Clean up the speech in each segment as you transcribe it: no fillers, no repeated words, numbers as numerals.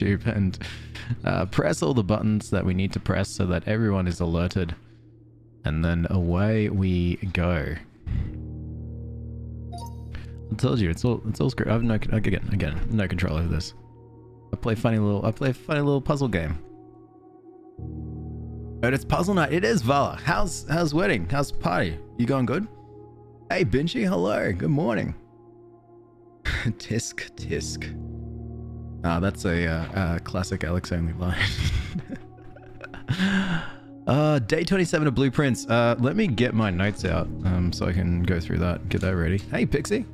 YouTube and press all the buttons that we need to press so that everyone is alerted. And then away we go. I told you, it's all screwed. I've no control over this. I play a funny little puzzle game. But it's puzzle night. It is, Vala. How's wedding? How's party? You going good? Hey, Binchy, hello. Good morning. Tisk. Ah, that's a classic Alex only line. Day 27 of Blueprints. Let me get my notes out so I can go through that, get that ready. Hey, Pixie.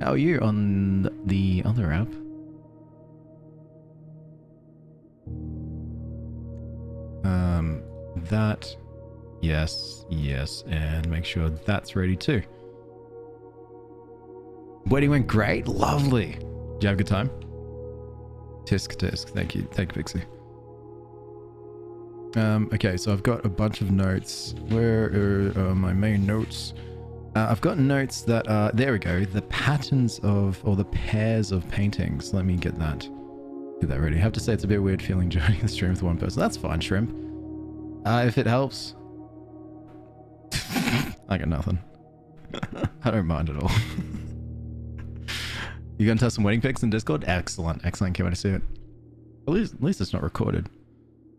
How are you on the other app? That, yes, and make sure that's ready too. Wedding went great, lovely. Did you have a good time? Tisk, thank you, Pixie. Okay, so I've got a bunch of notes. Where are my main notes? I've got notes that are, there we go, the patterns of, or the pairs of paintings. Let me get that ready. I have to say it's a bit weird feeling joining the stream with one person. That's fine, Shrimp. If it helps. I got nothing. I don't mind at all. You gonna test some wedding pics in Discord? Excellent. Can't wait to see it. At least it's not recorded.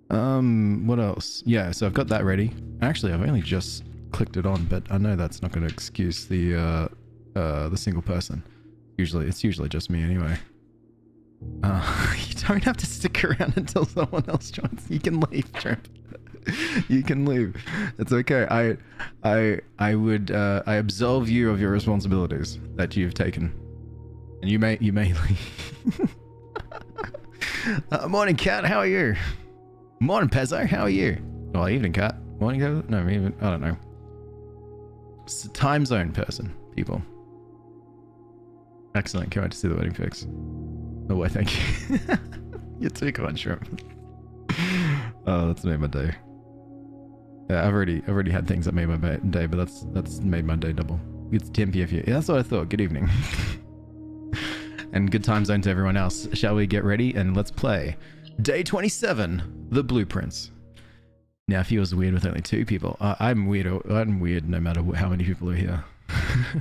What else? Yeah, so I've got that ready. Actually, I've only just clicked it on, but I know that's not going to excuse the single person. It's usually just me anyway. You don't have to stick around until someone else joins. You can leave, Tramp. You can leave. It's okay. I absolve you of your responsibilities that you've taken, and you may leave. Morning, Cat. How are you? Morning, Pezzo. How are you? Well, evening, Cat. Morning, Cat. No, even I don't know. It's a time zone person, people. Excellent. Can't wait to see the wedding pics. Oh, why? Thank you. You're too kind, Shrimp. Oh, that's made my day. Yeah, I've already had things that made my day, but that's made my day double. It's 10 p.m. here. Yeah, that's what I thought. Good evening. And good time zone to everyone else. Shall we get ready and let's play Day 27, The Blueprints. Now, it feels weird with only 2 people. I'm weird no matter how many people are here.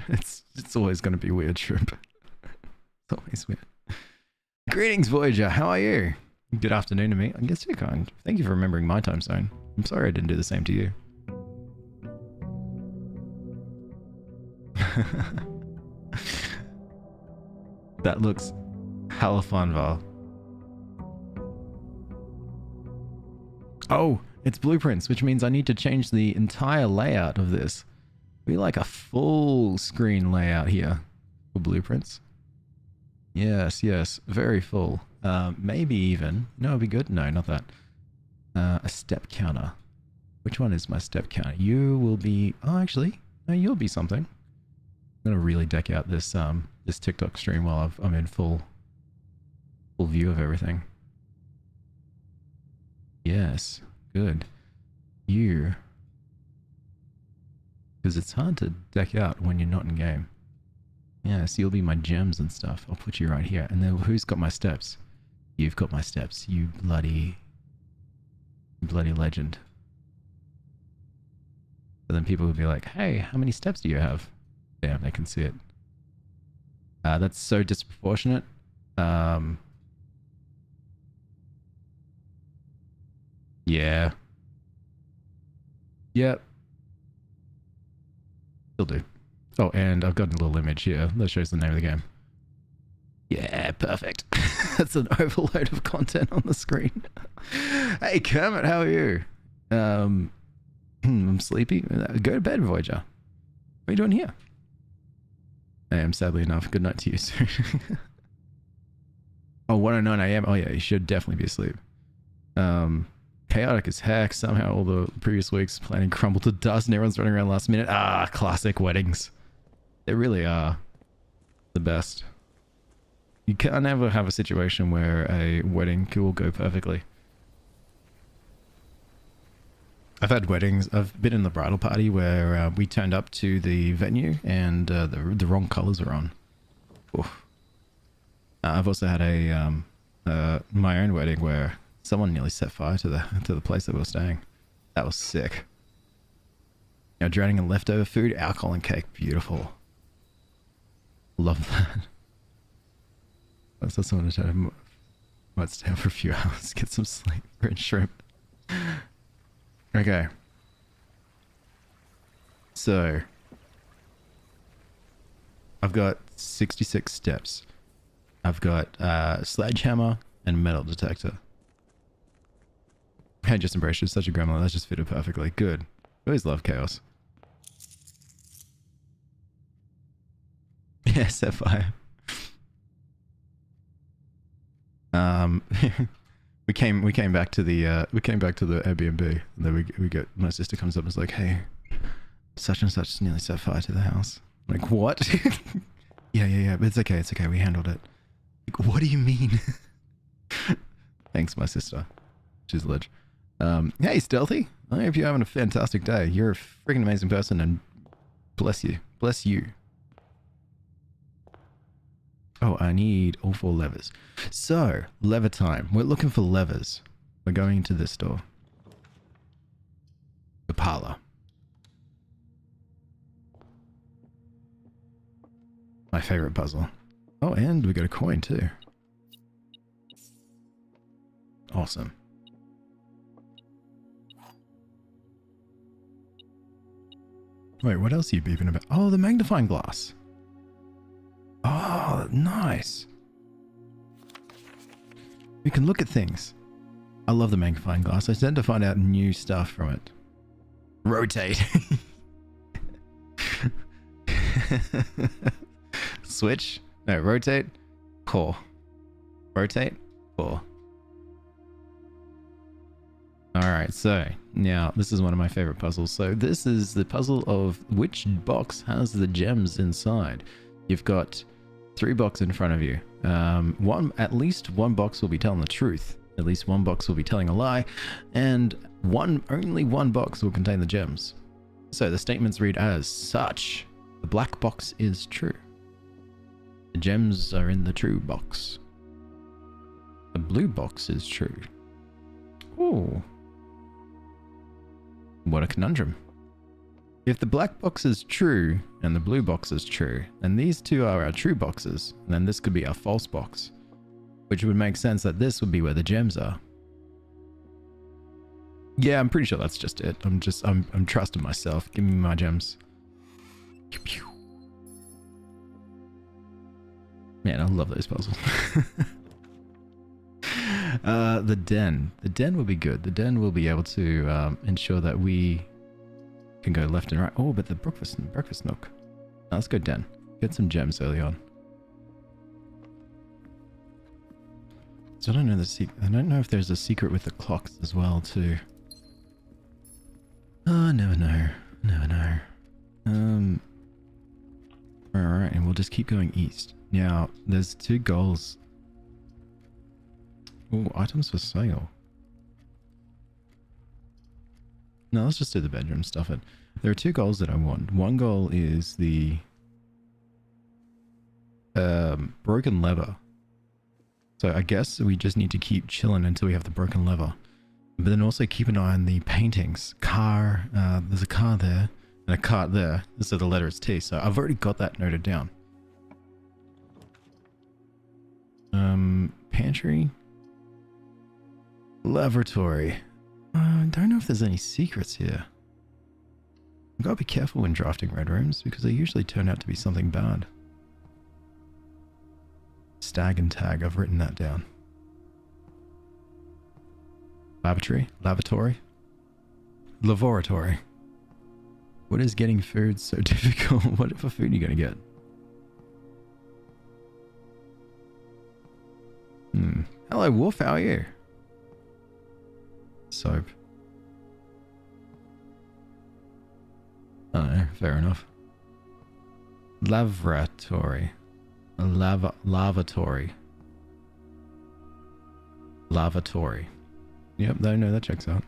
It's always going to be weird, Shrimp. It's always weird. Greetings, Voyager. How are you? Good afternoon to me. I guess you're kind. Thank you for remembering my time zone. I'm sorry I didn't do the same to you. That looks hella fun, Val. Oh, it's Blueprints, which means I need to change the entire layout of this. We like a full screen layout here for Blueprints. Yes, very full. Maybe even, no, it'd be good. No, not that. A step counter. Which one is my step counter? You will be, oh, actually, no, you'll be something. I'm gonna really deck out this this TikTok stream while I'm in full view of everything. Yes, good. You, because it's hard to deck out when you're not in game. Yeah, so you'll be my gems and stuff. I'll put you right here. And then who's got my steps? You've got my steps, you bloody legend. So then people will be like, hey, how many steps do you have? Damn, they can see it. That's so disproportionate. Yeah. Yep. Will do. Oh, and I've got a little image here that shows the name of the game. Yeah, perfect. That's an overload of content on the screen. Hey, Kermit, how are you? I'm sleepy. Go to bed, Voyager. What are you doing here? I am, sadly enough. Good night to you, sir. Oh, 1:09 a.m. Oh yeah, you should definitely be asleep. Chaotic as heck. Somehow all the previous weeks planning crumbled to dust and everyone's running around last minute. Ah, classic weddings. They really are the best. You can never have a situation where a wedding will go perfectly. I've had weddings. I've been in the bridal party where we turned up to the venue and the wrong colors were on. Oof. I've also had a my own wedding where someone nearly set fire to the place that we were staying. That was sick. You know, drowning in leftover food, alcohol, and cake. Beautiful. Love that. I saw someone to might stay up for a few hours, get some sleep, and shrimp. Okay. So, I've got 66 steps. I've got sledgehammer and metal detector. Hey, just embrace it. Such a gremlin. That's just fitted perfectly. Good. I always love chaos. Yeah, set fire. we came back to the Airbnb, and then we get, my sister comes up and is like, hey, such and such nearly set fire to the house. I'm like, what? yeah, but it's okay, we handled it. Like, what do you mean? Thanks, my sister. She's ledge. Hey, Stealthy. I hope you're having a fantastic day. You're a freaking amazing person, and bless you. Bless you. Oh, I need all 4 levers. So, lever time. We're looking for levers. We're going into this door. The parlor. My favorite puzzle. Oh, and we got a coin too. Awesome. Wait, what else are you beeping about? Oh, the magnifying glass. Oh, nice. We can look at things. I love the magnifying glass. I tend to find out new stuff from it. Rotate. Switch. No, rotate. Core. Rotate. Core. Alright, so now this is one of my favorite puzzles. So this is the puzzle of which box has the gems inside. You've got 3 boxes in front of you. At least one box will be telling the truth. At least one box will be telling a lie, and only one box will contain the gems. So the statements read as such: the black box is true. The gems are in the true box. The blue box is true. Ooh. What a conundrum. If the black box is true and the blue box is true, then these two are our true boxes, and then this could be our false box, which would make sense that this would be where the gems are. Yeah, I'm pretty sure that's just it. I'm trusting myself. Give me my gems. Pew, pew. Man, I love those puzzles. The den. The den will be good. The den will be able to ensure that we can go left and right. Oh, but the breakfast nook. Now let's go den. Get some gems early on. So I don't know the secret. I don't know if there's a secret with the clocks as well too. Oh, never know. Never know. Alright, and we'll just keep going east. Now, there's 2 goals. Oh, items for sale. No, let's just do the bedroom, stuff it. There are 2 goals that I want. One goal is the broken lever. So I guess we just need to keep chilling until we have the broken lever. But then also keep an eye on the paintings. Car, there's a car there and a cart there. So the letter is T. So I've already got that noted down. Pantry. Laboratory. I don't know if there's any secrets here. I've got to be careful when drafting red rooms because they usually turn out to be something bad. Stag and tag, I've written that down. Lavatory. What is getting food so difficult? What for food are you going to get? Hello, Wolf, how are you? Soap. Oh, fair enough. Lavatory. Lavatory. Yep, no, that checks out.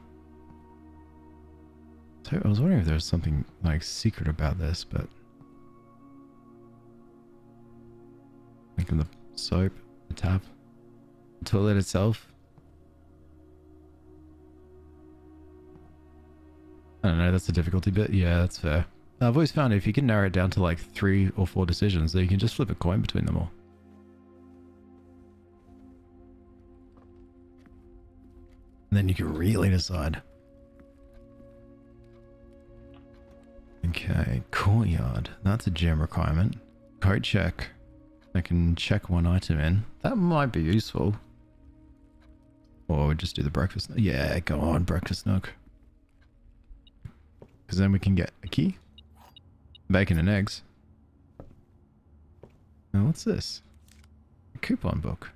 So I was wondering if there's something like secret about this, but like in the soap, the tap. The toilet itself. I don't know, that's the difficulty bit. Yeah, that's fair. I've always found if you can narrow it down to like 3 or 4 decisions, then you can just flip a coin between them all. And then you can really decide. Okay, courtyard. That's a gem requirement. Code check. I can check one item in. That might be useful. Or we just do the breakfast. Yeah, go on, breakfast nook. Because then we can get a key. Bacon and eggs. Now what's this? A coupon book.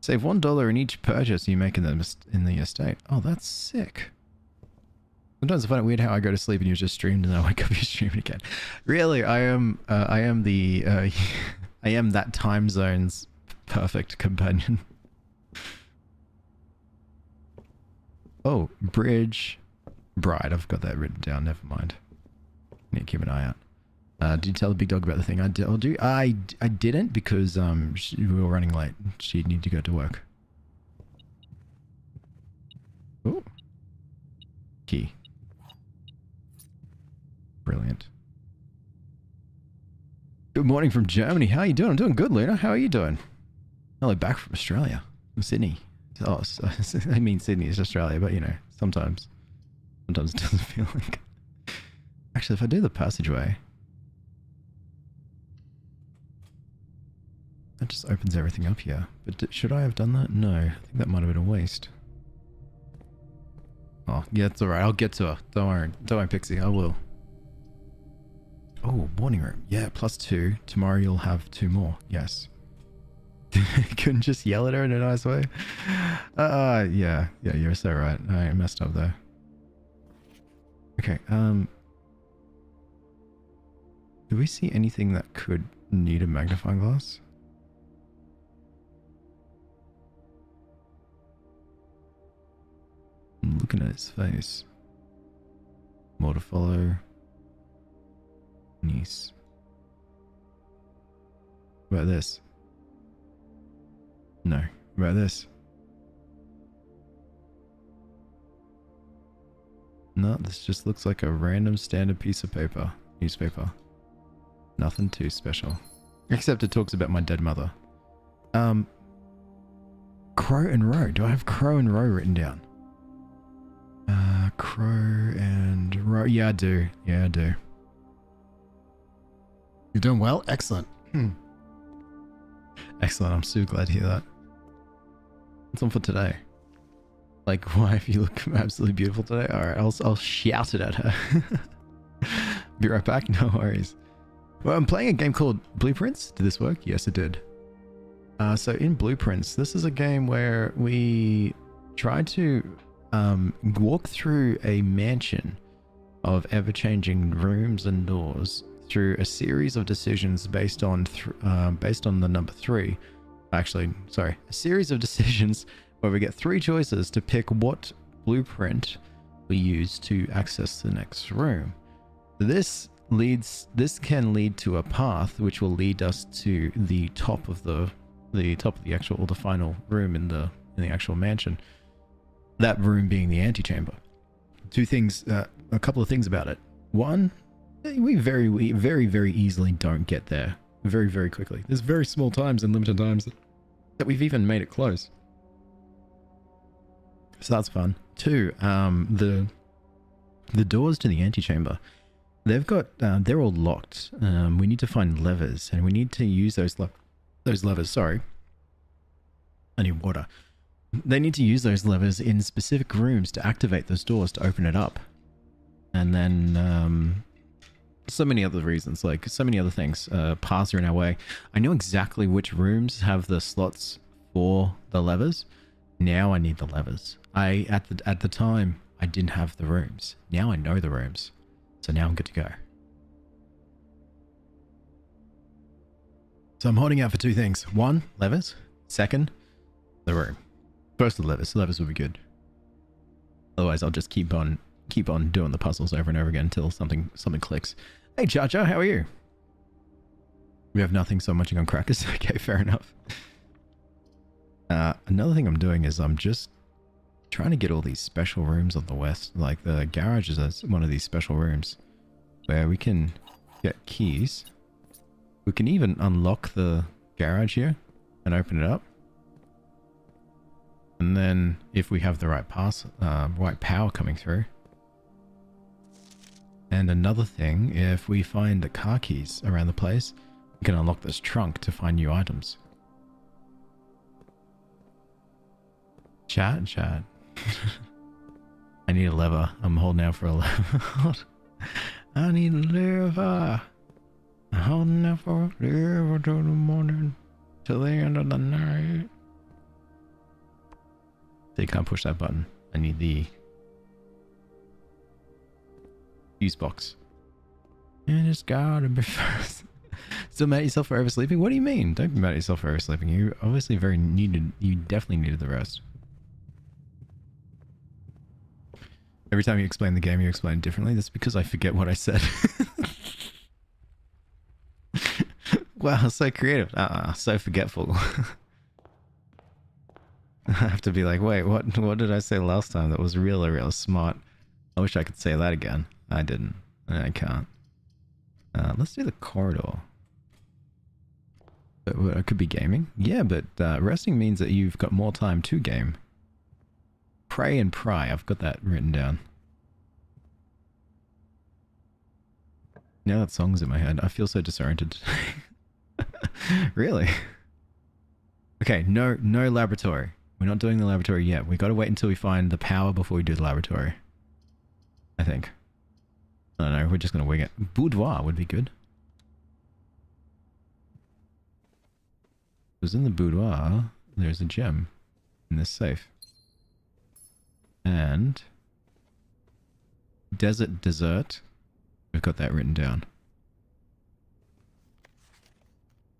Save $1 in each purchase you make in the estate. Oh, that's sick. Sometimes I find it weird how I go to sleep and you just streamed and I wake up you streaming again. Really, I am the I am that time zone's perfect companion. Oh, bridge. Bride, I've got that written down, never mind. Need to keep an eye out. Did you tell the big dog about the thing I told you? I didn't because we were running late. She'd need to go to work. Oh. Key. Brilliant. Good morning from Germany. How are you doing? I'm doing good, Luna. How are you doing? Hello, back from Australia. Sydney. Oh, I mean Sydney is Australia, but you know, sometimes it doesn't feel like... Actually, if I do the passageway... That just opens everything up here. But should I have done that? No. I think that might have been a waste. Oh, yeah, it's alright. I'll get to her. Don't worry. Don't worry, Pixie. I will. Oh, morning room. Yeah, +2. Tomorrow you'll have 2 more. Yes. Couldn't just yell at her in a nice way? Yeah. Yeah, you're so right. I messed up there. Okay, do we see anything that could need a magnifying glass? I'm looking at his face. More to follow. Niece. What about this? No. What about this? No, this just looks like a random standard piece of paper. Newspaper. Nothing too special. Except it talks about my dead mother. Crow and Row. Do I have Crow and Row written down? Crow and Row. Yeah, I do. Yeah, I do. You're doing well? Excellent. Excellent. I'm so glad to hear that. What's on for today? Like, wife, you look absolutely beautiful today. Alright, I'll shout it at her. Be right back. No worries. Well, I'm playing a game called Blueprints. Did this work? Yes, it did. So in Blueprints, this is a game where we try to walk through a mansion of ever-changing rooms and doors through a series of decisions based on the number 3. Actually, sorry, a series of decisions where we get 3 choices to pick what blueprint we use to access the next room. This can lead to a path which will lead us to the top of the actual, or the final room in the actual mansion. That room being the antechamber. 2 things, a couple of things about it. One, we very easily don't get there very, very quickly. There's very small times and limited times that we've even made it close. So that's fun. 2, the doors to the antechamber, they've got they're all locked. We need to find levers, and we need to use those levers. Sorry, I need water. They need to use those levers in specific rooms to activate those doors to open it up, and then so many other reasons, like so many other things. Paths are in our way. I know exactly which rooms have the slots for the levers. Now I need the levers. At the time I didn't have the rooms. Now I know the rooms. So now I'm good to go. So I'm holding out for 2 things. 1, levers. 2nd, the room. First, the levers. The levers will be good. Otherwise, I'll just keep on doing the puzzles over and over again until something clicks. Hey, Cha-Cha, how are you? We have nothing, so munching on crackers. Okay, fair enough. Another thing I'm doing is I'm just trying to get all these special rooms on the west. Like the garage is one of these special rooms where we can get keys. We can even unlock the garage here and open it up. And then if we have the right right power coming through. And another thing, if we find the car keys around the place, we can unlock this trunk to find new items. Chat. I need a lever. I'm holding out for a lever. I need a lever. I'm holding out for a lever till the morning. Till the end of the night. So you can't push that button. I need the fuse box. And it's gotta be fast. Still mad at yourself for oversleeping? What do you mean? Don't be mad at yourself for oversleeping. You obviously you definitely needed the rest. Every time you explain the game, you explain it differently. That's because I forget what I said. Wow, so creative. So forgetful. I have to be like, wait, what did I say last time that was real smart? I wish I could say that again. I didn't. I can't. Let's do the corridor. It could be gaming. Yeah, but resting means that you've got more time to game. Pray and pry. I've got that written down. Now that song's in my head, I feel so disoriented. Really? Okay, no laboratory. We're not doing the laboratory yet. We got to wait until we find the power before we do the laboratory. I think. I don't know, we're just going to wing it. Boudoir would be good. Because in the boudoir, there's a gem in this safe. And desert dessert. We've got that written down.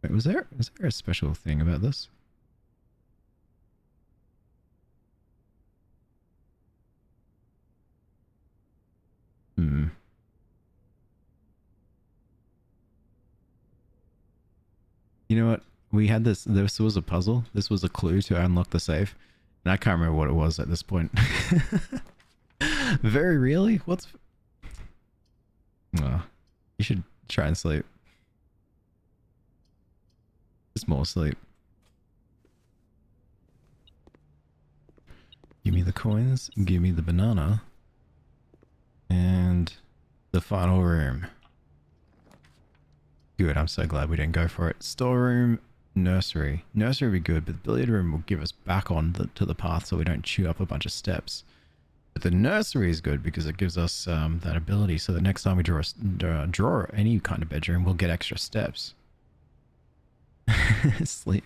Wait, is there a special thing about this? You know what? We had this was a puzzle. This was a clue to unlock the safe. And I can't remember what it was at this point. Very really? What's... Oh, you should try and sleep. Just more sleep. Give me the coins, give me the banana, and the final room. Good, I'm so glad we didn't go for it. Storeroom, nursery. Nursery would be good, but the billiard room will give us back on to the path so we don't chew up a bunch of steps. But the nursery is good because it gives us that ability so that next time we draw any kind of bedroom, we'll get extra steps. Sleep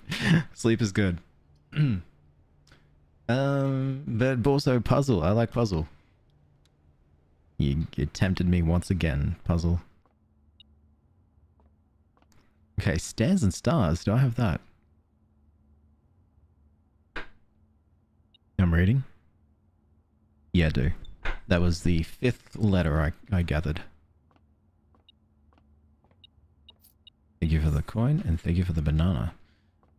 is good. But also puzzle. I like puzzle. You tempted me once again, puzzle. Okay, stairs and stars. Do I have that? I'm reading. Yeah, I do. That was the 5th letter I gathered. Thank you for the coin, and thank you for the banana.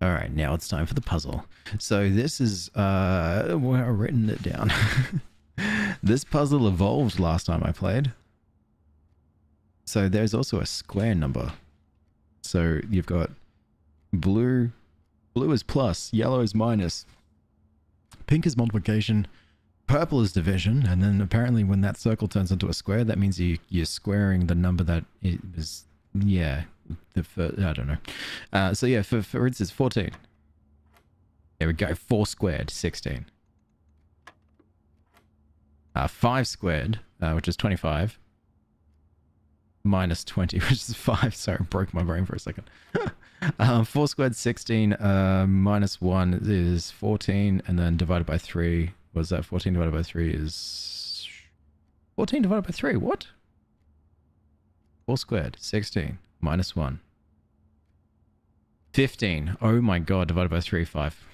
Alright, now it's time for the puzzle. So this is, where I've written it down. This puzzle evolved last time I played. So there's also a square number. So you've got blue is plus, yellow is minus, pink is multiplication, purple is division, and then apparently when that circle turns into a square, that means you're squaring the number that it was, yeah, I don't know. So yeah, for instance, 14. There we go, 4 squared, 16. 5 squared, which is 25. Minus 20, which is 5. Sorry, broke my brain for a second. 4 squared, 16. Minus 1 is 14. And then divided by 3. Was that 14 divided by 3 is... 14 divided by 3, what? 4 squared, 16. Minus 1. 15. Oh my god, divided by 3, 5.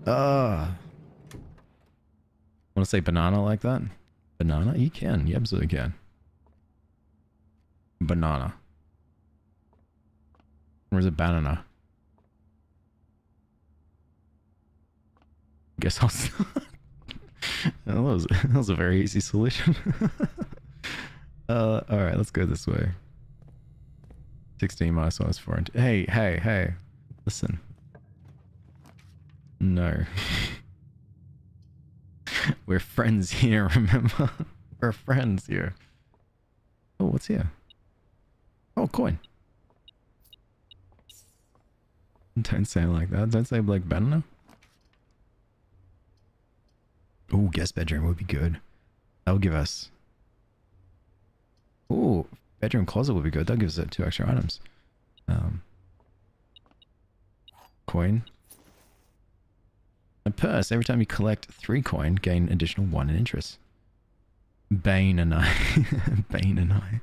Want to say banana like that? Banana? You can. You absolutely can. Banana. Or is it banana? Guess I'll start. That was a very easy solution. Alright, let's go this way. 16 minus 1 is 4. Hey. Listen. No. We're friends here, remember? We're friends here. Oh, what's here? Oh, coin. Don't say it like that. Don't say Blake Banner. Oh, guest bedroom would be good. That'll give us... Oh, bedroom closet would be good. That'll give us 2 extra items. Coin. A purse. Every time you collect 3 coin, gain additional 1 in interest. Bane and I. Bane and I.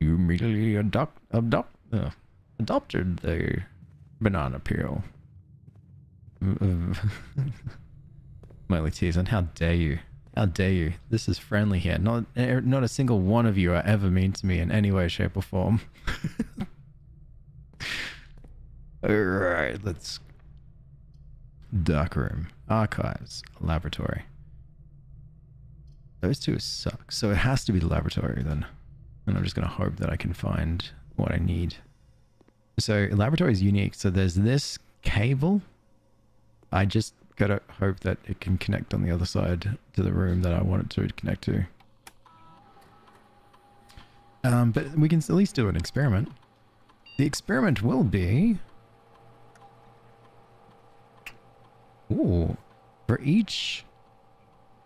You immediately adopted the banana peel. Smiley tears, and how dare you? How dare you? This is friendly here. Not a single one of you are ever mean to me in any way, shape, or form. Alright, let's... Dark room. Archives. Laboratory. Those 2 suck. So it has to be the laboratory then. And I'm just going to hope that I can find what I need. So laboratory is unique. So there's this cable. I just gotta hope that it can connect on the other side to the room that I want it to connect to. But we can at least do an experiment. The experiment will be... Ooh. For each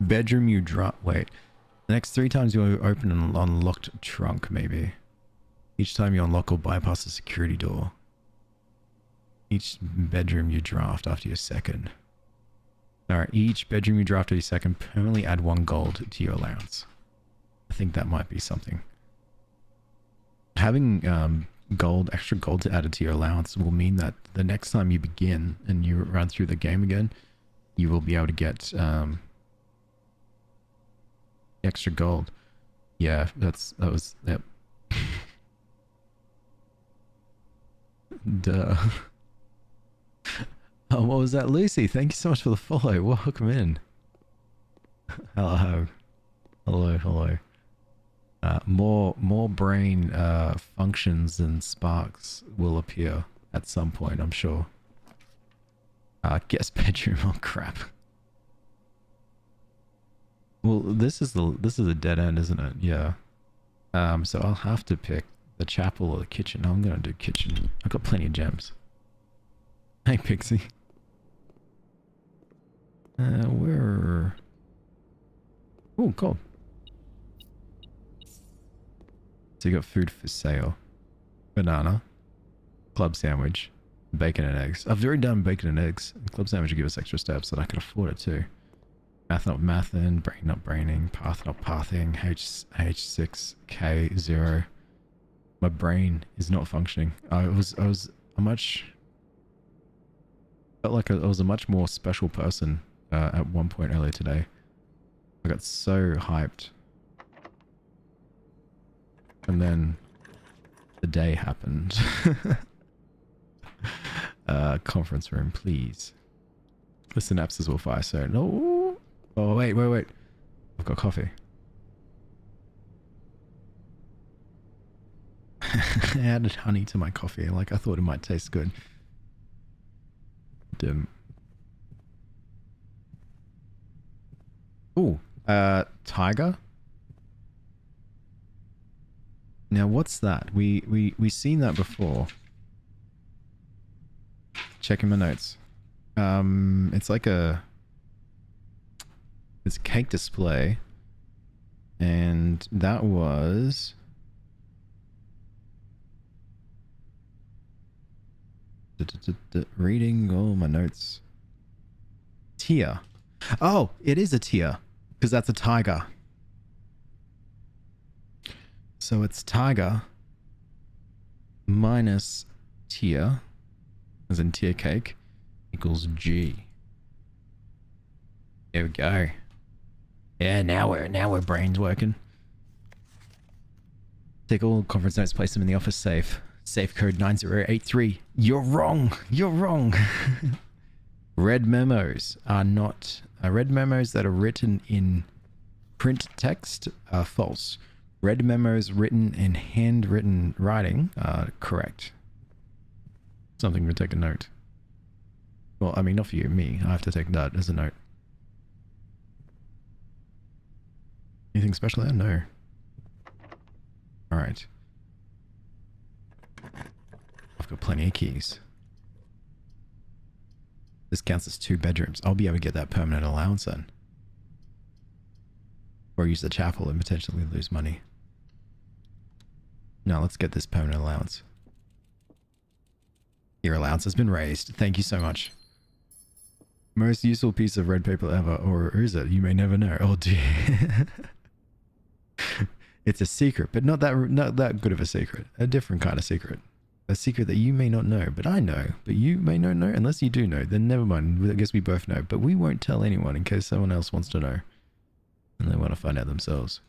bedroom you drop... Wait. The next 3 times you open an unlocked trunk, maybe. Each time you unlock or bypass a security door. Each bedroom you draft after your second. Alright, each bedroom you draft after your second, permanently add 1 gold to your allowance. I think that might be something. Having extra gold to add to your allowance will mean that the next time you begin and you run through the game again, you will be able to get extra gold. Yeah, yep. Duh. Oh, what was that? Lucy, thank you so much for the follow. Welcome in. Hello. Hello. More brain functions and sparks will appear at some point, I'm sure. Guest bedroom. Oh crap. Well, this is a dead end, isn't it? Yeah. So I'll have to pick the chapel or the kitchen. I'm gonna do kitchen. I've got plenty of gems. Hey, Pixie. Where? Oh, gold. So you got food for sale. Banana. Club sandwich. Bacon and eggs. I've already done bacon and eggs. Club sandwich will give us extra steps so that I can afford it too. Math not mathing. Brain not braining. Path not pathing. H6K0. My brain is not functioning. I was a much... Felt like I was a much more special person at one point earlier today. I got so hyped. And then the day happened. Conference room, please. The synapses will fire soon. No. Oh, wait. I've got coffee. I added honey to my coffee. Like, I thought it might taste good. Didn't. Ooh, tiger. Now, what's that? We seen that before. Checking my notes. It's like it's a cake display, and that was reading all my notes. Tier. Oh, it is a tier because that's a tiger. So it's tiger minus tier, as in tier cake, equals G. There we go. Yeah, now we're brains working. Take all conference notes, place them in the office safe. Safe code 9083. You're wrong. You're wrong. Red memos are not... red memos that are written in print text are false. Red memos written in handwritten writing are correct. Something to take a note. Well, I mean, not for you, me. I have to take that as a note. Anything special there? No. Alright. I've got plenty of keys. This counts as 2 bedrooms. I'll be able to get that permanent allowance then. Or use the chapel and potentially lose money. No, let's get this permanent allowance. Your allowance has been raised. Thank you so much. Most useful piece of red paper ever. Or is it? You may never know. Oh dear. It's a secret, but not that good of a secret. A different kind of secret. A secret that you may not know, but I know. But you may not know. Unless you do know, then never mind. I guess we both know. But we won't tell anyone in case someone else wants to know. And they want to find out themselves.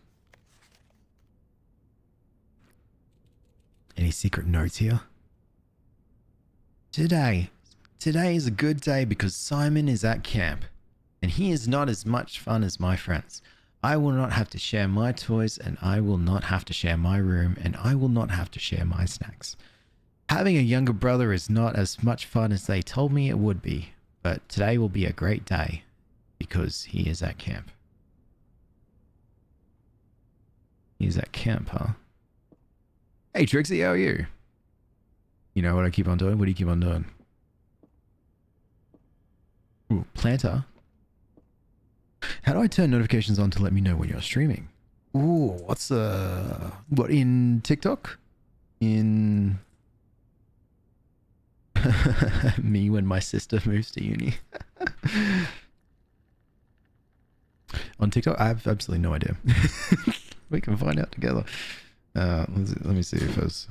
Any secret notes here? Today is a good day because Simon is at camp. And he is not as much fun as my friends. I will not have to share my toys, and I will not have to share my room, and I will not have to share my snacks. Having a younger brother is not as much fun as they told me it would be, but today will be a great day because he is at camp. He's at camp, huh? Hey Trixie, how are you? You know what I keep on doing? What do you keep on doing? Ooh, planter. How do I turn notifications on to let me know when you're streaming? Ooh, what's what, in TikTok? In me when my sister moves to uni. On TikTok? I have absolutely no idea. We can find out together. Let me see if there's...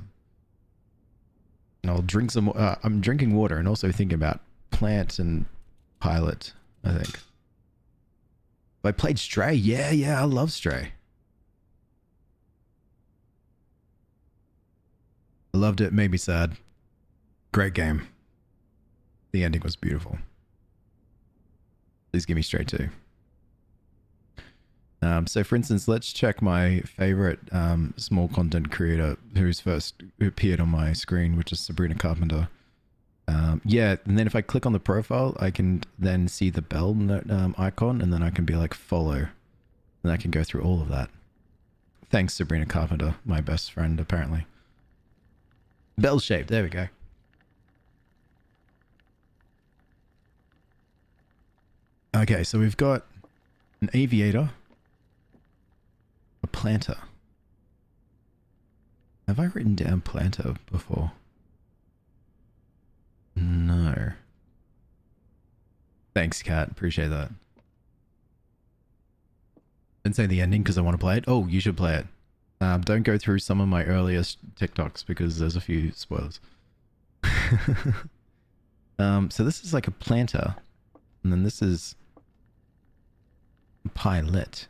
I'll drink some... I'm drinking water and also thinking about Plant and Pilot, I think. I played Stray. Yeah, I love Stray. I loved it. Made me sad. Great game. The ending was beautiful. Please give me Stray 2. So for instance, let's check my favorite small content creator who appeared on my screen, which is Sabrina Carpenter. Yeah, and then if I click on the profile, I can then see the bell icon, and then I can be like, follow. And I can go through all of that. Thanks, Sabrina Carpenter, my best friend, apparently. Bell shape, there we go. Okay, so we've got an aviator, a planter. Have I written down planter before? No. Thanks, Kat. Appreciate that. Didn't say the ending because I want to play it. Oh, you should play it. Don't go through some of my earliest TikToks because there's a few spoilers. So this is like a planter. And then this is a pilot.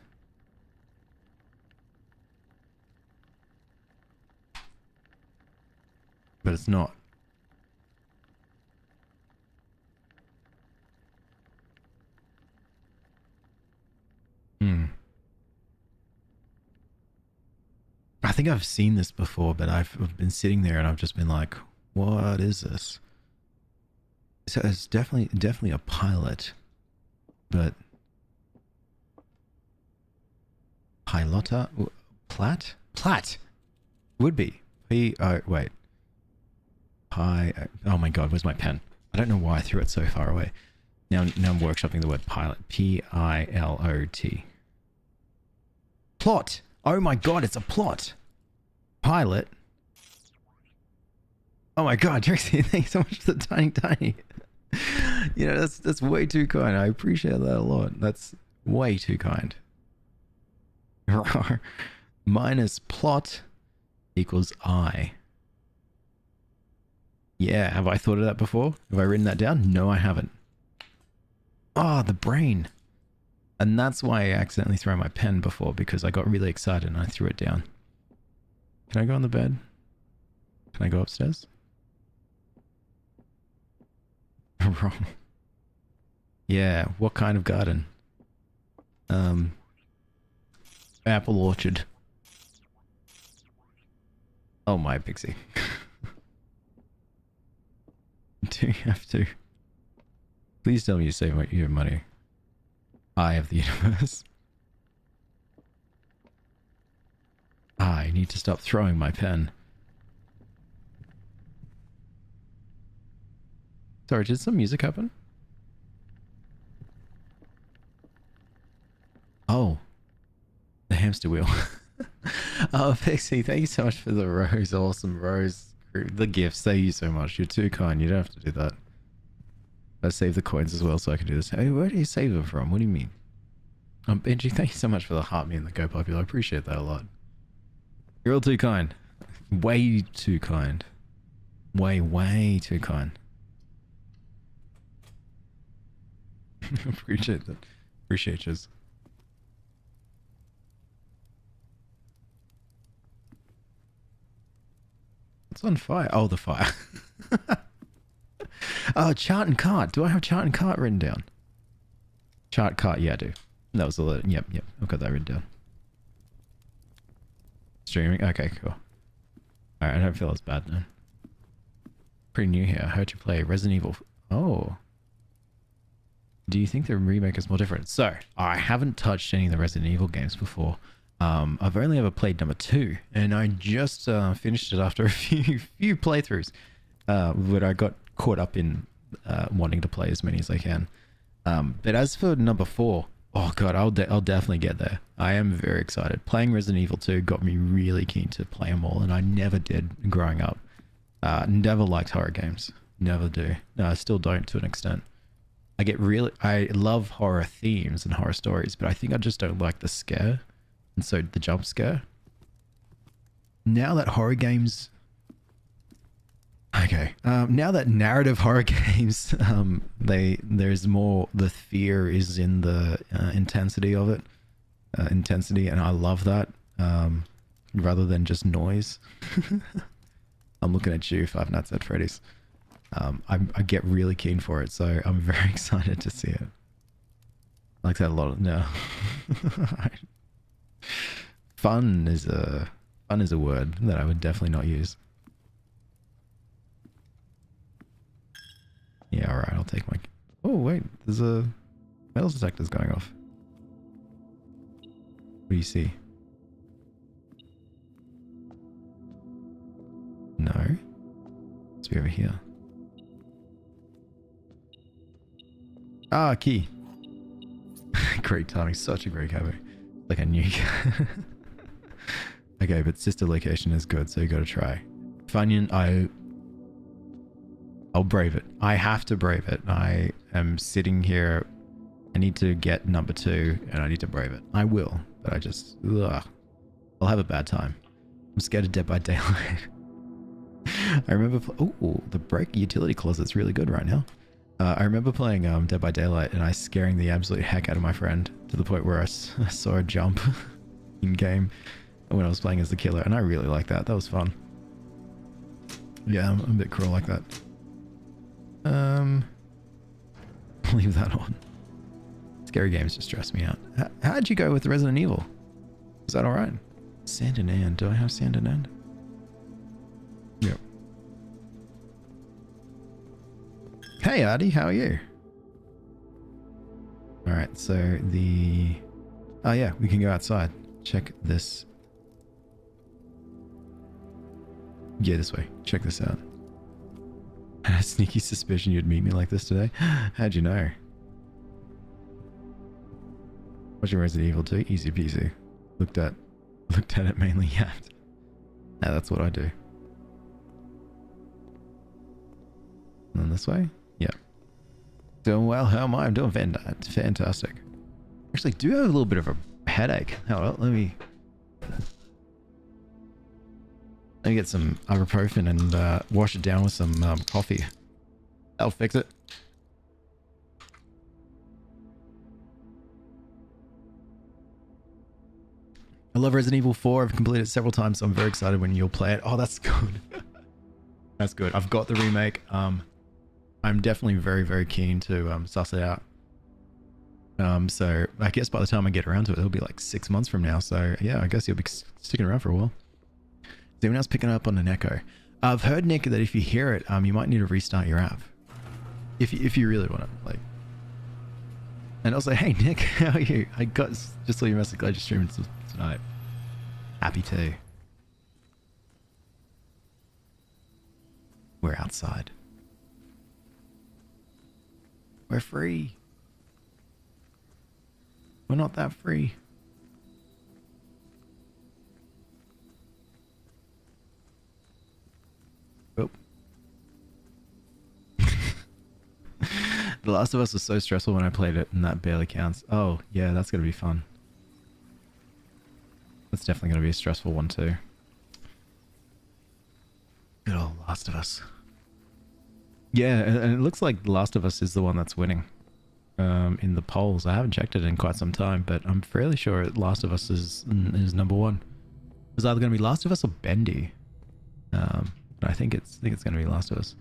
But it's not. I think I've seen this before, but I've been sitting there and I've just been like, what is this? So it's definitely a pilot, but pilota? Plat would be. Wait. Oh my god, where's my pen? I don't know why I threw it so far away. Now I'm workshopping the word pilot. P-I-L-O-T. Plot! Oh my god, it's a plot! Pilot. Oh my god, Trixie, thanks so much for the tiny. You know, that's way too kind. I appreciate that a lot. That's way too kind. Minus plot equals I. Yeah, have I thought of that before? Have I written that down? No, I haven't. Ah, the brain. And that's why I accidentally threw my pen before, because I got really excited and I threw it down. Can I go on the bed? Can I go upstairs? Wrong. Yeah, what kind of garden? Apple orchard. Oh my, Pixie. Do you have to? Please tell me you save your money. Eye of the universe. I need to stop throwing my pen. Sorry, did some music happen? Oh. The hamster wheel. Oh, Pixie, thank you so much for the rose. Awesome rose. The gifts. Thank you so much. You're too kind. You don't have to do that. I save the coins as well so I can do this. Hey, where do you save them from? What do you mean? Benji, thank you so much for the heart me and the Go Popular. I appreciate that a lot. You're all too kind. Way too kind. Way too kind. Appreciate that. Appreciate you. It's on fire. Oh, the fire. Oh, chart and cart. Do I have chart and cart written down? Chart, cart. Yeah, I do. That was the... Yep. I've got that written down. Streaming. Okay, cool. Alright, I don't feel as bad now. Pretty new here. I heard you play Resident Evil. Oh. Do you think the remake is more different? So, I haven't touched any of the Resident Evil games before. I've only ever played number 2, and I just finished it after a few playthroughs, where I got caught up in wanting to play as many as I can. But as for number 4, oh god, I'll definitely get there. I am very excited. Playing Resident Evil 2 got me really keen to play them all, and I never did growing up. Never liked horror games. Never do. No, I still don't to an extent. I love horror themes and horror stories, but I think I just don't like the scare. And so the jump scare. Now that horror games... Okay. Now that narrative horror games, there's more... The fear is in the intensity of it. Intensity, and I love that. Rather than just noise. I'm looking at you, Five Nights at Freddy's. I get really keen for it, so I'm very excited to see it. I like that a lot. No. Fun is a word that I would definitely not use. Yeah, alright, I'll take my... Oh, wait, there's a metal detector's going off. What do you see? No. Let's be over here. Ah, key. Great timing, such a great cover. Like a nuke. Okay, but sister location is good, so you gotta try. Funyun, I'll brave it. I have to brave it. I am sitting here. I need to get number 2, and I need to brave it. I will, but I just... Ugh. I'll have a bad time. I'm scared of Dead by Daylight. I remember... Oh, the brake utility closet's really good right now. I remember playing Dead by Daylight and I scaring the absolute heck out of my friend to the point where I saw a jump in game when I was playing as the killer, and I really liked that. That was fun. Yeah, I'm a bit cruel like that. Leave that on. Scary games just stress me out. How'd you go with Resident Evil? Is that alright? Sand and End. Do I have Sand and End? Yep. Hey Artie, how are you? Alright, so the... Oh yeah, we can go outside. Check this. Yeah, this way. Check this out. I had a sneaky suspicion you'd meet me like this today. How'd you know? Watching Resident Evil 2? Easy peasy. Looked at it mainly yapped. Yeah, that's what I do. And then this way? Yeah. Doing well. How am I? I'm doing fantastic. Actually, do have a little bit of a headache. Hold on, let me get some ibuprofen and wash it down with some coffee. That'll fix it. I love Resident Evil 4. I've completed it several times, so I'm very excited when you'll play it. Oh, that's good. That's good. I've got the remake. I'm definitely very, very keen to suss it out. So I guess by the time I get around to it, it'll be like 6 months from now. So yeah, I guess you'll be sticking around for a while. Is anyone else picking up on an echo? I've heard, Nick, that if you hear it, you might need to restart your app. If you really want to, like. And also, hey Nick, how are you? I just saw your message. Glad you're streaming tonight. Happy to. We're outside. We're free. We're not that free. Oh. The Last of Us was so stressful when I played it, and that barely counts. Oh, yeah, that's going to be fun. That's definitely going to be a stressful one too. Good old Last of Us. Yeah, and it looks like The Last of Us is the one that's winning in the polls. I haven't checked it in quite some time, but I'm fairly sure Last of Us is number one. It's either going to be Last of Us or Bendy. But I think it's going to be Last of Us.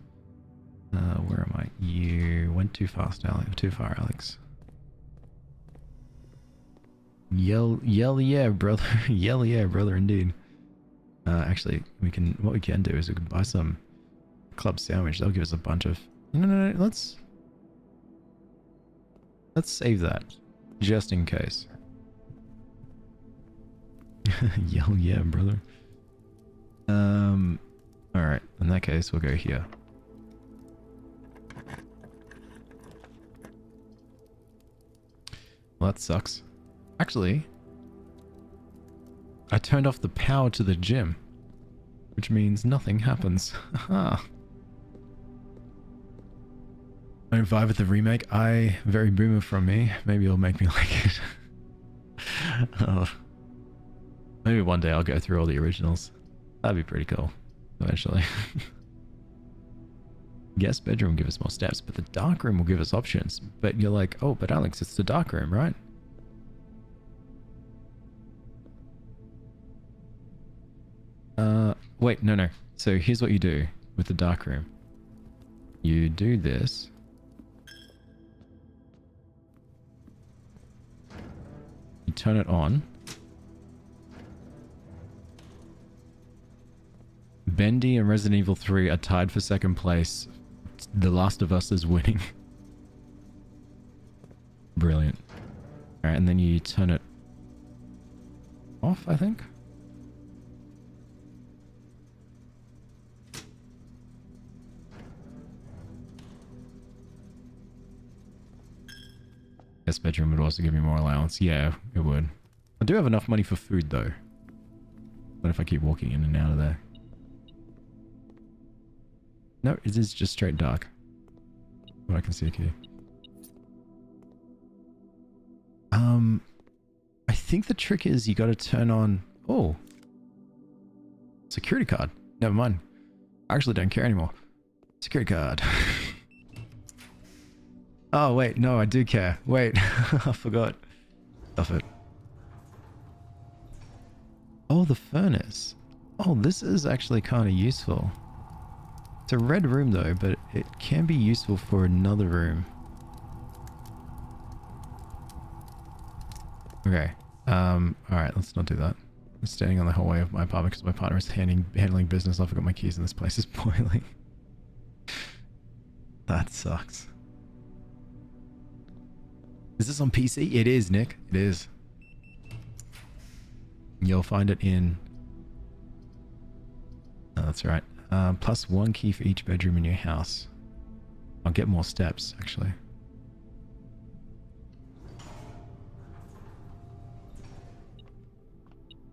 Where am I? You went too fast, Alex. Too far, Alex. Yell yeah, brother. Yell yeah, brother, indeed. Actually, what we can do is we can buy some club sandwich. That'll give us a bunch of... No, let's save that. Just in case. Yell yeah, brother. Alright, in that case, we'll go here. Well, that sucks. Actually, I turned off the power to the gym, which means nothing happens. Haha. I'm vibe with the remake. Very boomer from me. Maybe it'll make me like it. Oh. Maybe one day I'll go through all the originals. That'd be pretty cool, eventually. Guest bedroom will give us more steps, but the dark room will give us options. But you're like, oh, but Alex, it's the dark room, right? Wait, no. So here's what you do with the dark room. You do this. You turn it on. Bendy and Resident Evil 3 are tied for second place. The Last of Us is winning. Brilliant. Alright, and then you turn it off, I think? Guest bedroom would also give me more allowance. Yeah, it would. I do have enough money for food, though. What if I keep walking in and out of there? No, it is just straight dark. What I can see here. I think the trick is you got to turn on... Oh. Security card. Never mind. I actually don't care anymore. Security card. Oh, wait. No, I do care. Wait. I forgot. Stuff it. Oh, the furnace. Oh, this is actually kind of useful. It's a red room though, but it can be useful for another room. Okay. Alright, let's not do that. I'm standing on the hallway of my apartment because my partner is handling business. I forgot my keys and this place is boiling. That sucks. Is this on PC? It is, Nick. It is. You'll find it in... Oh, that's right. Plus 1 key for each bedroom in your house. I'll get more steps, actually.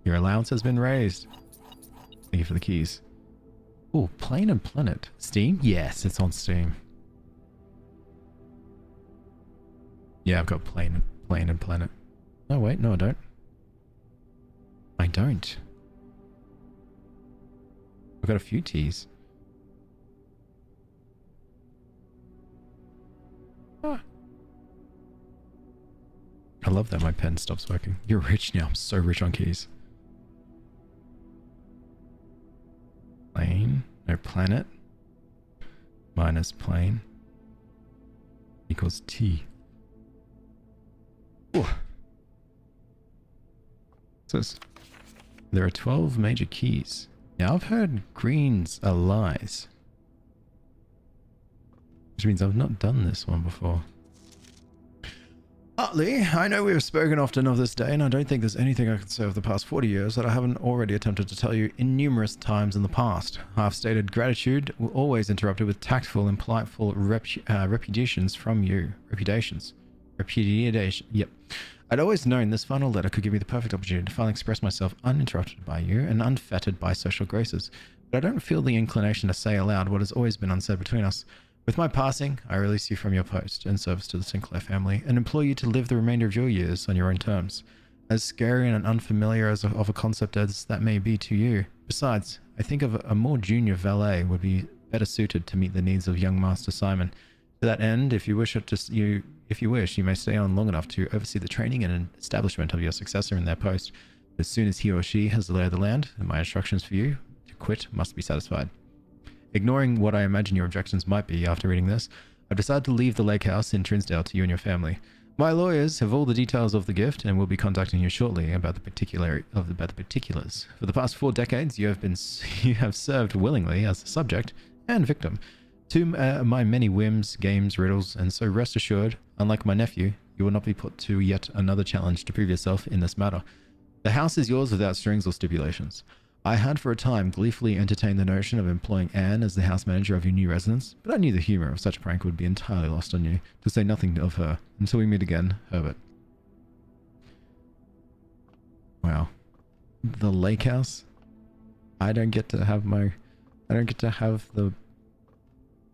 Your allowance has been raised. Thank you for the keys. Oh, Plane and Planet. Steam? Yes, it's on Steam. Yeah, I've got Plane and Planet. No, wait, no, I don't. I don't. I've got a few T's. Ah. I love that my pen stops working. You're rich now. I'm so rich on keys. Plane. No, Planet. minus plane equals T. Ooh. So there are 12 major keys. Now I've heard greens are lies. Which means I've not done this one before. Utley, I know we have spoken often of this day, and I don't think there's anything I can say of the past 40 years that I haven't already attempted to tell you in numerous times in the past. Half-stated gratitude will always interrupted with tactful and politeful reputations from you. Repudiation. Yep. I'd always known this final letter could give me the perfect opportunity to finally express myself uninterrupted by you and unfettered by social graces. But I don't feel the inclination to say aloud what has always been unsaid between us. With my passing, I release you from your post in service to the Sinclair family and implore you to live the remainder of your years on your own terms. As scary and unfamiliar of a concept as that may be to you. Besides, I think of a more junior valet would be better suited to meet the needs of young Master Simon. To that end, if you wish, you may stay on long enough to oversee the training and establishment of your successor in their post. As soon as he or she has the lay of the land, my instructions for you to quit must be satisfied. Ignoring what I imagine your objections might be after reading this, I've decided to leave the lake house in Trinsdale to you and your family. My lawyers have all the details of the gift and will be contacting you shortly about the particulars. For the past 4 decades, you have served willingly as the subject and victim to my many whims, games, riddles, and so rest assured, unlike my nephew, you will not be put to yet another challenge to prove yourself in this matter. The house is yours without strings or stipulations. I had for a time gleefully entertained the notion of employing Anne as the house manager of your new residence, but I knew the humour of such a prank would be entirely lost on you, to say nothing of her. Until we meet again, Herbert. Wow. The lake house? I don't get to have the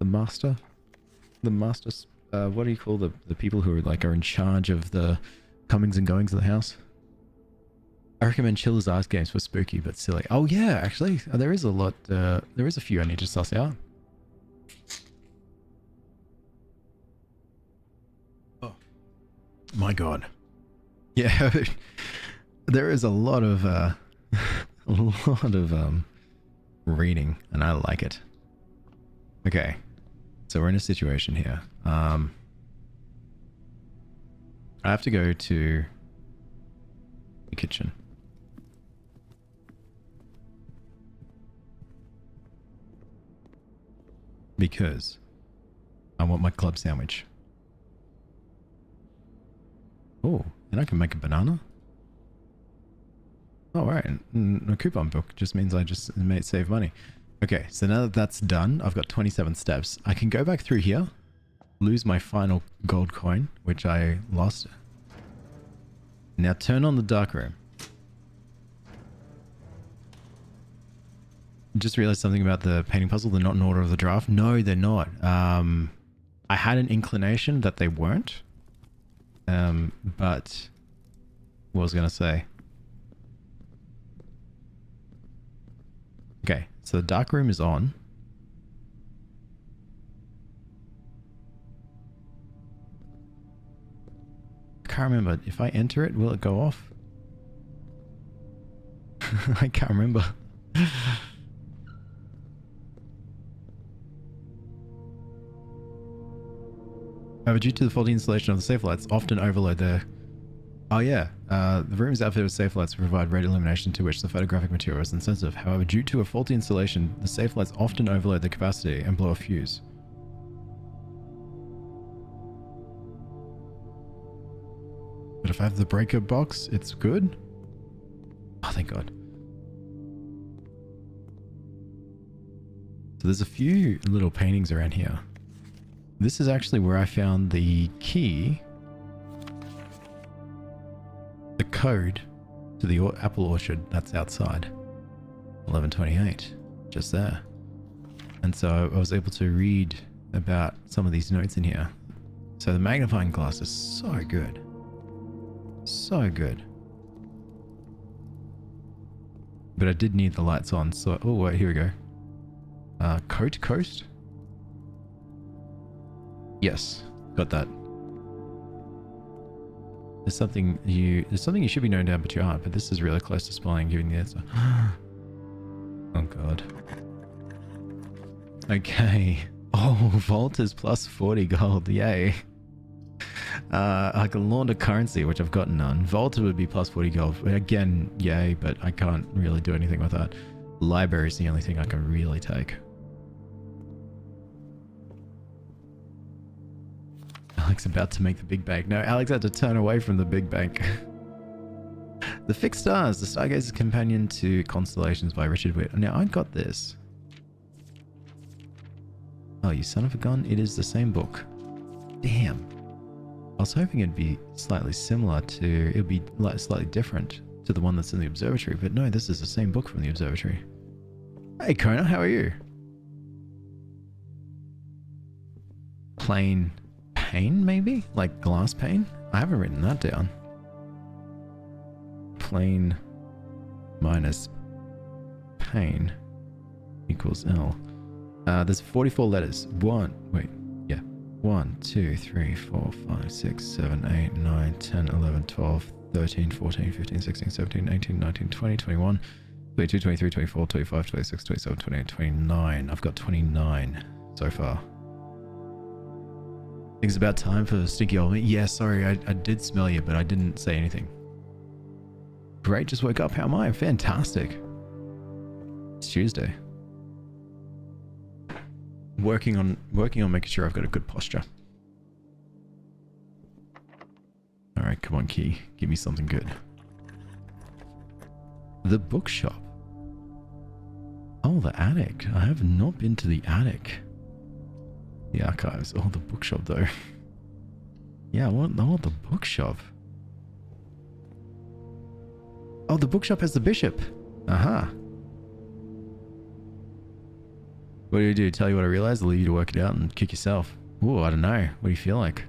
master? The master's, what do you call the people who are in charge of the comings and goings of the house? I recommend Chiller's Eyes games for spooky but silly. Oh yeah, actually, there is a lot, there is a few I need to suss out. Oh. My god. Yeah, there is a lot of, reading, and I like it. Okay, so we're in a situation here. I have to go to the kitchen. Because I want my club sandwich. Oh, and I can make a banana? Oh, right. A coupon book just means I just may save money. Okay, so now that that's done, I've got 27 steps. I can go back through here, lose my final gold coin, which I lost. Now turn on the dark room. Just realized something about the painting puzzle. They're not in order of the draft. No, they're not. I had an inclination that they weren't. But what was I going to say? Okay, so the dark room is on. I can't remember. If I enter it, will it go off? I can't remember. However, due to the faulty installation of the safe lights, often overload the... Oh yeah, the room is outfitted with safe lights to provide red illumination to which the photographic material is insensitive. However, due to a faulty installation, the safe lights often overload the capacity and blow a fuse. But if I have the breaker box, it's good? Oh, thank God. So there's a few little paintings around here. This is actually where I found the key, the code to the apple orchard that's outside. 1128, just there. And so I was able to read about some of these notes in here. So the magnifying glass is so good. So good. But I did need the lights on, so... Oh, wait, here we go. Coast? Yes, got that. There's something you should be knowing down but you aren't, but this is really close to spelling, giving the answer. Oh god. Okay. Oh, Vault is plus 40 gold. Yay. I can launder currency, which I've got none. Vault would be plus 40 gold. Again, yay, but I can't really do anything with that. Library is the only thing I can really take. Alex about to make the big bank. No, Alex had to turn away from the big bank. The Fixed Stars, The Stargazer's Companion to Constellations by Richard Witt. Now, I got this. Oh, you son of a gun. It is the same book. Damn. I was hoping it'd be slightly similar to... It'd be like slightly different to the one that's in the observatory. But no, this is the same book from the observatory. Hey, Kona, how are you? Plain pane, maybe? Like glass pane? I haven't written that down. Plain minus pane equals L. There's 44 letters. 1, 2, 3, 4, 5, 6, 7, 8, 9, 10, 11, 12, 13, 14, 15, 16, 17, 18, 19, 20, 21, 22, 23, 24, 25, 26, 27, 28, 29. I've got 29 so far. I think it's about time for Stinky Old Me. Yeah, sorry, I did smell you, but I didn't say anything. Great, just woke up. How am I? Fantastic. It's Tuesday. Working on making sure I've got a good posture. Alright, come on, Key. Give me something good. The bookshop. Oh, the attic. I have not been to the attic. The archives. Oh, the bookshop, though. Yeah, I want the bookshop. Oh, the bookshop has the bishop. Aha. What do you do? Tell you what I realized? I'll leave you to work it out and kick yourself. Ooh, I don't know. What do you feel like?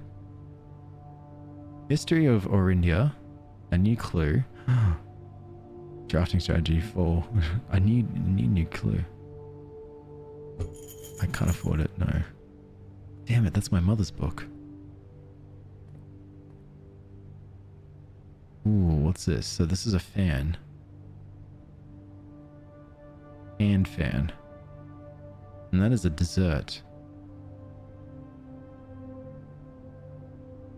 History of Orindia. A new clue. Drafting strategy 4. I need new clue. I can't afford it, no. Damn it, that's my mother's book. Ooh, what's this? So this is a fan. And fan. And that is a dessert.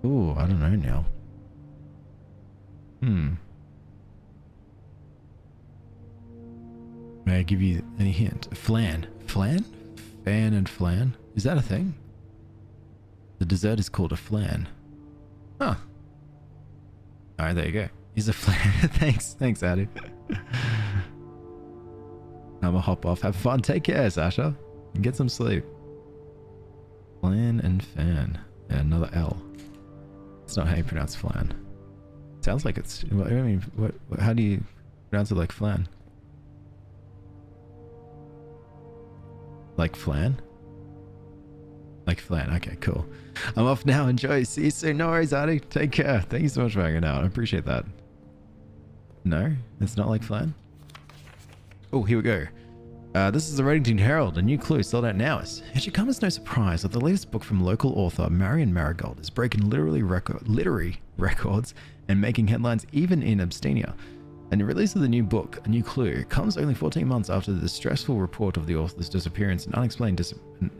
Ooh, I don't know now. May I give you any hint? Flan. Flan? Fan and flan? Is that a thing? The dessert is called a flan. Huh. Alright, there you go. Here's a flan. Thanks, Addy. I'm a hop off. Have fun. Take care, Sasha. And get some sleep. Flan and fan. Yeah, another L. It's not how you pronounce flan. Sounds like it's... I mean, how do you pronounce it like flan? Like flan? Like flan. Okay, cool. I'm off now. Enjoy. See you soon. No worries, Addy. Take care. Thank you so much for hanging out. I appreciate that. No? It's not like flan? Oh, here we go. This is the Reddington Herald, a new clue sold out now. It should come as no surprise that the latest book from local author Marion Marigold is breaking literary records and making headlines even in Abstenia. And the release of the new book, A New Clue, comes only 14 months after the stressful report of the author's disappearance and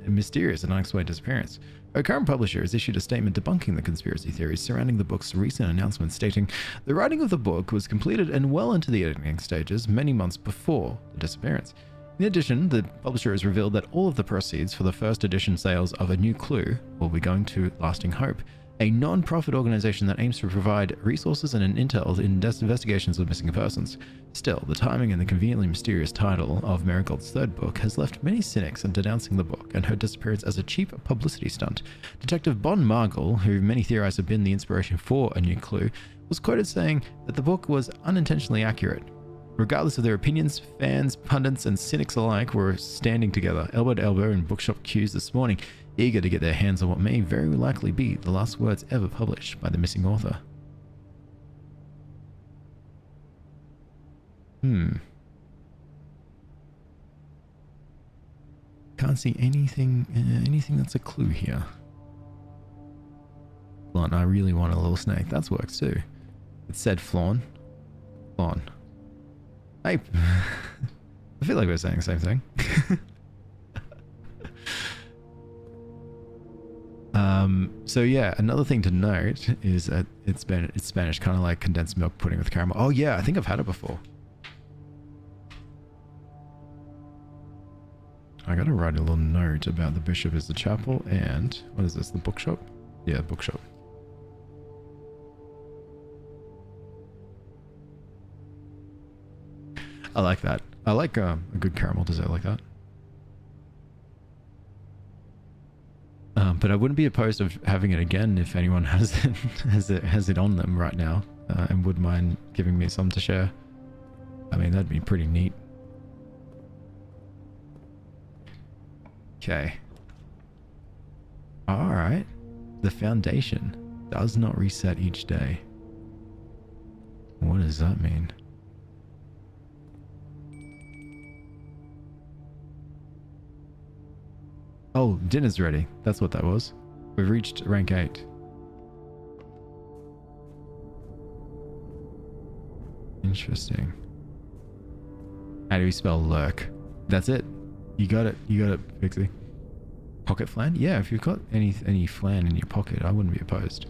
mysterious and unexplained disappearance. Her current publisher has issued a statement debunking the conspiracy theories surrounding the book's recent announcement, stating, "The writing of the book was completed and well into the editing stages many months before the disappearance." In addition, the publisher has revealed that all of the proceeds for the first edition sales of A New Clue will be going to Lasting Hope, a non-profit organization that aims to provide resources and intel in investigations of missing persons. Still, the timing and the conveniently mysterious title of Marigold's third book has left many cynics in denouncing the book and her disappearance as a cheap publicity stunt. Detective Bon Margle, who many theorize have been the inspiration for A New Clue, was quoted saying that the book was unintentionally accurate. Regardless of their opinions, fans, pundits, and cynics alike were standing together, elbow to elbow in bookshop queues this morning, eager to get their hands on what may very likely be the last words ever published by the missing author. Can't see anything that's a clue here. Flawn, I really want a little snake. That's works too. It said flawn. Flawn. Hey, I feel like we're saying the same thing. So yeah, another thing to note is that it's Spanish, kind of like condensed milk pudding with caramel. Oh yeah, I think I've had it before. I gotta write a little note about the bishop is the chapel and what is this, the bookshop? Yeah, bookshop. I like that. I like a good caramel dessert like that. But I wouldn't be opposed of having it again if anyone has it on them right now and would mind giving me some to share. I mean, that'd be pretty neat. Okay. All right. The foundation does not reset each day. What does that mean? Oh, dinner's ready. That's what that was. We've reached rank 8. Interesting. How do we spell lurk? That's it. You got it. You got it, Pixie. Pocket flan? Yeah, if you've got any flan in your pocket, I wouldn't be opposed.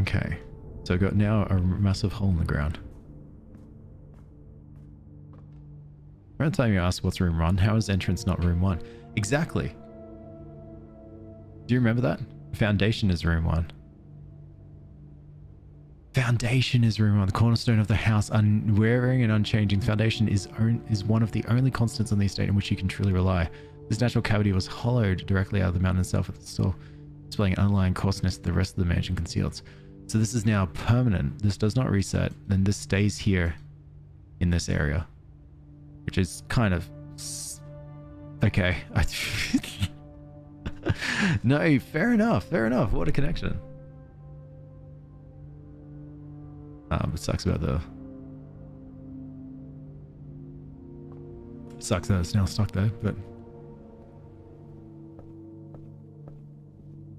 Okay. So I've got now a massive hole in the ground. Around the time you asked what's room 1, how is entrance not room 1? Exactly. Do you remember that? Foundation is room 1. Foundation is room 1. The cornerstone of the house, unwearing and unchanging. Foundation is one of the only constants on the estate in which you can truly rely. This natural cavity was hollowed directly out of the mountain itself at the soil, displaying an underlying coarseness the rest of the mansion conceals. So this is now permanent. This does not reset. Then this stays here in this area. Which is kind of... Okay. No, fair enough. Fair enough. What a connection. It sucks about the... It sucks that it's now stuck there, but...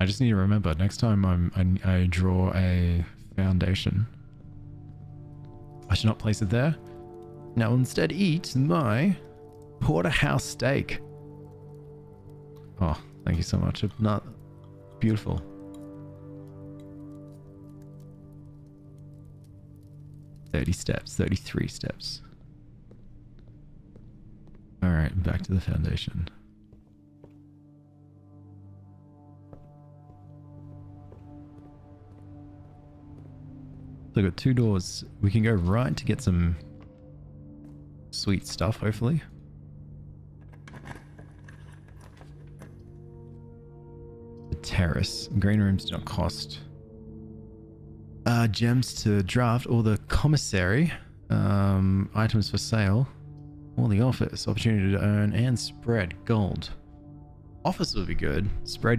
I just need to remember, next time I draw a foundation, I should not place it there. Now instead eat my porterhouse steak. Oh, thank you so much. Not beautiful. "30 steps, 33 steps. Alright, back to the foundation. So I've got 2 doors. We can go right to get some sweet stuff, hopefully. The terrace. Green rooms do not cost gems to draft, or the commissary. Items for sale, or the office. Opportunity to earn and spread gold. Office would be good.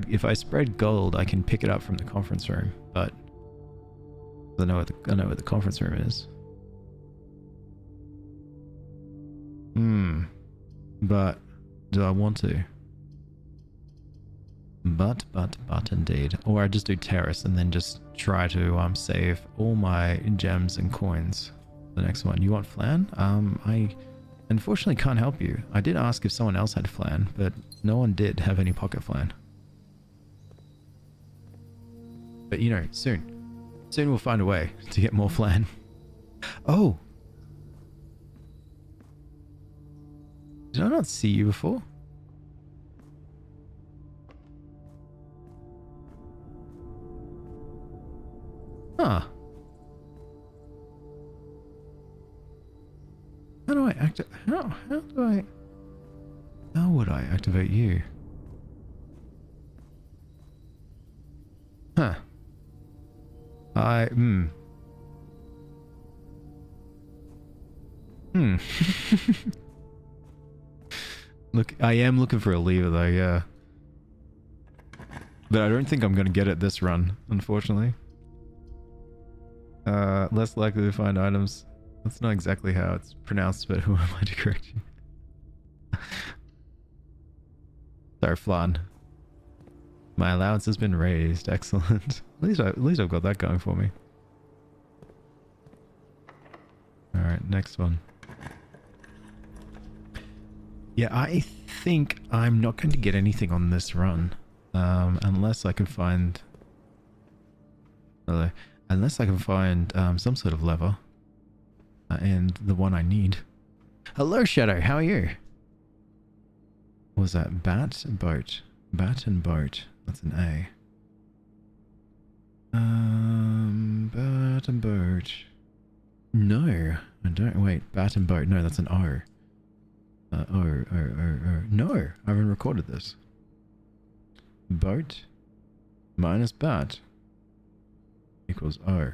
If I spread gold, I can pick it up from the conference room, but I know where the conference room is. But do I want to? But indeed. Or I just do terrace and then just try to save all my gems and coins. The next one. You want flan? I unfortunately can't help you. I did ask if someone else had flan, but no one did have any pocket flan. But you know, soon we'll find a way to get more flan. Oh! Did I not see you before? Huh. How do I how would I activate you? Huh. Look, I am looking for a lever though, yeah. But I don't think I'm going to get it this run, unfortunately. Less likely to find items. That's not exactly how it's pronounced, but who am I to correct you? Sorry, flan. My allowance has been raised. Excellent. At least I've got that going for me. Alright, next one. Yeah, I think I'm not going to get anything on this run. Unless I can find... Unless I can find some sort of lever. And the one I need. Hello, Shadow. How are you? What was that? Bat and boat. Bat and boat. That's an A. Bat and boat. No, I don't. Wait, bat and boat. No, that's an O. O. No, I haven't recorded this. Boat minus bat equals O.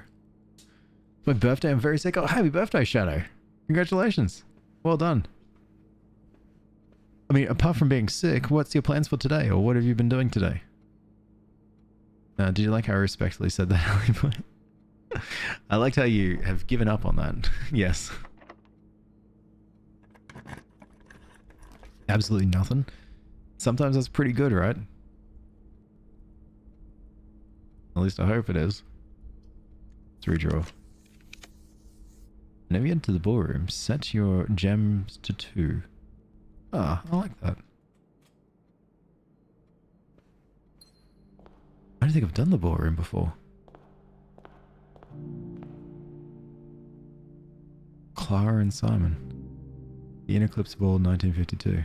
It's my birthday. I'm very sick. Oh, happy birthday, Shadow. Congratulations. Well done. I mean, apart from being sick, what's your plans for today? Or what have you been doing today? Did you like how I respectfully said that, Ali? I liked how you have given up on that. Yes. Absolutely nothing. Sometimes that's pretty good, right? At least I hope it is. Let's redraw. Whenever you enter the ballroom, set your gems to 2. Ah, I like that. I don't think I've done the ballroom before. Clara and Simon. The Eclipse Ball 1952.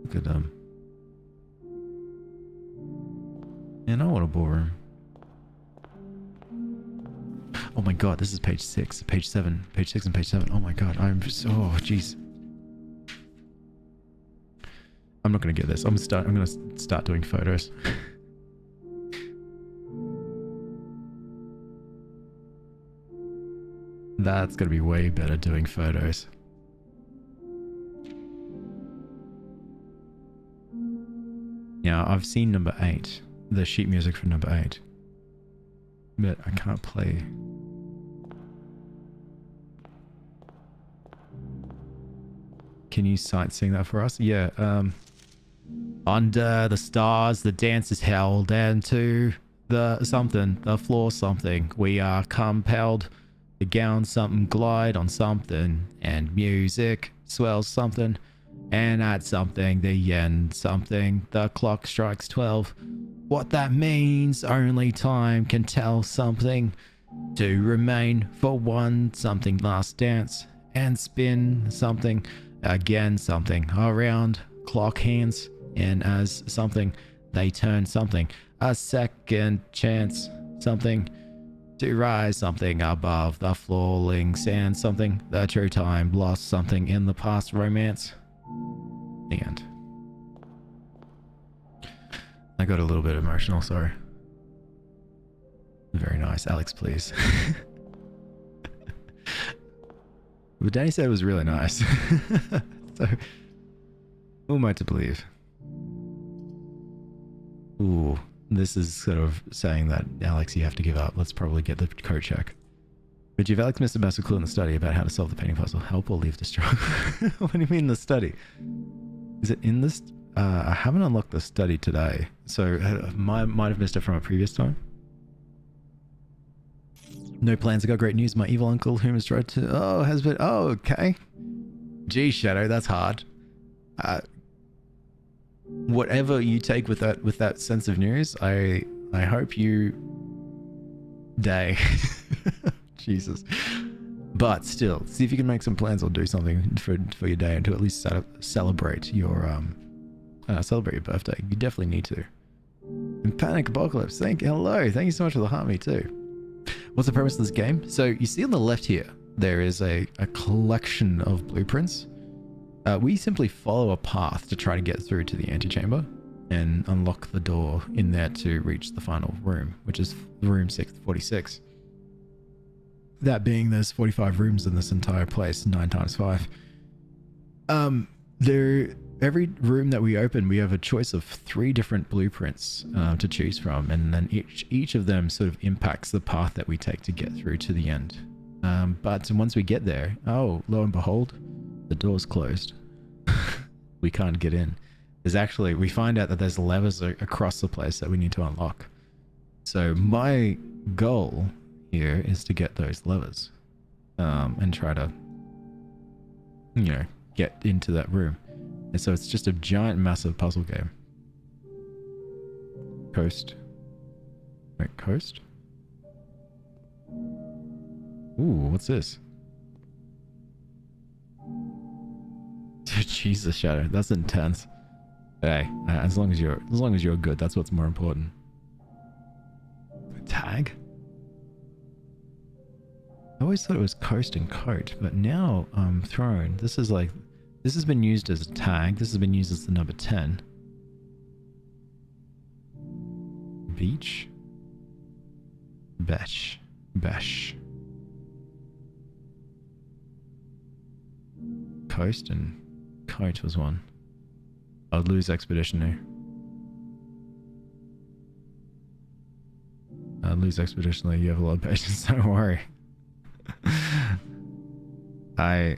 Look at them. And I want a ballroom. Oh my god, this is page 6, page 7, page 6 and page 7. Oh my god, I'm just, oh jeez. I'm not gonna get this. I'm gonna start doing photos. That's gonna be way better doing photos. Yeah, I've seen number 8, the sheet music for number 8, but I can't play. Can you sightseeing that for us? Yeah. Under the stars, the dance is held, and to the something, the floor something. We are compelled. The gown something glide on something, and music swells something, and at something, the end something. The clock strikes 12. What that means, only time can tell something. To remain for one something last dance, and spin something. Again something around clock hands, and as something they turn something, a second chance something, to rise something above the falling sand something, the true time lost something in the past romance. The end. I got a little bit emotional, sorry. Very nice. Alex, please. But Danny said it was really nice. So, who am I to believe? Ooh, this is sort of saying that, Alex, you have to give up. Let's probably get the code check. But you've Alex missed a massive clue in the study about how to solve the painting puzzle. Help or leave the struggle. What do you mean the study? Is it in this? I haven't unlocked the study today. So, might have missed it from a previous time. No plans. I got great news. My evil uncle, whom has tried to... Oh, has been... Oh, okay. Gee, Shadow, that's hard. Whatever you take with that sense of news, I hope you... Day. Jesus. But still, see if you can make some plans or do something for your day and to at least celebrate your birthday. You definitely need to. And Panic Apocalypse, hello. Thank you so much for the heart, me too. What's the premise of this game? So you see on the left here, there is a collection of blueprints. We simply follow a path to try to get through to the antechamber and unlock the door in there to reach the final room, which is room 646. That being there's 45 rooms in this entire place, 9 times 5. Every room that we open, we have a choice of 3 different blueprints to choose from, and then each of them sort of impacts the path that we take to get through to the end. But once we get there, oh, lo and behold, the door's closed. We can't get in. We find out that there's levers across the place that we need to unlock. So my goal here is to get those levers. And try to, you know, get into that room. And so it's just a giant, massive puzzle game. Coast. Wait, coast? Ooh, what's this? Jesus, Shadow, that's intense. Hey, as long as you're good, that's what's more important. Tag? I always thought it was coast and coat, but now I'm thrown. This is like, this has been used as a tag. This has been used as the number 10. Beach? Bash. Bash. Coast and coat was one. I'd lose expeditionary. I'd lose expeditionary. You have a lot of patience, don't worry. I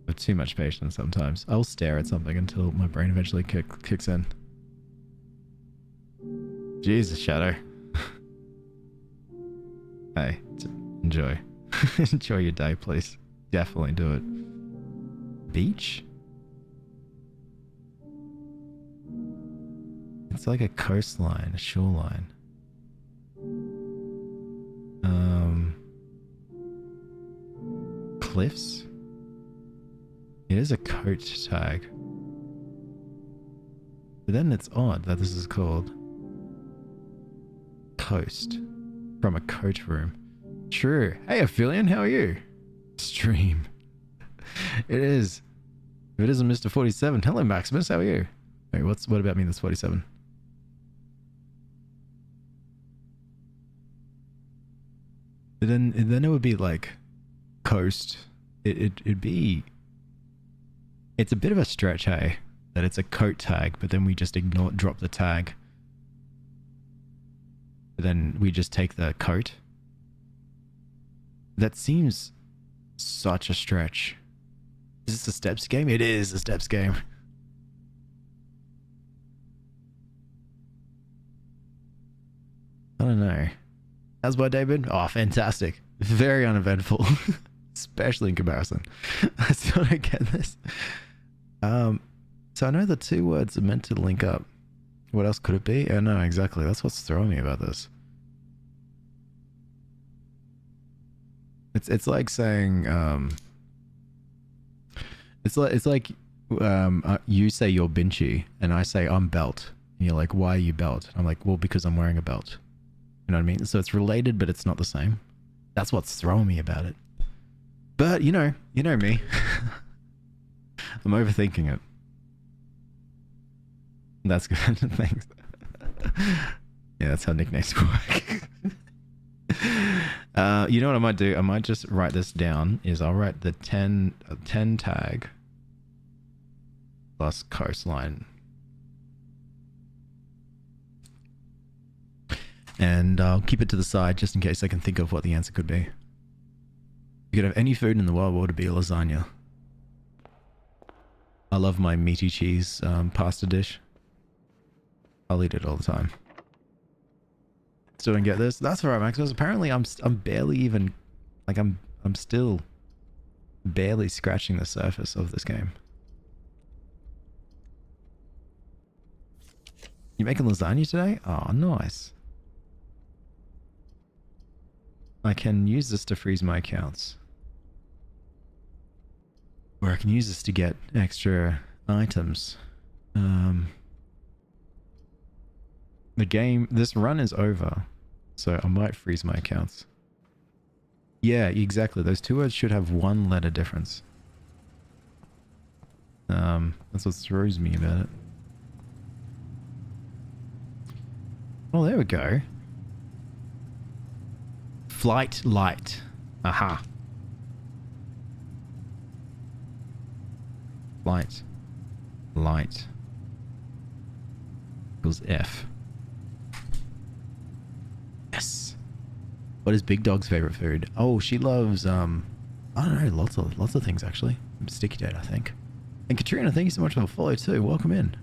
have too much patience sometimes. I'll stare at something until my brain eventually kicks in. Jesus, Shadow. Hey, enjoy. Enjoy your day, please. Definitely do it. Beach? It's like a coastline, a shoreline. Cliffs? It is a coat tag. But then it's odd that this is called Coast from a coat room. True. Hey, Aphelion, how are you? Stream. It is. If it isn't Mr. 47. Hello, Maximus, how are you? Wait, what about me that's 47? Then it would be like coast. It'd be. It's a bit of a stretch, hey, that it's a coat tag, but then we just drop the tag. But then we just take the coat. That seems such a stretch. Is this a steps game? It is a steps game. I don't know. How's my day been? Oh, fantastic. Very uneventful. Especially in comparison. I still don't get this. So I know the two words are meant to link up. What else could it be? Oh no, exactly. That's what's throwing me about this. It's like saying it's like you say you're Binchy and I say I'm belt. And you're like, why are you belt? I'm like, well, because I'm wearing a belt. You know what I mean? So it's related, but it's not the same. That's what's throwing me about it. But you know me. I'm overthinking it. That's good. Thanks. Yeah, that's how nicknames work. You know what I might do? I might just write this down. I'll write the 10 tag plus coastline. And I'll keep it to the side just in case I can think of what the answer could be. You could have any food in the world, what would it be? A lasagna. I love my meaty cheese pasta dish. I'll eat it all the time. Still don't get this? That's alright, Max, because apparently I'm barely even... Like, I'm still barely scratching the surface of this game. You making lasagna today? Oh, nice. I can use this to freeze my accounts. Or I can use this to get extra items. This run is over, so I might freeze my accounts. Yeah, exactly. Those two words should have one letter difference. That's what throws me about it. Oh, there we go. Flight light. Aha. Flight light equals F. Yes. What is Big Dog's favorite food? Oh, she loves I don't know, lots of things actually. Sticky date, I think. And Katrina, thank you so much for the follow too. Welcome in.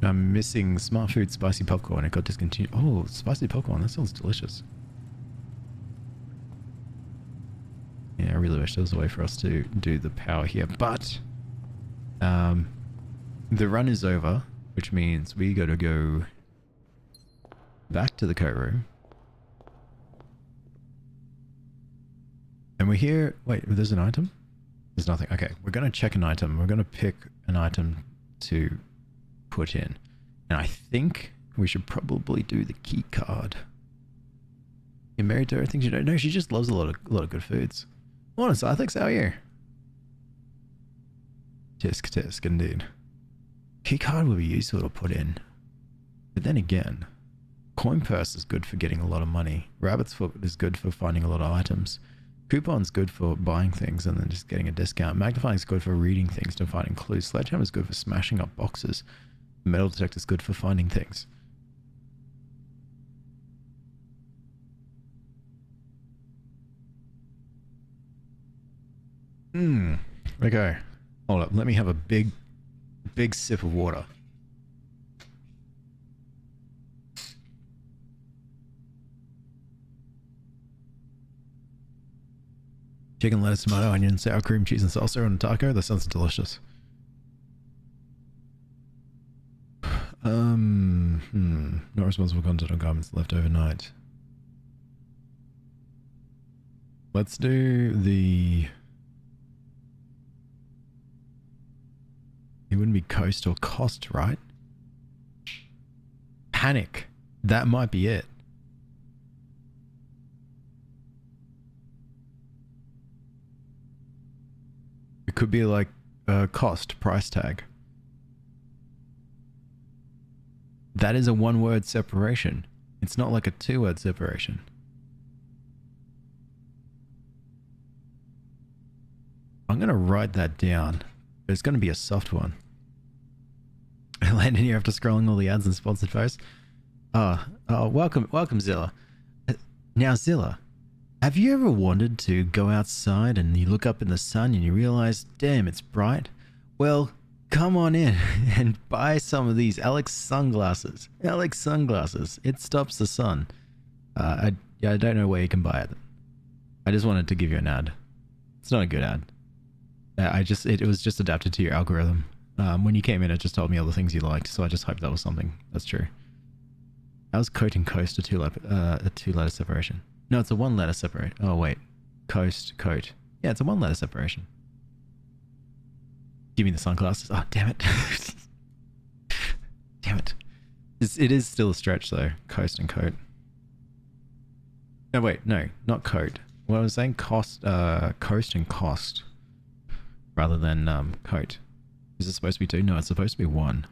I'm missing Smart Food spicy popcorn. It got discontinued. Oh, spicy popcorn. That sounds delicious. Yeah, I really wish there was a way for us to do the power here. But the run is over, which means we got to go back to the coat room. And we're here. Wait, there's an item? There's nothing. Okay, we're going to check an item. We're going to pick an item to put in. And I think we should probably do the key card. You're married to her? Things you don't know. She just loves a lot of good foods. Morning, Scythics. How are you? Tisk tisk, indeed. Key card would be useful to put in. But then again, coin purse is good for getting a lot of money. Rabbit's foot is good for finding a lot of items. Coupon's good for buying things and then just getting a discount. Magnifying is good for reading things to finding clues. Sledgehammer is good for smashing up boxes. Metal detector is good for finding things. Okay. Hold up. Let me have a big sip of water. Chicken, lettuce, tomato, onion, sour cream, cheese, and salsa on a taco. That sounds delicious. Not responsible content on garments left overnight. Let's do the... It wouldn't be coast or cost, right? Panic. That might be it. It could be like cost, price tag. That is a one-word separation. It's not like a two-word separation. I'm going to write that down. But it's going to be a soft one. I landed here after scrolling all the ads and sponsored posts. Welcome Zilla. Now Zilla, have you ever wanted to go outside and you look up in the sun and you realize, damn, it's bright? Well, come on in and buy some of these Alex sunglasses. Alex sunglasses. It stops the sun. I don't know where you can buy it. I just wanted to give you an ad. It's not a good ad. It was just adapted to your algorithm. When you came in, it just told me all the things you liked, so I just hoped that was something. That's true. How's coat and coast a two-letter separation? No, it's a one-letter separation. Oh, wait. Coast, coat. Yeah, it's a one-letter separation. Give me the sunglasses. Oh, damn it. Damn it. It is still a stretch, though. Coast and coat. No, wait. No, not coat. What I was saying, coast and cost. Rather than coat. Is it supposed to be two? No, it's supposed to be one.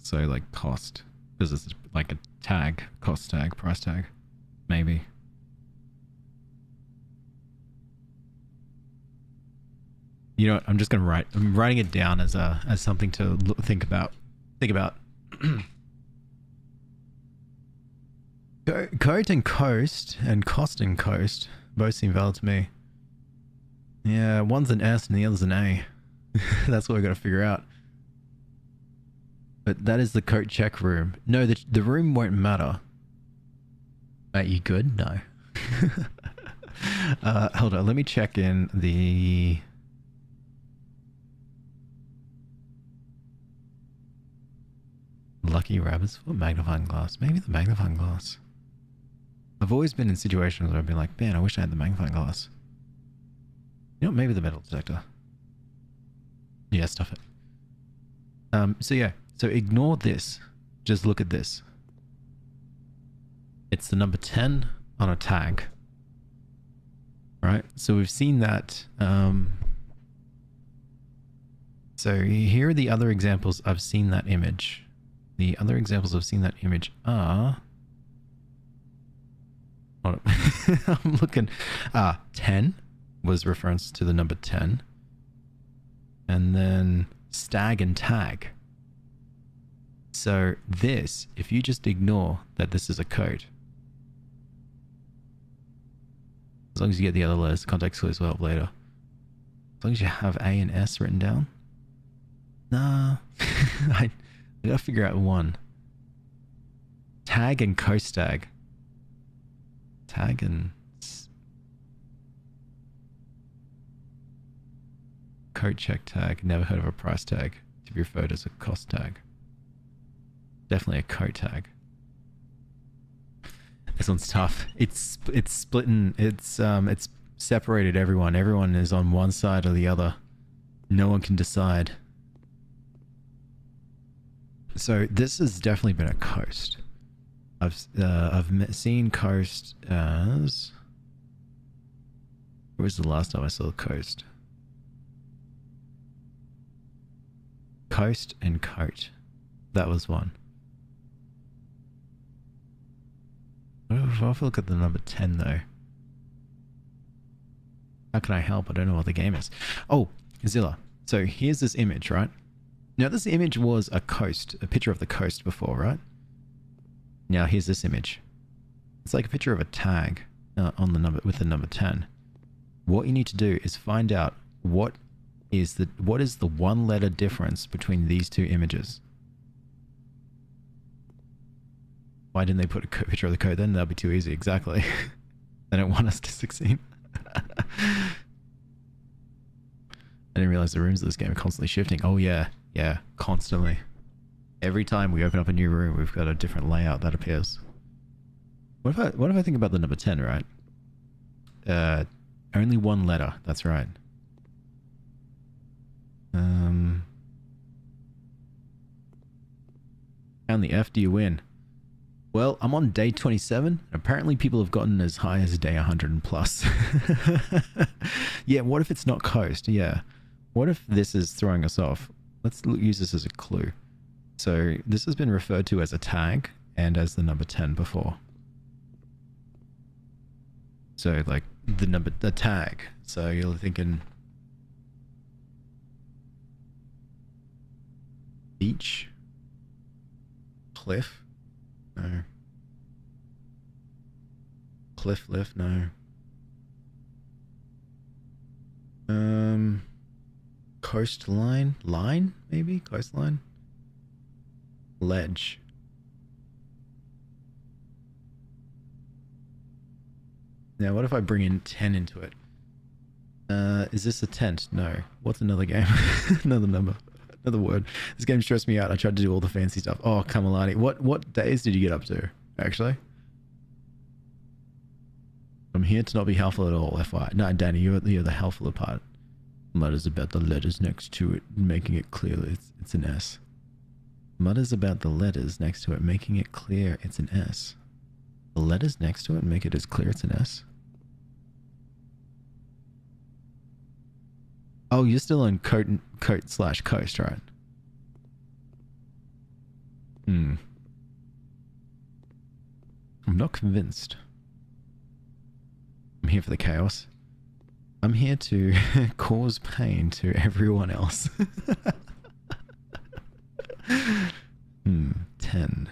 So like cost. Because it's like a tag. Cost tag, price tag. Maybe. You know what? I'm just going to write. I'm writing it down as something to think about. Coat and coast and cost and coast both seem valid to me. Yeah, one's an S and the other's an A. That's what we got to figure out. But that is the coat check room. No, the room won't matter. Are you good? No. Hold on, let me check in the... Lucky rabbit's foot magnifying glass. Maybe the magnifying glass. I've always been in situations where I've been like, man, I wish I had the magnifying glass. You know, maybe the metal detector. Yeah, stuff it. So yeah, so ignore this. Just look at this. It's the number 10 on a tag. Right? So we've seen that. So here are the other examples I've seen that image. The other examples I've seen that image are... Hold up. I'm looking. 10 was reference to the number 10. And then stag and tag. So this, if you just ignore that this is a code, as long as you get the other letters, context clues will help later. As long as you have A and S written down. Nah. I gotta figure out one. Tag and coast tag. Tag and coat check tag. Never heard of a price tag to be referred as a cost tag. Definitely a coat tag. This one's tough. It's splitting. It's separated everyone. Everyone is on one side or the other. No one can decide. So this has definitely been a coast. I've seen coast as. Where was the last time I saw the coast? Coast and coat. That was one. I'll have a look at the number 10 though. How can I help? I don't know what the game is. Oh, Zilla. So here's this image, right? Now this image was a coast, a picture of the coast before, right? Now here's this image. It's like a picture of a tag on the number with the number 10. What you need to do is find out what is the one letter difference between these two images. Why didn't they put a picture of the code then? That'd be too easy. Exactly. They don't want us to succeed. I didn't realize the rooms of this game are constantly shifting. Oh yeah, yeah, constantly. Every time we open up a new room, we've got a different layout that appears. What if I think about the number 10, right? Only one letter. That's right. How in the F do you win? Well, I'm on day 27. Apparently people have gotten as high as day 100 and plus. Yeah, what if it's not coast? Yeah. What if this is throwing us off? Let's use this as a clue. So this has been referred to as a tag and as the number 10 before. So like the tag. So you're thinking beach, cliff. No. Cliff lift, no. Coastline? Line, maybe? Coastline? Ledge. Now, what if I bring in 10 into it? Is this a tent? No. What's another game? Another number. Another word. This game stressed me out. I tried to do all the fancy stuff. Oh, Kamalani. What days did you get up to, actually? I'm here to not be helpful at all, FY. No, Danny, you're the helpful part. Mutters about the letters next to it, making it clear it's an S. Mutters about the letters next to it, making it clear it's an S. The letters next to it make it as clear it's an S? Oh, you're still on coat/coast, right? I'm not convinced. I'm here for the chaos. I'm here to cause pain to everyone else. 10.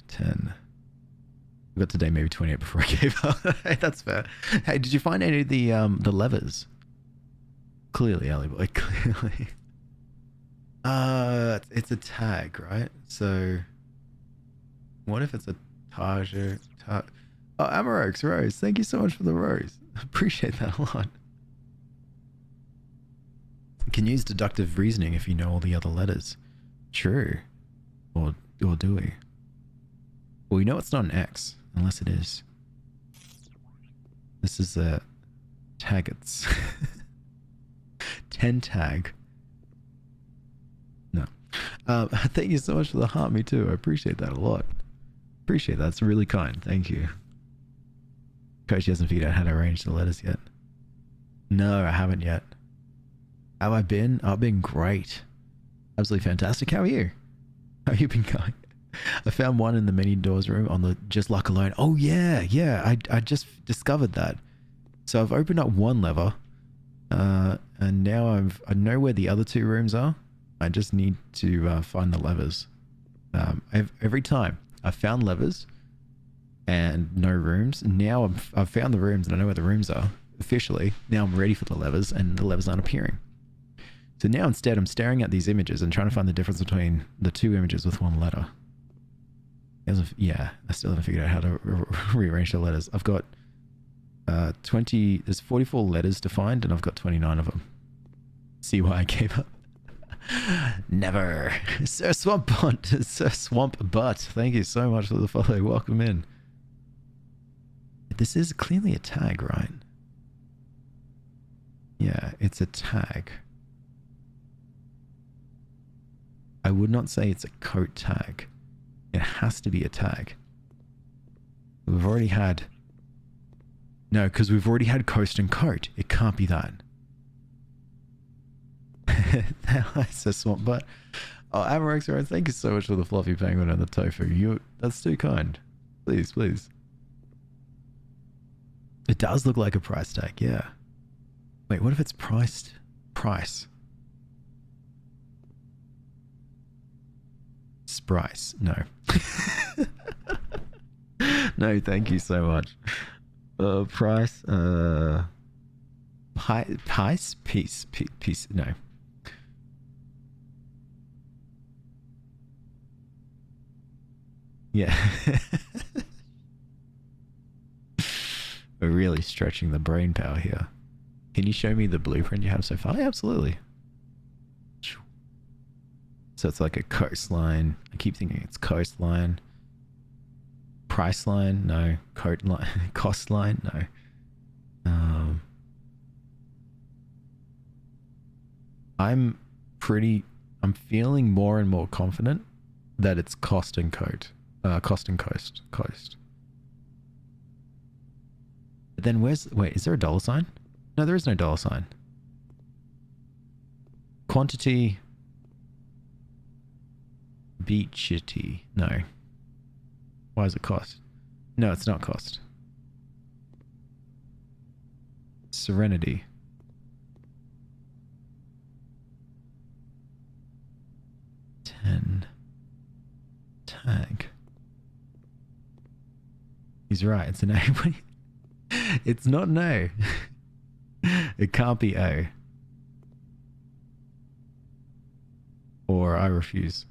We got to day maybe 28 before I gave up. Hey, that's fair. Hey, did you find any of the levers? Clearly, Alley Boy, clearly. It's a tag, right? So, what if it's a Taja? Oh, Amarox Rose, thank you so much for the rose. Appreciate that a lot. You can use deductive reasoning if you know all the other letters. True. Or do we? Well, we know it's not an X, unless it is. This is a Taggets. 10 tag. No. Thank you so much for the heart, me too. I appreciate that a lot. Appreciate that. It's really kind. Thank you. Coach hasn't figured out how to arrange the letters yet. No, I haven't yet. How have I been? I've been great. Absolutely fantastic. How are you? How have you been going? I found one in the many doors room on the just luck alone. Oh yeah. I just discovered that. So I've opened up one lever. And now I know where the other two rooms are. I just need to find the levers. Every time I've found levers and no rooms. Now I've found the rooms and I know where the rooms are officially. Now I'm ready for the levers and the levers aren't appearing. So now instead I'm staring at these images and trying to find the difference between the two images with one letter. Yeah, I still haven't figured out how to rearrange the letters. I've got there's 44 letters to find and I've got 29 of them. See why I gave up? Never. Sir Swamp Butt. Sir Swamp Butt. Thank you so much for the follow. Welcome in. This is clearly a tag, right? Yeah, it's a tag. I would not say it's a coat tag. It has to be a tag. We've already had... No, because we've already had coast and coat. It can't be that. It's a swamp butt. Oh, Amarex, thank you so much for the fluffy penguin and the tofu. That's too kind. Please, please. It does look like a price tag, yeah. Wait, what if it's priced? Price. Sprice. No. No, thank you so much. Price. Piece? Piece. No. Yeah. We're really stretching the brain power here. Can you show me the blueprint you have so far? Yeah, absolutely. So it's like a coastline. I keep thinking it's coastline. Price line? No. Coat line? Cost line? No. I'm feeling more and more confident that it's cost and coat. Cost and coast. But then wait, is there a dollar sign? No, there is no dollar sign. Quantity. Beachity. No. Why is it cost? No, it's not cost. Serenity. Tag. He's right, it's an A. It's not an A. It can't be A. Or I refuse.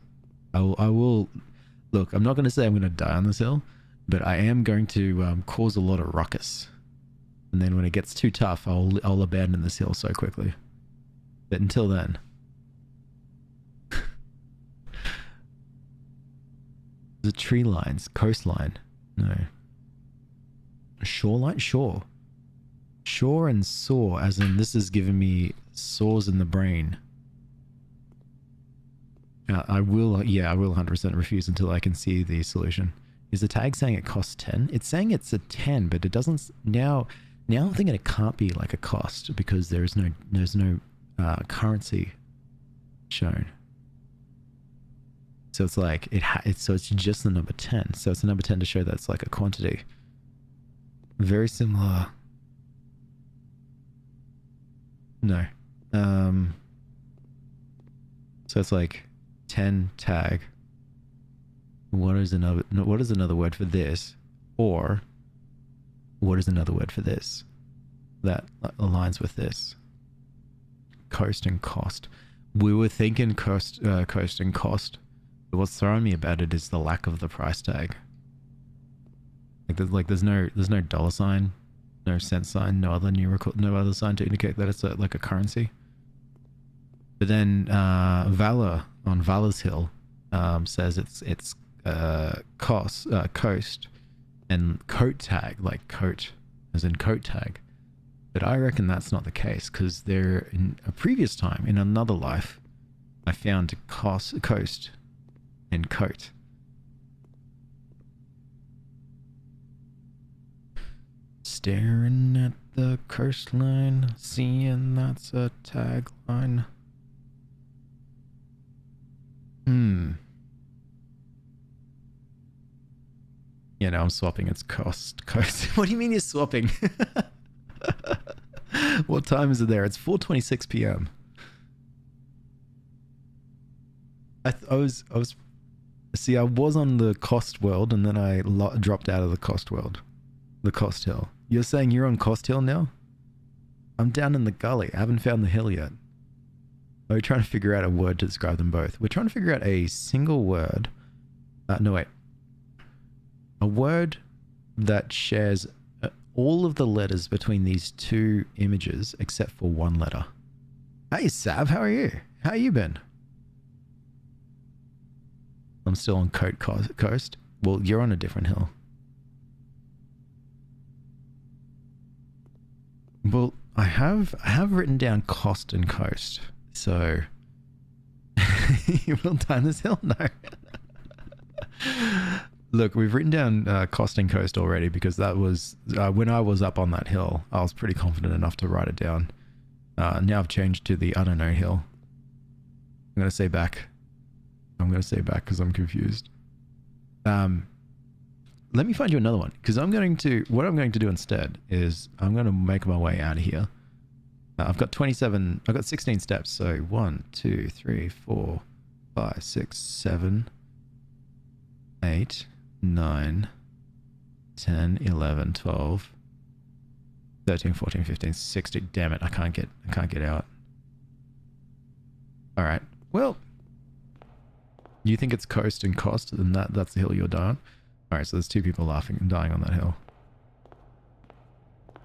I will look, I'm not going to say I'm going to die on this hill, but I am going to cause a lot of ruckus. And then when it gets too tough, I'll abandon this hill so quickly. But until then... The tree lines, coastline. No. Shoreline? Shore. Shore and sore, as in this is giving me sores in the brain. I will 100% refuse until I can see the solution. Is the tag saying it costs 10? It's saying it's a 10, but it doesn't... Now I'm thinking it can't be like a cost because there's no currency shown. So it's like, so it's just the number 10. So it's the number 10 to show that it's like a quantity. Very similar. No. So it's like 10 tag. What is another word for this? Or what is another word for this that aligns with this? Coast and cost. We were thinking coast and cost. But what's throwing me about it is the lack of the price tag. There's no dollar sign, no cent sign, no other sign to indicate that it's like a currency. But then Valor on Valor's Hill says it's coast and coat tag, like coat as in coat tag. But I reckon that's not the case because there in a previous time in another life I found coast and coat. Staring at the coastline, seeing that's a tagline. Yeah, no, I'm swapping. It's coast. What do you mean you're swapping? What time is it there? It's 4:26 p.m. I was see, I was on the cost world and then I dropped out of the cost world. The cost hill. You're saying you're on cost hill now? I'm down in the gully. I haven't found the hill yet. We're trying to figure out a word to describe them both. We're trying to figure out a single word. No, wait. A word that shares all of the letters between these two images except for one letter. Hey, Sav, how are you? How you been? I'm still on Coast. Well, you're on a different hill. Well, I have written down Cost and Coast. So, you will time this hill? No. Look, we've written down Cost and Coast already because that was, when I was up on that hill, I was pretty confident enough to write it down. Now I've changed to the I don't know hill. I'm going to say back. I'm going to say back because I'm confused. Let me find you another one because what I'm going to do instead is I'm going to make my way out of here. I've got 16 steps. So 1, 2, 3, 4, 5, 6, 7, 8, 9, 10, 11, 12, 13, 14, 15, 16. Damn it. I can't get out. All right. Well, you think it's Coast and Cost, and that's the hill you're dying on? All right. So there's two people dying on that hill.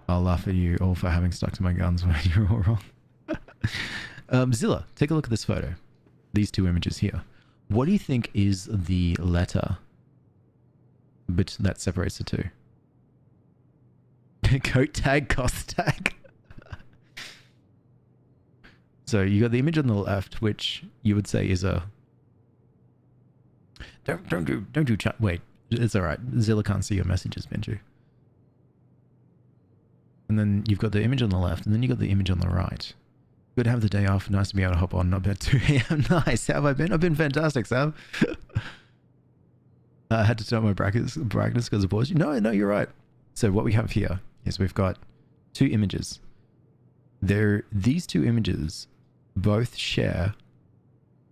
I'll laugh at you all for having stuck to my guns when you're all wrong. Zilla, take a look at this photo. These two images here. What do you think is the letter that separates the two? Coat tag, cost tag. So you got the image on the left, which you would say is a... Don't do chat. Wait, it's all right. Zilla can't see your messages, Benju. And then you've got the image on the left, and then you got the image on the right. Good to have the day off. Nice to be able to hop on. Not bad. 2 a.m. Nice. How have I been? I've been fantastic, Sam. I had to turn my brightness because of voice. No, you're right. So what we have here is we've got two images. These two images both share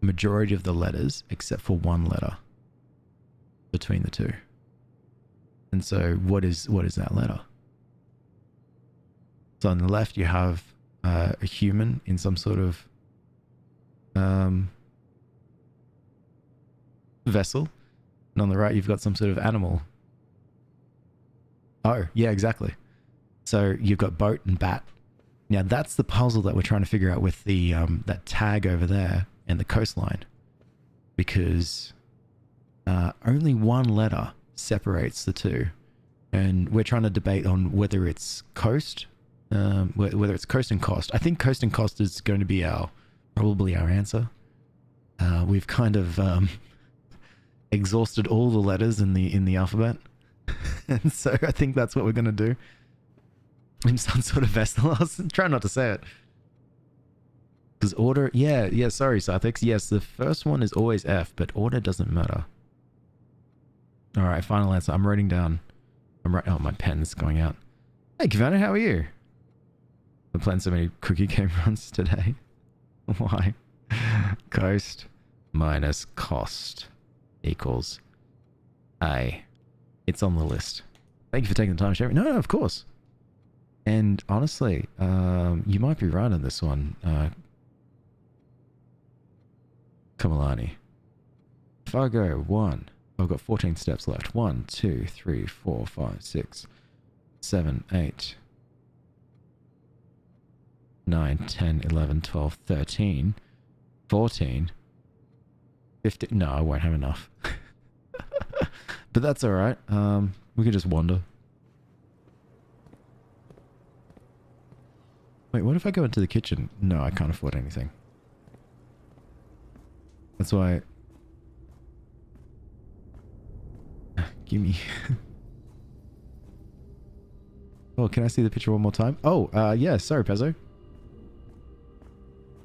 majority of the letters except for one letter between the two. And so what is that letter? So on the left, you have a human in some sort of vessel. And on the right, you've got some sort of animal. Oh, yeah, exactly. So you've got boat and bat. Now, that's the puzzle that we're trying to figure out with the that tag over there and the coastline. Because only one letter separates the two. And we're trying to debate on whether it's coast... whether it's Coast and Cost. I think Coast and Cost is going to be probably our answer. We've kind of exhausted all the letters in the alphabet, and so I think that's what we're going to do. In some sort of vessel. I was trying not to say it because order. Yeah. Sorry, Sarthix. Yes, the first one is always F, but order doesn't matter. All right, final answer. I'm writing down. Oh, my pen's going out. Hey, Kavana, how are you? I'm playing so many cookie game runs today. Why? Coast minus cost equals A. It's on the list. Thank you for taking the time to share it. No, of course. And honestly, you might be right on this one, Kamalani. If I go 1, I've got 14 steps left. 1, 2, 3, 4, 5, 6, 7, 8, 9, 10, 11, 12, 13, 14, 15. No, I won't have enough. But that's alright. We could just wander. Wait, what if I go into the kitchen? No, I can't afford anything. That's why... Gimme. Oh, can I see the picture one more time? Oh, yeah, sorry, Pezzo.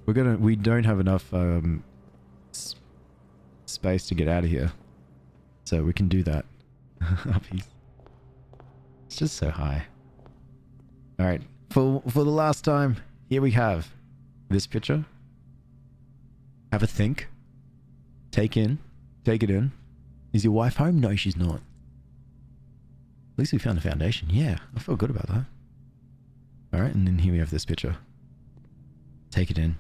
We don't have enough space to get out of here. So we can do that. Uppies. It's just so high. Alright. For the last time, here we have this picture. Have a think. Take it in. Is your wife home? No, she's not. At least we found a foundation. Yeah, I feel good about that. Alright, and then here we have this picture. Take it in.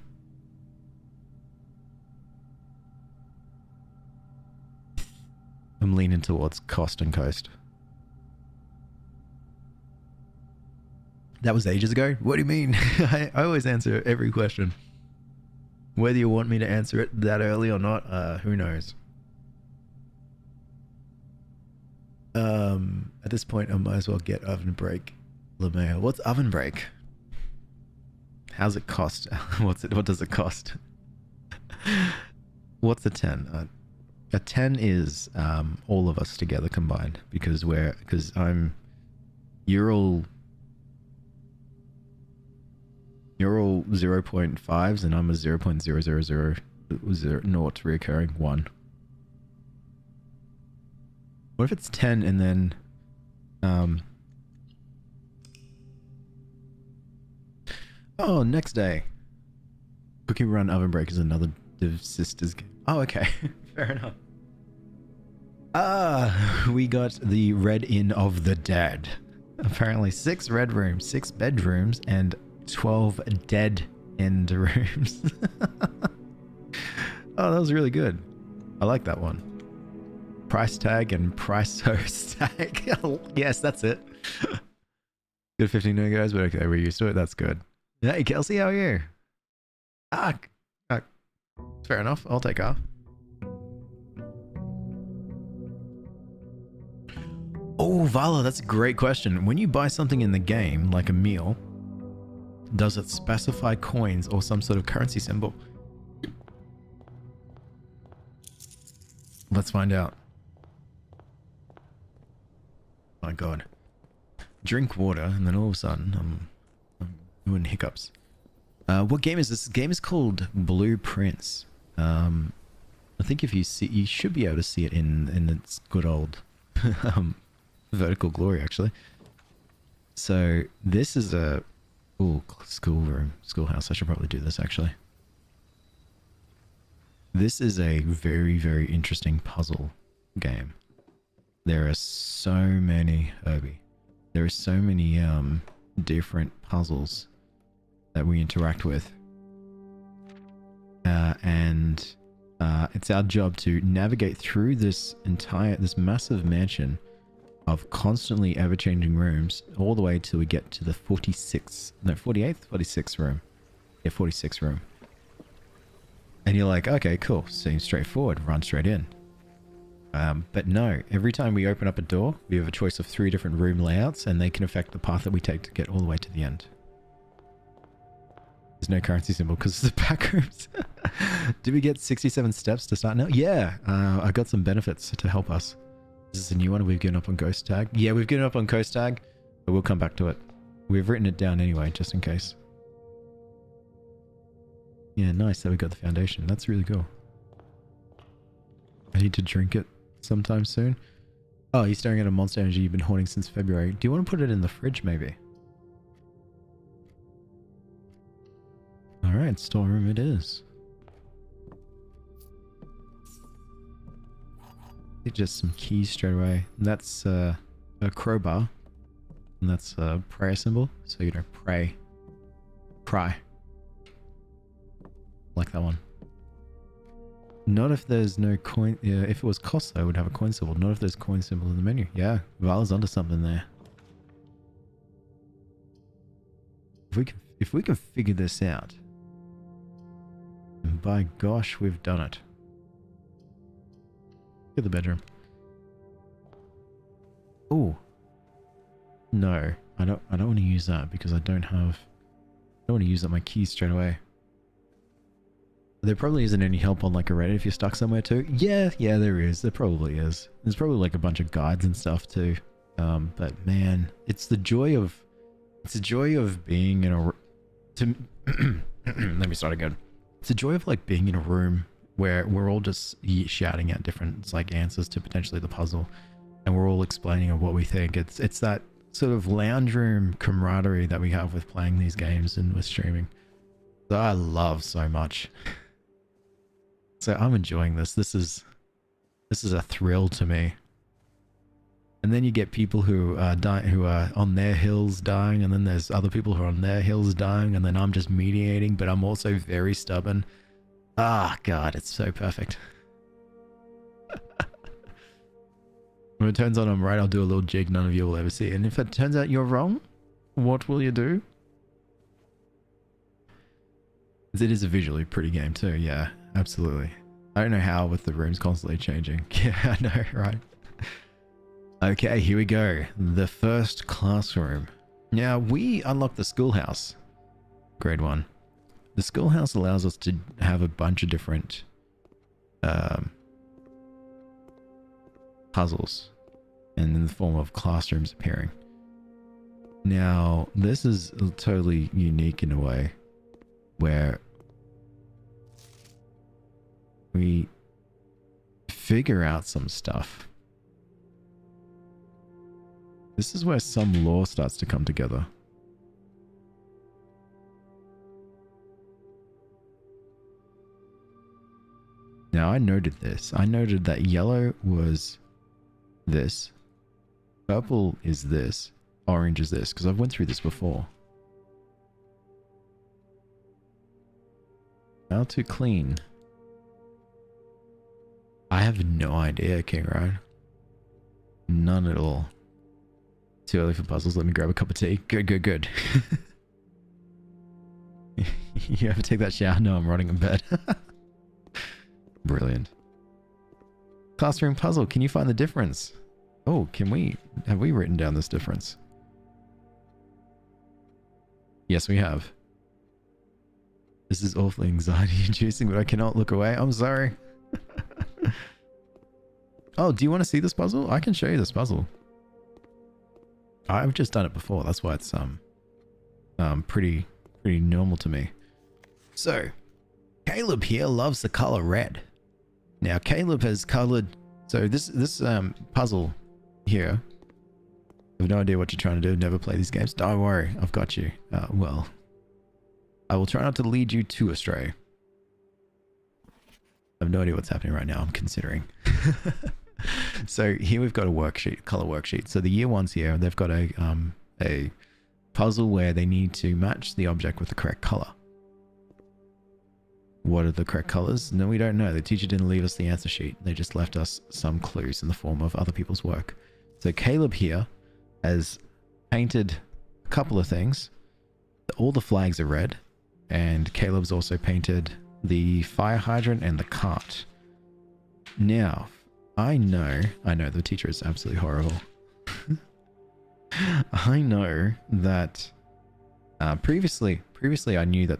I'm leaning towards cost and coast. That was ages ago? What do you mean? I always answer every question. Whether you want me to answer it that early or not, who knows? At this point, I might as well get oven break. LeMayo. What's oven break? How's it cost? What does it cost? What's a 10? A 10 is all of us together combined because you're all 0.5s and I'm a 0.000 reoccurring 1. What if it's 10 and then oh, next day. Cooking Run Oven Break is another Div Sisters game. Oh, okay. Fair enough. We got the Red Inn of the Dead. Apparently 6 red rooms, 6 bedrooms, and 12 dead end rooms. Oh, that was really good. I like that one. Price tag and price host tag. Yes, that's it. Good 15 new guys, but okay, we're used to it. That's good. Hey, Kelsey, how are you? Fair enough. I'll take off. Oh, Vala, that's a great question. When you buy something in the game, like a meal, does it specify coins or some sort of currency symbol? Let's find out. My God. Drink water, and then all of a sudden, I'm doing hiccups. What game is this? This game is called Blueprints. I think if you see, you should be able to see it in its good old vertical glory, actually. So this is a schoolhouse. I should probably do this actually. This is a very, very interesting puzzle game. There are so many, Herbie. There are so many different puzzles that we interact with. And it's our job to navigate through this massive mansion of constantly ever-changing rooms all the way till we get to the 46th room. Yeah, 46th room. And you're like, okay, cool. Seems straightforward. Run straight in. But no, every time we open up a door, we have a choice of 3 different room layouts, and they can affect the path that we take to get all the way to the end. There's no currency symbol because it's the back rooms. Did we get 67 steps to start now? Yeah, I got some benefits to help us. This is a new one. We've given up on Ghost Tag. Yeah, we've given up on Ghost Tag, but we'll come back to it. We've written it down anyway, just in case. Yeah, nice that we got the foundation. That's really cool. I need to drink it sometime soon. Oh, you're staring at a Monster Energy you've been hoarding since February. Do you want to put it in the fridge, maybe? Alright, storeroom it is. Just some keys straight away. That's a crowbar. And that's a prayer symbol. So, you know, pray. Pry. Like that one. Not if there's no coin. Yeah, if it was cost, I would have a coin symbol. Not if there's coin symbol in the menu. Yeah, Vala's onto something there. If we can figure this out, and by gosh, we've done it. Look at the bedroom. Oh no, I don't want to use that because I don't want to use up my keys straight away. There probably isn't any help on like a Reddit if you're stuck somewhere too. Yeah, there is. There probably is. There's probably like a bunch of guides and stuff too. But man, it's the joy of being in a. Let me start again. It's the joy of like being in a room where we're all just shouting out different like answers to potentially the puzzle, and we're all explaining of what we think. It's that sort of lounge room camaraderie that we have with playing these games and with streaming that I love so much. So I'm enjoying this. This is a thrill to me. And then you get people who are on their hills dying, and then there's other people who are on their hills dying, and then I'm just mediating, but I'm also very stubborn. Ah, God, it's so perfect. When it turns out I'm right, I'll do a little jig none of you will ever see. And if it turns out you're wrong, what will you do? It is a visually pretty game too, yeah, absolutely. I don't know how with the rooms constantly changing. Yeah, I know, right? Okay, here we go. The first classroom. Now, we unlocked the schoolhouse. Grade 1. The schoolhouse allows us to have a bunch of different puzzles, and in the form of classrooms appearing. Now, this is totally unique in a way where we figure out some stuff. This is where some lore starts to come together. Now, I noted this. I noted that yellow was this, purple is this, orange is this, because I've went through this before. How to clean? I have no idea, King Ryan. None at all. Too early for puzzles. Let me grab a cup of tea. Good, good, good. You ever take that shower? No, I'm rotting in bed. Brilliant. Classroom puzzle. Can you find the difference? Oh, can we? Have we written down this difference? Yes, we have. This is awfully anxiety-inducing, but I cannot look away. I'm sorry. Oh, do you want to see this puzzle? I can show you this puzzle. I've just done it before. That's why it's pretty normal to me. So, Caleb here loves the color red. Now, Caleb has colored. So this puzzle here. I have no idea what you're trying to do. Never play these games. Don't worry, I've got you. Well, I will try not to lead you too astray. I have no idea what's happening right now. I'm considering. So here we've got a worksheet, color worksheet. So the year ones here, they've got a puzzle where they need to match the object with the correct color. What are the correct colors? No, we don't know. The teacher didn't leave us the answer sheet. They just left us some clues in the form of other people's work. So Caleb here has painted a couple of things. All the flags are red, and Caleb's also painted the fire hydrant and the cart. Now, I know the teacher is absolutely horrible. I know that previously I knew that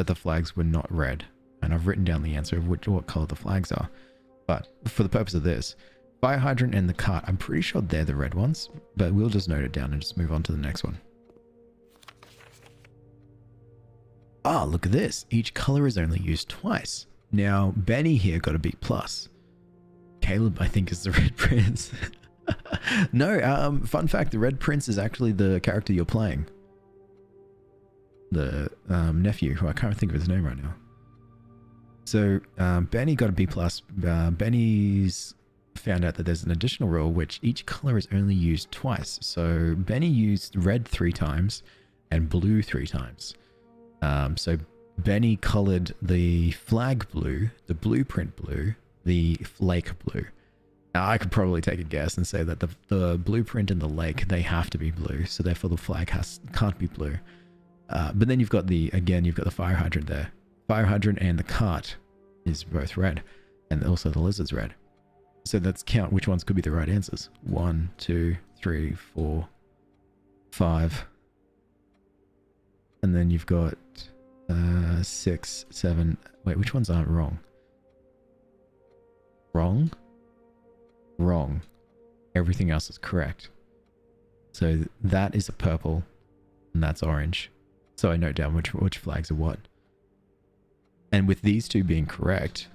the flags were not red, and I've written down the answer of what color the flags are. But for the purpose of this, fire hydrant and the cart, I'm pretty sure they're the red ones, but we'll just note it down and just move on to the next one. Ah, look at this. Each color is only used twice. Now, Benny here got a B+. Caleb, I think, is the Red Prince. No, fun fact, the Red Prince is actually the character you're playing. The nephew, who I can't think of his name right now. So, Benny got a B+. Benny's found out that there's an additional rule which each color is only used twice. So, Benny used red 3 times and blue 3 times. So Benny colored the flag blue, the blueprint blue, the lake blue. Now I could probably take a guess and say that the blueprint and the lake, they have to be blue, so therefore the flag can't be blue. But then you've got the fire hydrant there. Fire hydrant and the cart is both red, and also the lizard's red. So let's count which ones could be the right answers. 1, 2, 3, 4, 5. And then you've got 6, 7. Wait, which ones aren't wrong? Wrong? Wrong. Everything else is correct. So that is a purple, and that's orange. So I note down which flags are what. And with these two being correct,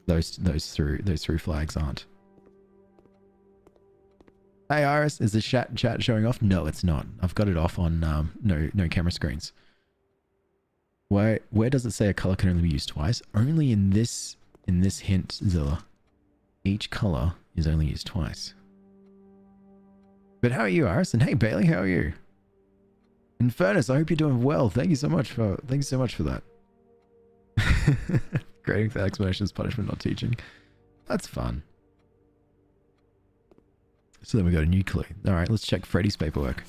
those three flags aren't. Hey Iris, is the chat showing off? No, it's not. I've got it off on no camera screens. Where does it say a color can only be used twice? Only in this hint, Zilla. Each color is only used twice. But how are you, Iris? And hey Bailey, how are you? Infernus, I hope you're doing well. Thank you so much for that. Grading for explanation is punishment, not teaching. That's fun. So then we got a new clue. Alright, let's check Freddy's paperwork.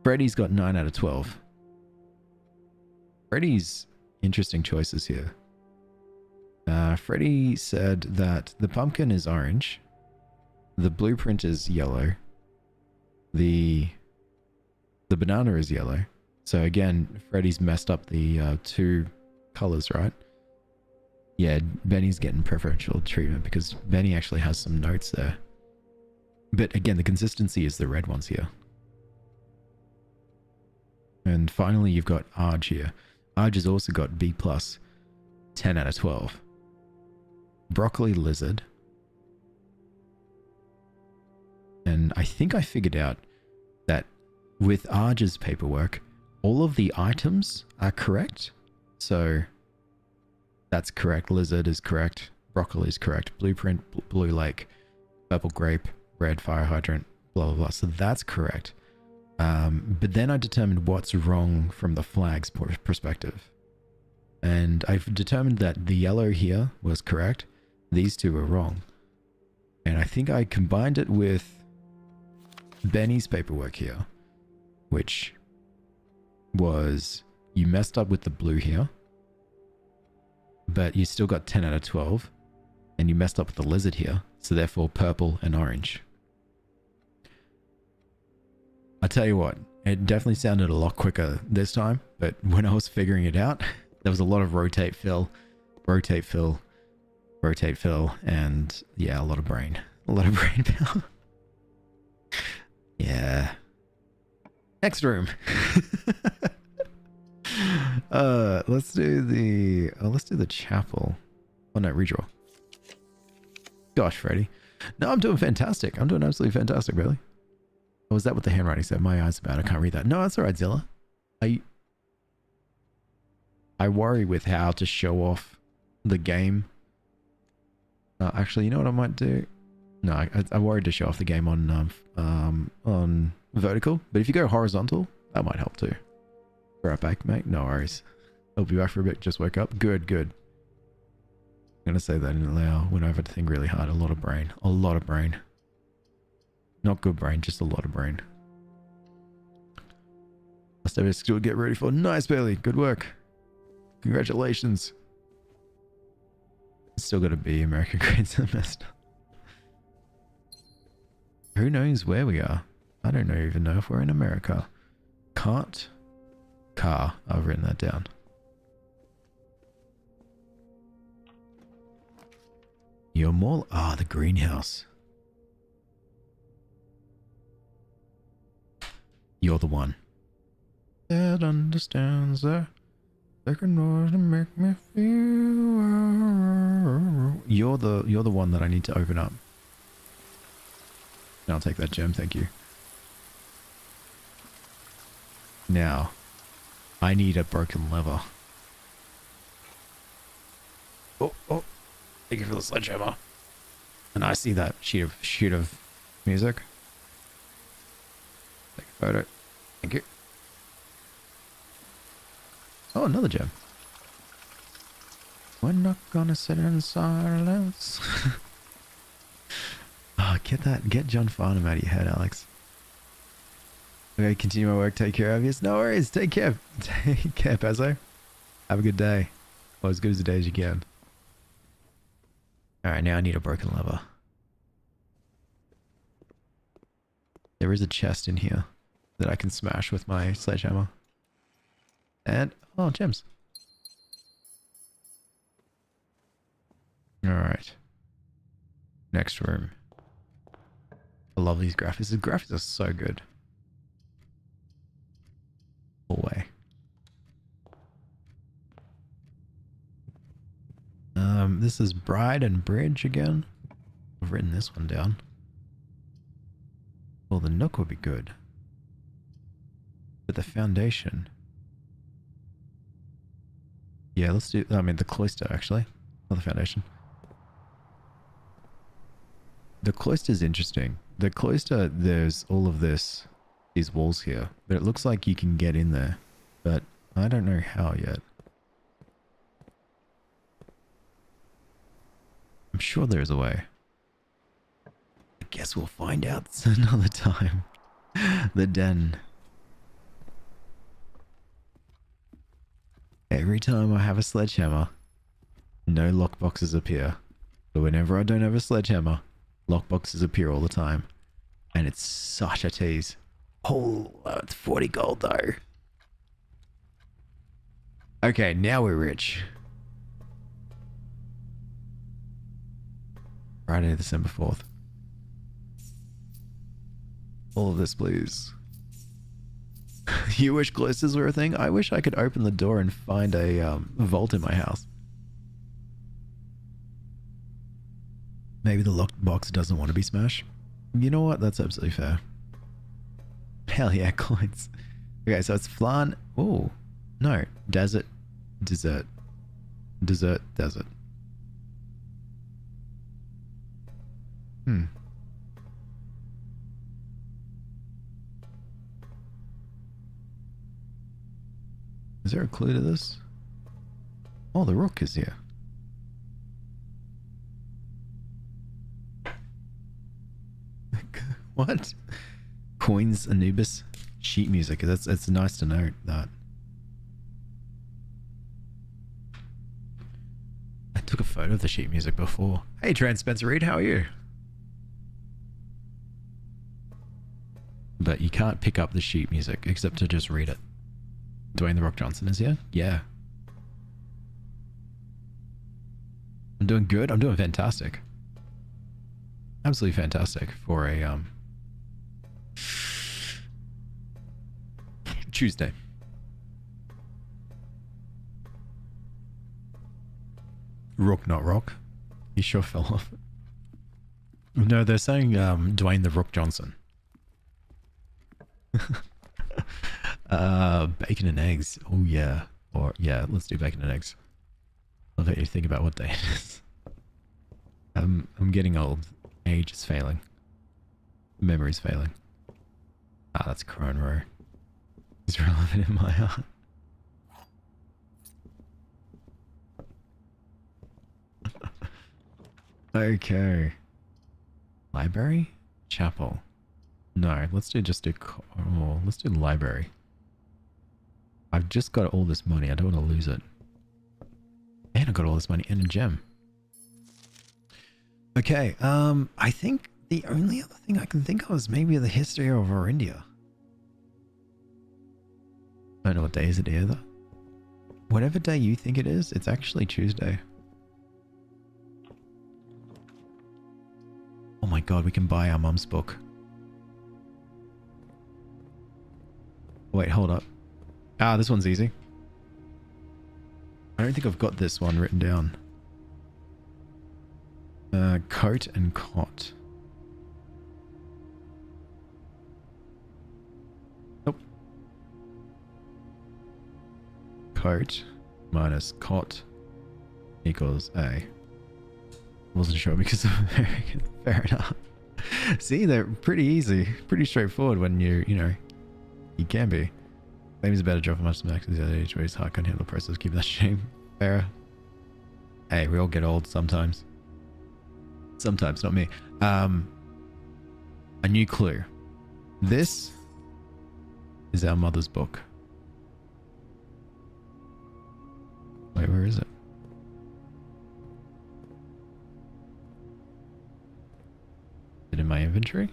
Freddy's got 9 out of 12. Freddy's interesting choices here. Freddy said that the pumpkin is orange. The blueprint is yellow. The banana is yellow. So again, Freddy's messed up the 2 colors, right? Yeah, Benny's getting preferential treatment because Benny actually has some notes there. But again, the consistency is the red ones here. And finally, you've got Arj here. Arj has also got B+, 10 out of 12. Broccoli lizard. And I think I figured out that with Arj's paperwork, all of the items are correct. So that's correct. Lizard is correct. Broccoli is correct. Blueprint, blue lake, purple grape, red fire hydrant, blah, blah, blah. So that's correct. But then I determined what's wrong from the flag's perspective. And I've determined that the yellow here was correct. These 2 were wrong. And I think I combined it with Benny's paperwork here, which was you messed up with the blue here, but you still got 10 out of 12, and you messed up with the lizard here, so therefore purple and orange. I tell you what, it definitely sounded a lot quicker this time, but when I was figuring it out, there was a lot of rotate fill, rotate fill, rotate fill, and yeah, a lot of brain power. Yeah. Next room. Let's do the chapel. Oh no, redraw. Gosh, Freddy. No, I'm doing fantastic. I'm doing absolutely fantastic, really. Oh, is that what the handwriting said? My eyes are bad. I can't read that. No, that's alright, Zilla. I worry with how to show off the game. Actually, you know what I might do? No, I worried to show off the game on vertical, but if you go horizontal, that might help too. Right back, mate. No worries. I'll be back for a bit. Just woke up. Good, good. I'm gonna say that in loud when I have to think really hard. A lot of brain. A lot of brain. Not good brain, just a lot of brain. Must have a skill to get ready for. Nice, Bailey. Good work. Congratulations. Still got to be American grade semester. Who knows where we are? I don't even know if we're in America. Cart. Car. I've written that down. Your mall. Ah, the greenhouse. You're the one that understands the second noise to make me feel. You're the one that I need to open up. And I'll take that gem, thank you. Now, I need a broken lever. Oh, thank you for the sledgehammer. And I see that sheet of music. Take a photo. Thank you. Oh, another gem. We're not gonna sit in silence. Oh, get John Farnham out of your head, Alex. Okay, continue my work. Take care of you. No worries. Take care. Take care, Pezzo. Have a good day. Well, as good as a day as you can. Alright, now I need a broken lever. There is a chest in here that I can smash with my sledgehammer. And, oh, gems. Alright. Next room. I love these graphics. The graphics are so good. Hallway. This is Bride and Bridge again. I've written this one down. Well, the nook would be good. But the foundation. Yeah, let's do, I mean, the cloister, actually. Not the foundation. The cloister's interesting. The cloister, there's all of this, these walls here. But it looks like you can get in there. But I don't know how yet. sure there's a way. I guess we'll find out another time. The den. Every time I have a sledgehammer, no lockboxes appear. But whenever I don't have a sledgehammer, lockboxes appear all the time. And it's such a tease. Oh, it's 40 gold though. Okay, now we're rich. Friday, December 4th. All of this, please. You wish cloisters were a thing? I wish I could open the door and find a vault in my house. Maybe the locked box doesn't want to be smashed. You know what? That's absolutely fair. Hell yeah, coins. Okay, so it's flan. Oh, no. Desert. Dessert. Dessert. Desert. Is there a clue to this? Oh, the rook is here. What? Coins, Anubis, sheet music. It's nice to note that. I took a photo of the sheet music before. Hey, Trans Spencer Reed, how are you? But you can't pick up the sheet music except to just read it. Dwayne The Rock Johnson is here? Yeah. I'm doing good. I'm doing fantastic. Absolutely fantastic for a Tuesday. Rook, not rock. He sure fell off. No, they're saying Dwayne The Rook Johnson. Bacon and eggs. Oh yeah. Or yeah, let's do bacon and eggs. Love that you think about what day it is. I'm getting old. Age is failing. Memory's failing. Ah, that's Crown Row. It's relevant in my heart. Okay. Library? Chapel. No, let's do let's do library. I've just got all this money. I don't want to lose it. And I got all this money and a gem. Okay, I think the only other thing I can think of is maybe the history of Orindia. I don't know what day is it either. Whatever day you think it is, it's actually Tuesday. Oh my god, we can buy our mum's book. Wait, hold up. Ah, this one's easy. I don't think I've got this one written down. Coat and cot. Nope. Coat minus cot equals A. Wasn't sure because of American. Fair enough. See, they're pretty easy. Pretty straightforward when you know, you can be. Maybe it's a better job for much of max the other age where his heart can't handle the process. Keep that shame. Fair. Hey, we all get old sometimes. Sometimes, not me. A new clue. This is our mother's book. Wait, where is it? Is it in my inventory?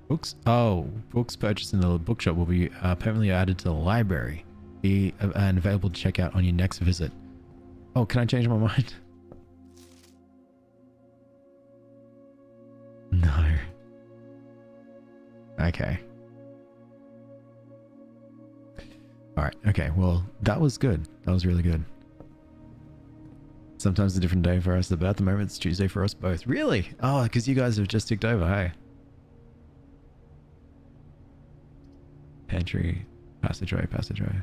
Books? Oh, books purchased in the bookshop will be permanently added to the library. Be and available to check out on your next visit. Oh, can I change my mind? No. Okay. Alright, okay. Well, that was good. That was really good. Sometimes a different day for us, but at the moment it's Tuesday for us both. Really? Oh, because you guys have just ticked over, hey. Pantry, passageway, passageway.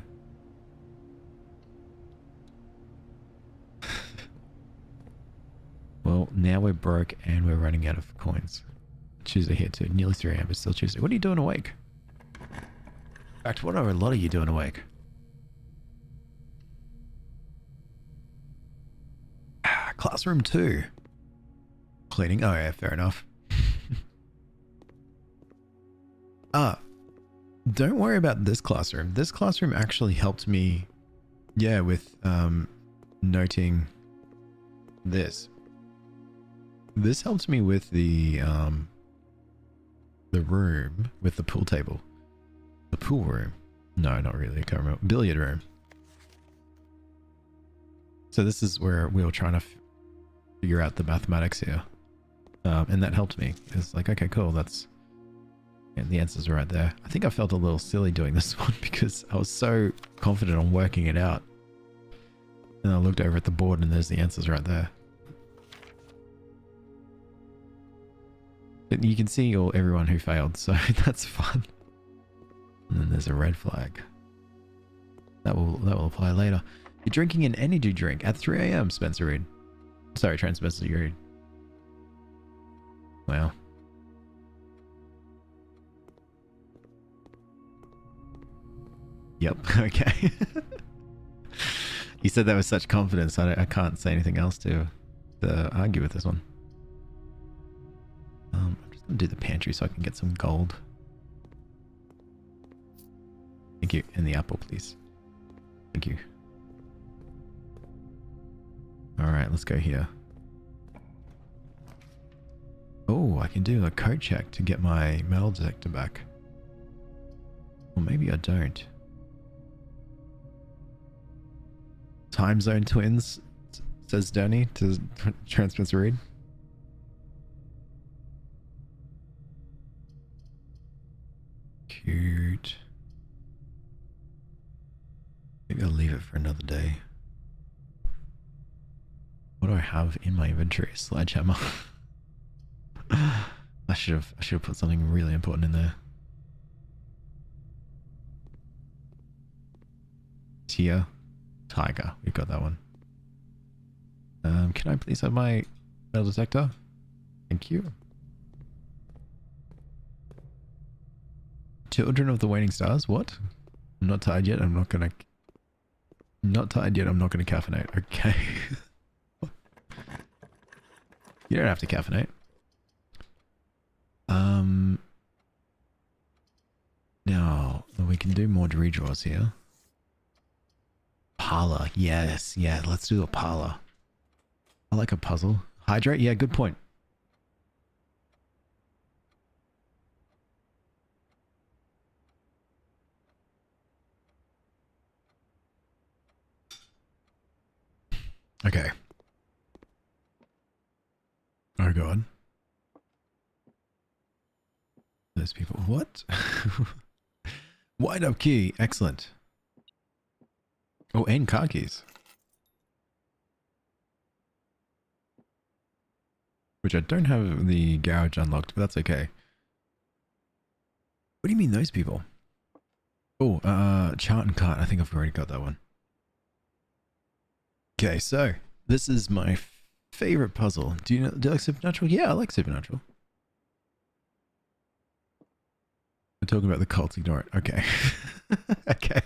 Well, now we're broke and we're running out of coins. Tuesday here too. Nearly 3 AM, but still Tuesday. What are you doing awake? In fact, what are a lot of you doing awake? Classroom 2. Cleaning. Oh yeah, fair enough. Don't worry about this classroom. This classroom actually helped me, yeah, with noting this. This helped me with the room with the pool table. The pool room. No, not really. I can't remember. Billiard room. So this is where we were trying to figure out the mathematics here. And that helped me. It's like, okay, cool. That's... And the answers are right there. I think I felt a little silly doing this one because I was so confident on working it out. And I looked over at the board and there's the answers right there. But you can see everyone who failed, so that's fun. And then there's a red flag. That will apply later. You're drinking an energy drink at 3 AM, Spencer Reed. Sorry, Trent Spencer Reed. Wow. Yep, okay. You said that with such confidence, I can't say anything else to argue with this one. I'm just going to do the pantry so I can get some gold. Thank you. And the apple, please. Thank you. Alright, let's go here. Oh, I can do a code check to get my metal detector back. Or maybe I don't. Time zone twins, says Danny to Transmitter Read. Cute. Maybe I'll leave it for another day. What do I have in my inventory? Sledgehammer. I should have put something really important in there. Tia. Tiger. We've got that one. Can I please have my metal detector? Thank you. Children of the Waning Stars? What? I'm not tired yet. I'm not gonna... Not tired yet. I'm not gonna caffeinate. Okay. You don't have to caffeinate. Now, we can do more redraws here. Parlor. Yes. Yeah, let's do a parlor. I like a puzzle. Hydrate. Yeah, good point. Okay. Oh god. Those people. What? Wind up key. Excellent. Oh, and car keys. Which I don't have the garage unlocked, but that's okay. What do you mean those people? Oh, chart and cart. I think I've already got that one. Okay, so this is my favorite puzzle. Do you like Supernatural? Yeah, I like Supernatural. We're talking about the cult. Ignore it. Okay. Okay.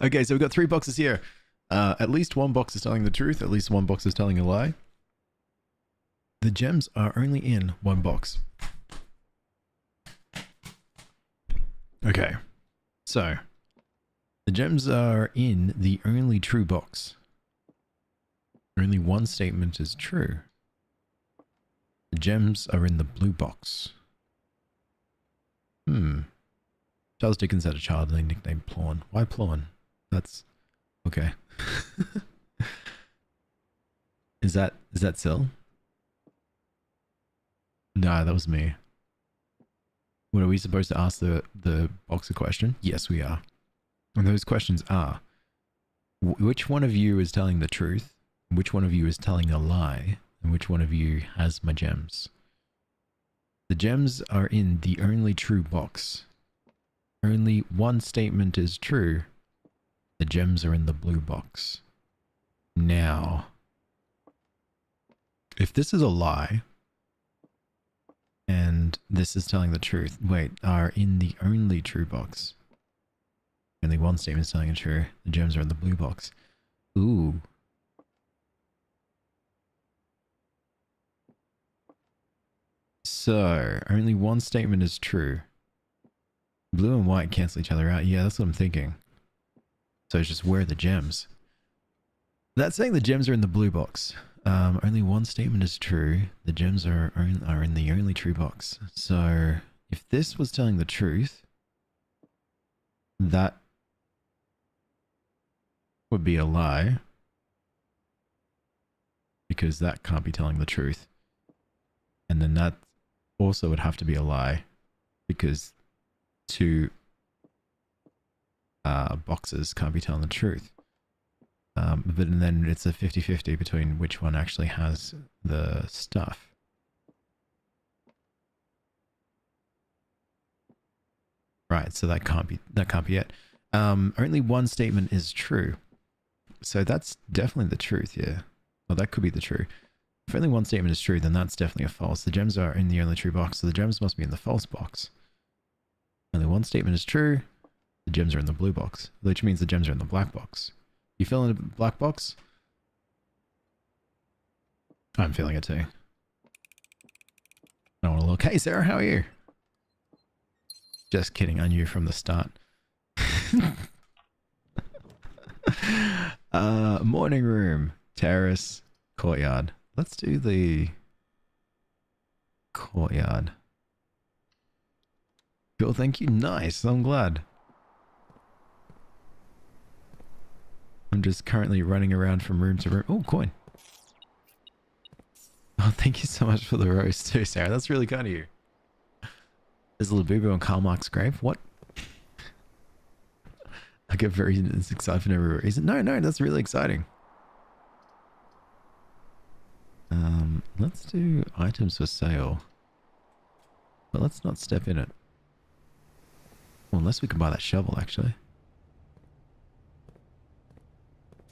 Okay, so we've got 3 boxes here. At least one box is telling the truth. At least one box is telling a lie. The gems are only in one box. Okay. So, the gems are in the only true box. Only one statement is true. The gems are in the blue box. Charles Dickens had a child nicknamed Plawn. Why Plawn? That's okay. Is that Sil? No, that was me. What, are we supposed to ask the box a question? Yes, we are. And those questions are: which one of you is telling the truth? Which one of you is telling a lie? And which one of you has my gems? The gems are in the only true box. Only one statement is true. The gems are in the blue box. Now, if this is a lie, and this is telling the truth, wait, are in the only true box. Only one statement is telling the truth. The gems are in the blue box. Ooh. So, only one statement is true. Blue and white cancel each other out. Yeah, that's what I'm thinking. So it's just where are the gems? That's saying the gems are in the blue box. Only one statement is true. The gems are in the only true box. So if this was telling the truth, that would be a lie. Because that can't be telling the truth. And then that also would have to be a lie. Because two boxes can't be telling the truth. But then it's a 50-50 between which one actually has the stuff. Right, so that can't be it. Only one statement is true. So that's definitely the truth, yeah. Well, that could be the true. If only one statement is true, then that's definitely a false. The gems are in the only true box, so the gems must be in the false box. Only one statement is true. The gems are in the blue box, which means the gems are in the black box. You feeling the black box? I'm feeling it too. I want to look. Hey Sarah, how are you? Just kidding, I knew from the start. Morning room, terrace, courtyard. Let's do the courtyard. Cool, thank you. Nice, I'm glad. I'm just currently running around from room to room. Oh, coin. Oh, thank you so much for the rose too, Sarah. That's really kind of you. There's a little boo-boo on Karl Marx's grave. What? I get very excited for no reason. No, that's really exciting. Let's do items for sale. But let's not step in it. Well, unless we can buy that shovel, actually.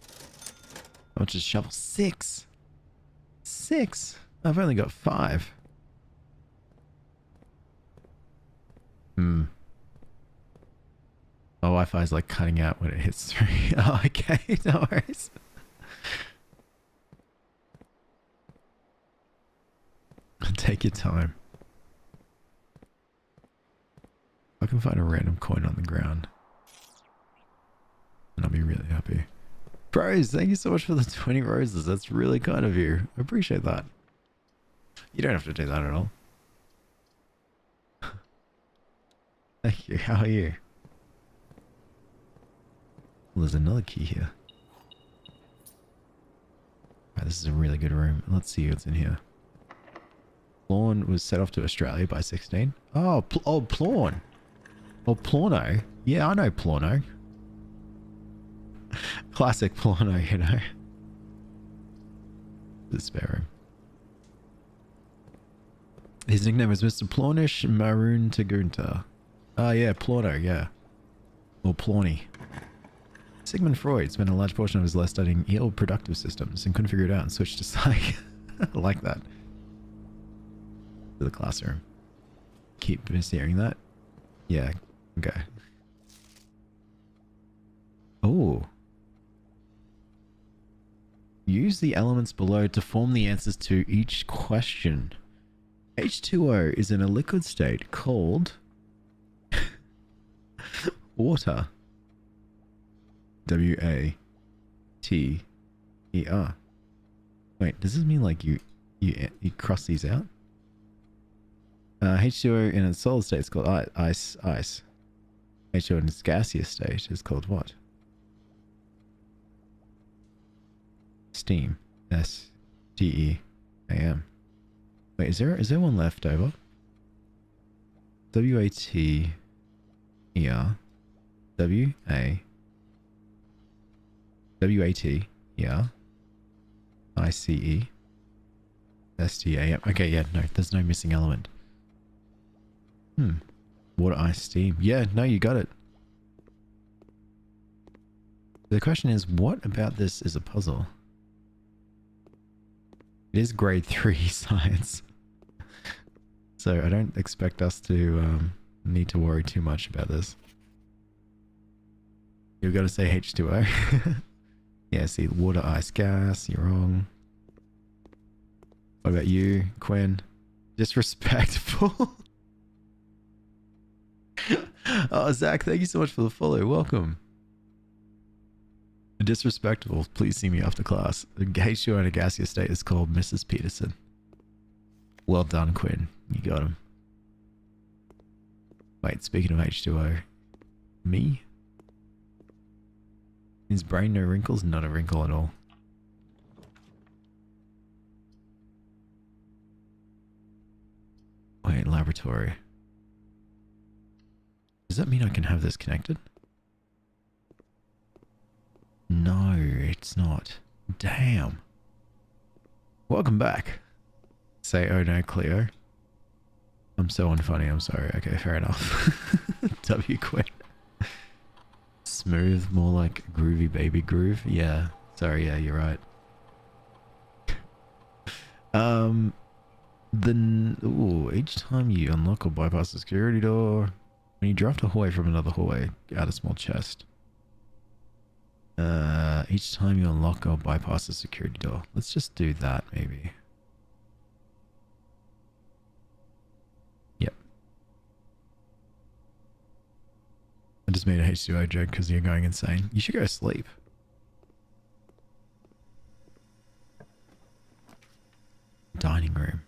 How much is shovel? 6! 6? I've only got 5. My Wi-Fi is like cutting out when it hits 3. Oh, okay, no worries. Take your time. I can find a random coin on the ground, and I'll be really happy. Bros, thank you so much for the 20 roses. That's really kind of you. I appreciate that. You don't have to do that at all. Thank you. How are you? Well, there's another key here. Right, this is a really good room. Let's see what's in here. Plawn was set off to Australia by 16. Oh, Plawn. Oh, Plorno. Yeah, I know Plorno. Classic Plorno, you know. The spare room. His nickname was Mr. Plornish Maroon Tagunta. Oh yeah, Plorno, yeah. Or Plorny. Sigmund Freud spent a large portion of his life studying ill productive systems and couldn't figure it out and switched to psych. I like that. To the classroom. Keep hearing that? Yeah, okay. Oh. Use the elements below to form the answers to each question. H2O is in a liquid state called water. W-A-T-E-R. Wait, does this mean like you cross these out? H2O in a solid state is called ice. H2O in its gaseous state is called what? Steam. S-T-E-A-M. Wait, is there one left over? W-A-T-E-R. W-A. W-A-T-E-R. I-C-E. S-T-A-M. Okay, yeah, no, there's no missing element. Water, ice, steam. Yeah, no, you got it. The question is, what about this is a puzzle? It is grade 3 science. So I don't expect us to need to worry too much about this. You've got to say H2O. Yeah, see, water, ice, gas. You're wrong. What about you, Quinn? Disrespectful. Oh, Zach, thank you so much for the follow. Welcome. Disrespectful. Please see me after class. The H2O in a gaseous state is called Mrs. Peterson. Well done, Quinn. You got him. Wait, speaking of H2O, me? His brain no wrinkles? Not a wrinkle at all. Wait, laboratory. Does that mean I can have this connected? No, it's not. Damn. Welcome back. Say, oh no, Cleo. I'm so unfunny, I'm sorry. Okay, fair enough. W Quinn. Smooth, more like groovy baby groove. Yeah, sorry, yeah, you're right. Then, ooh, each time you unlock or bypass the security door, when you draft a hallway from another hallway, add a small chest. Each time you unlock or bypass the security door. Let's just do that, maybe. Yep. I just made a H2O joke because you're going insane. You should go to sleep. Dining room.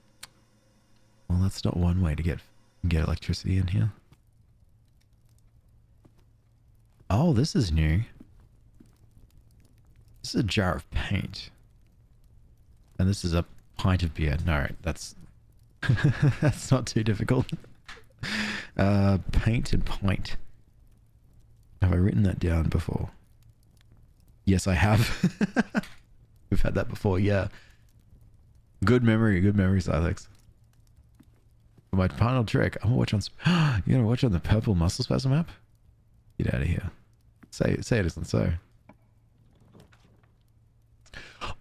Well, that's not one way to get electricity in here. Oh, this is new. This is a jar of paint. And this is a pint of beer. No, that's that's not too difficult. Paint and pint. Have I written that down before? Yes, I have. We've had that before, yeah. Good memory, Silex. For my final trick, I'm gonna watch on. You're gonna watch on the purple muscle spasm map? Get out of here. Say it isn't so.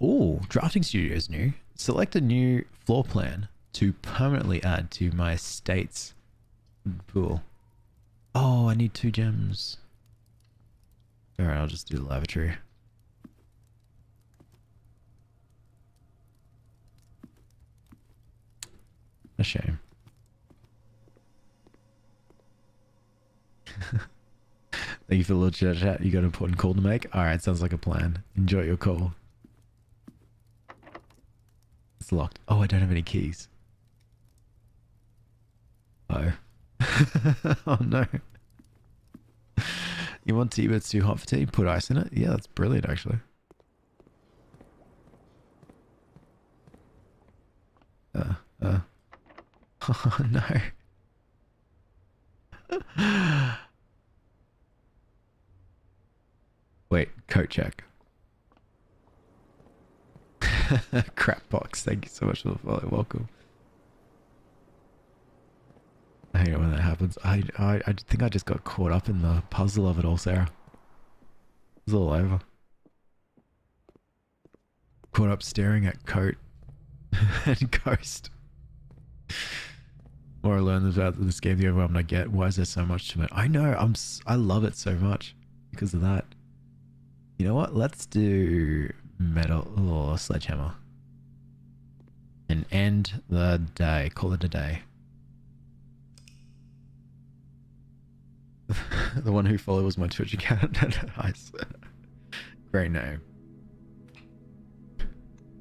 Oh, drafting studio is new. Select a new floor plan to permanently add to my estate's pool. Oh, I need 2 gems. Alright, I'll just do the lavatory. A shame. Thank you for the little chat. You got an important call to make? Alright, sounds like a plan. Enjoy your call. It's locked. Oh, I don't have any keys. Oh. Oh no. You want tea but it's too hot for tea? Put ice in it? Yeah, that's brilliant actually. Oh no. Wait, coat check. Crap box, thank you so much for the follow. Welcome. I hate it when that happens. I think I just got caught up in the puzzle of it all, Sarah. It's all over. Caught up staring at coat and ghost. More I learn about this game, the overwhelmed I get. Why is there so much to it? I know. I love it so much because of that. You know what? Let's do metal or sledgehammer and end the day. Call it a day. The one who follows my Twitch account. Nice. Great name.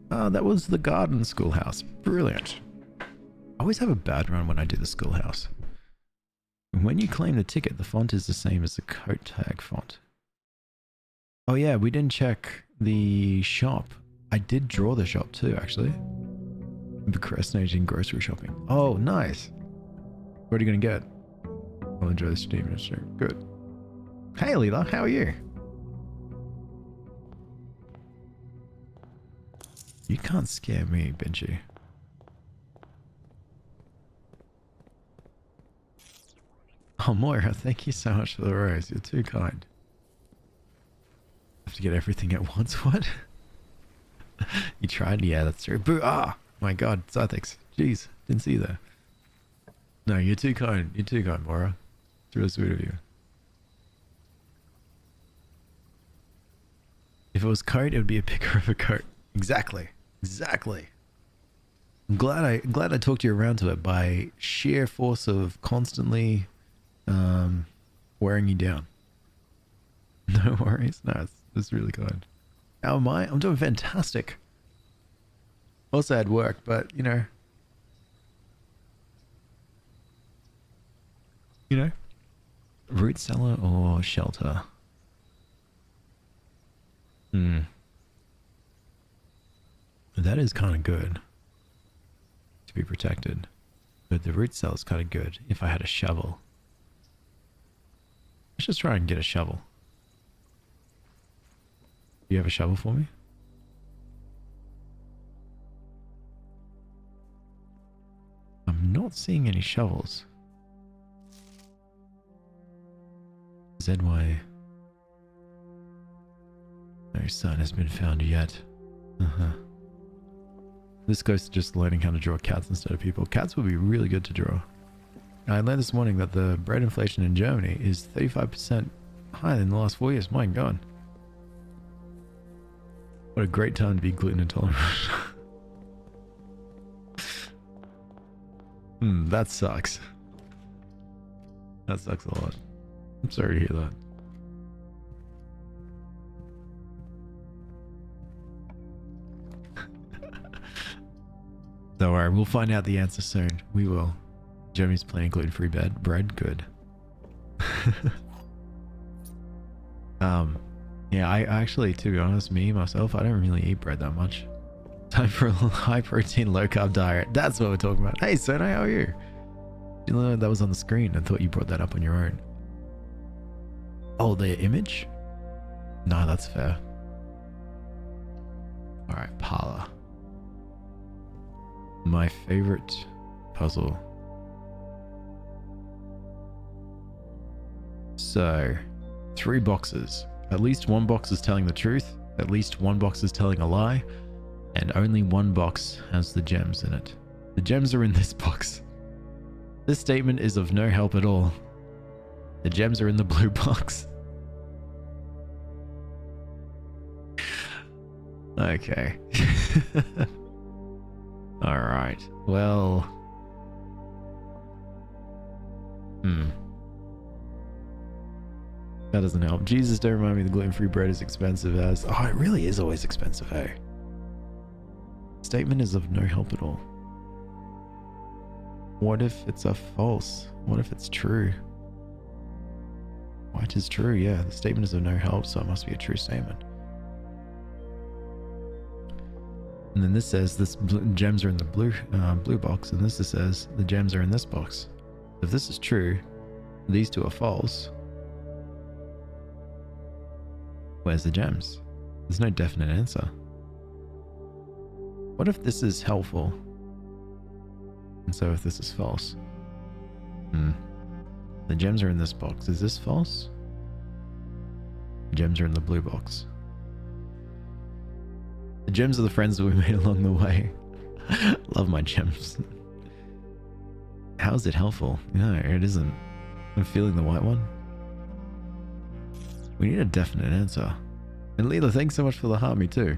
That was the garden schoolhouse. Brilliant. I always have a bad run when I do the schoolhouse. When you claim the ticket, the font is the same as the coat tag font. Oh yeah, we didn't check the shop. I did draw the shop too, actually. I'm procrastinating grocery shopping. Oh, nice. What are you gonna get? I'll enjoy the stream. Good. Hey, Leela, how are you? You can't scare me, Benji. Oh, Moira, thank you so much for the rose. You're too kind. Have to get everything at once, what? You tried? Yeah, that's true. Boo! Ah! My god, Zythix. Jeez, didn't see you there. No, you're too kind. You're too kind, Moira. It's really sweet of you. If it was coat, it would be a picker of a coat. Exactly. Exactly. I'm glad I talked you around to it by sheer force of constantly wearing you down. No worries. No, it's really kind. How am I? I'm doing fantastic. Also had work, but you know, root cellar or shelter. That is kind of good to be protected, but the root cell is kind of good if I had a shovel. Let's just try and get a shovel. Do you have a shovel for me? I'm not seeing any shovels. ZY. No sign has been found yet. This goes to just learning how to draw cats instead of people. Cats would be really good to draw. I learned this morning that the bread inflation in Germany is 35% higher than the last 4 years. My God. What a great time to be gluten intolerant. That sucks. That sucks a lot. I'm sorry to hear that. Don't worry, we'll find out the answer soon. We will. Jeremy's planning gluten-free bread. Good. Yeah, I actually, to be honest, myself, I don't really eat bread that much. Time for a high-protein, low-carb diet. That's what we're talking about. Hey, Sona, how are you? You know that was on the screen. I thought you brought that up on your own. Oh, the image? No, that's fair. Alright, parlor. My favorite puzzle. So, 3 boxes. At least 1 box is telling the truth, at least 1 box is telling a lie, and only 1 box has the gems in it. The gems are in this box. This statement is of no help at all. The gems are in the blue box. Okay. Alright, well... That doesn't help. Jesus, don't remind me the gluten-free bread is expensive as... Oh, it really is always expensive, hey? Statement is of no help at all. What if it's a false? What if it's true? White is true, yeah. The statement is of no help, so it must be a true statement. And then this says gems are in the blue box, and this says the gems are in this box. If this is true, these 2 are false. Where's the gems? There's no definite answer. What if this is helpful? And so if this is false? The gems are in this box. Is this false? Gems are in the blue box. The gems are the friends that we made along the way. Love my gems. How is it helpful? No, it isn't. I'm feeling the white one. We need a definite answer. And Leela, thanks so much for the heart, me too.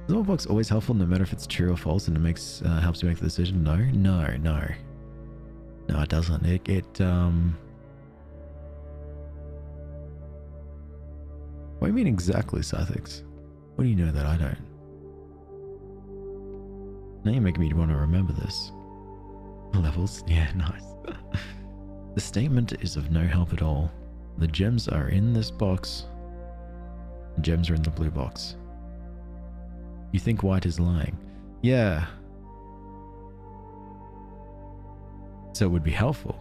Is the box always helpful no matter if it's true or false and it makes helps you make the decision? No, it doesn't. What do you mean exactly, Sathix? What do you know that I don't? Now you're making me want to remember this. Levels? Yeah, nice. The statement is of no help at all. The gems are in this box. The gems are in the blue box. You think white is lying? Yeah. So it would be helpful.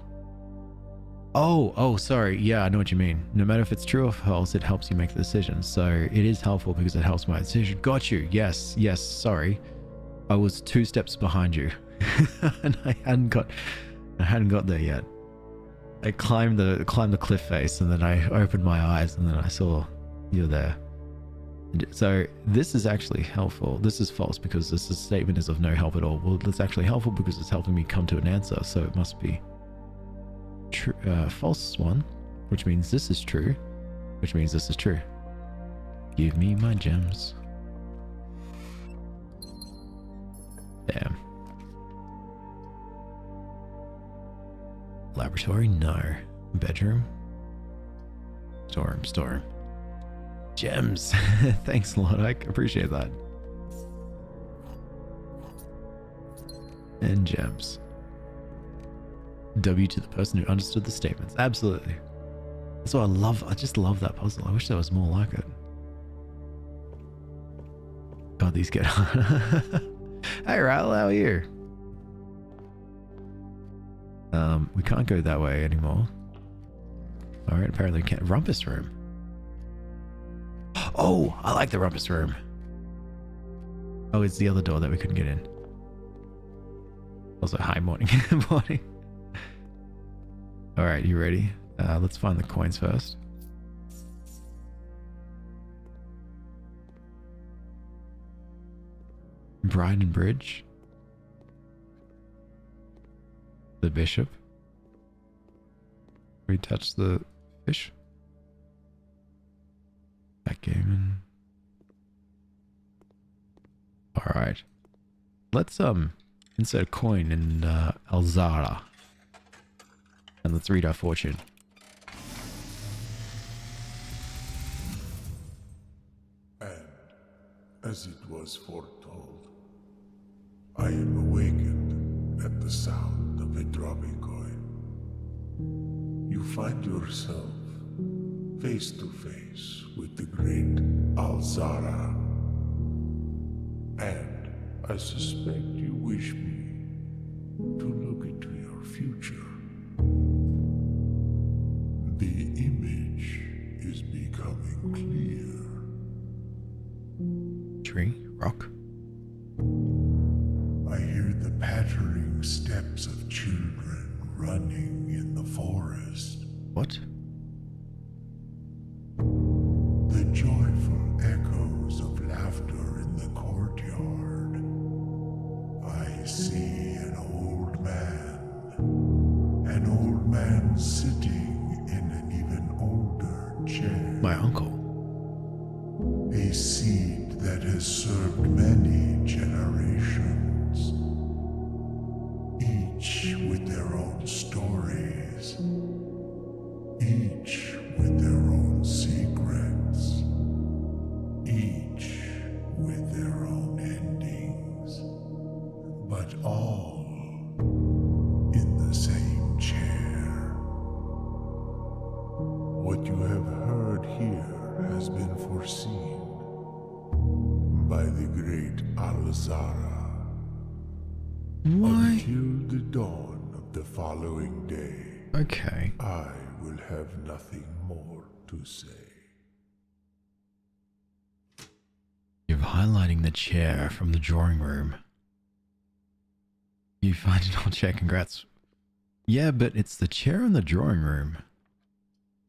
Oh, sorry. Yeah, I know what you mean. No matter if it's true or false, it helps you make the decision. So it is helpful because it helps my decision. Got you. Yes, sorry. I was 2 steps behind you. And I hadn't got there yet. I climbed the cliff face, and then I opened my eyes, and then I saw you're there. So this is actually helpful. This is false because this statement is of no help at all. Well, it's actually helpful because it's helping me come to an answer. So it must be true. False one, which means this is true, which means this is true. Give me my gems. Damn. Laboratory? No. Bedroom? Storeroom. Gems! Thanks a lot, Ike. Appreciate that. And gems. W to the person who understood the statements. Absolutely. That's what I just love that puzzle. I wish there was more like it. God, these get Hey, Raul, how are you? We can't go that way anymore. Alright, apparently we can't. Rumpus room. Oh, I like the rumpus room. Oh, it's the other door that we couldn't get in. Also, hi, morning. Morning. Alright, you ready? Let's find the coins first. Bride and Bridge. The bishop. We touch the fish. Backgammon. Alright. Let's insert a coin in Alzara. And let's read our fortune. And as it was foretold, I am awakened at the sound of a dropping coin. You find yourself face to face with the great Alzara. And I suspect you wish me to look into your future. The image is becoming clear. Tree? Rock? I hear the pattering steps of children running in the forest. What? The joyful echoes of laughter in the courtyard. I see an old man sitting in an even older chair. My uncle. A seed that has served many generations, each with their own stories, each with their own secrets, each with their own endings, but all in the same chair. What you have heard here has been foreseen by the great Alzara. Why? Until the dawn of the following day, Okay. I will have nothing more to say. You're highlighting the chair from the drawing room. You find an old chair, congrats. Yeah, but it's the chair in the drawing room.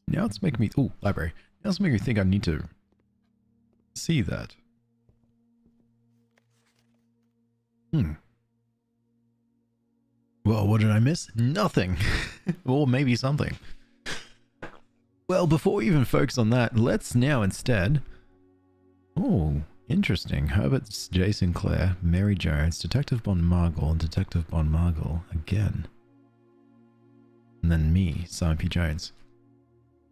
Now it's making me... Ooh, library. Now it's making me think I need to see that. Well, what did I miss? Nothing. Or maybe something. Well, before we even focus on that, let's now instead... Oh, interesting. Herbert J. Sinclair, Mary Jones, Detective Bon Margle, and Detective Bon Margle again. And then me, Simon P. Jones.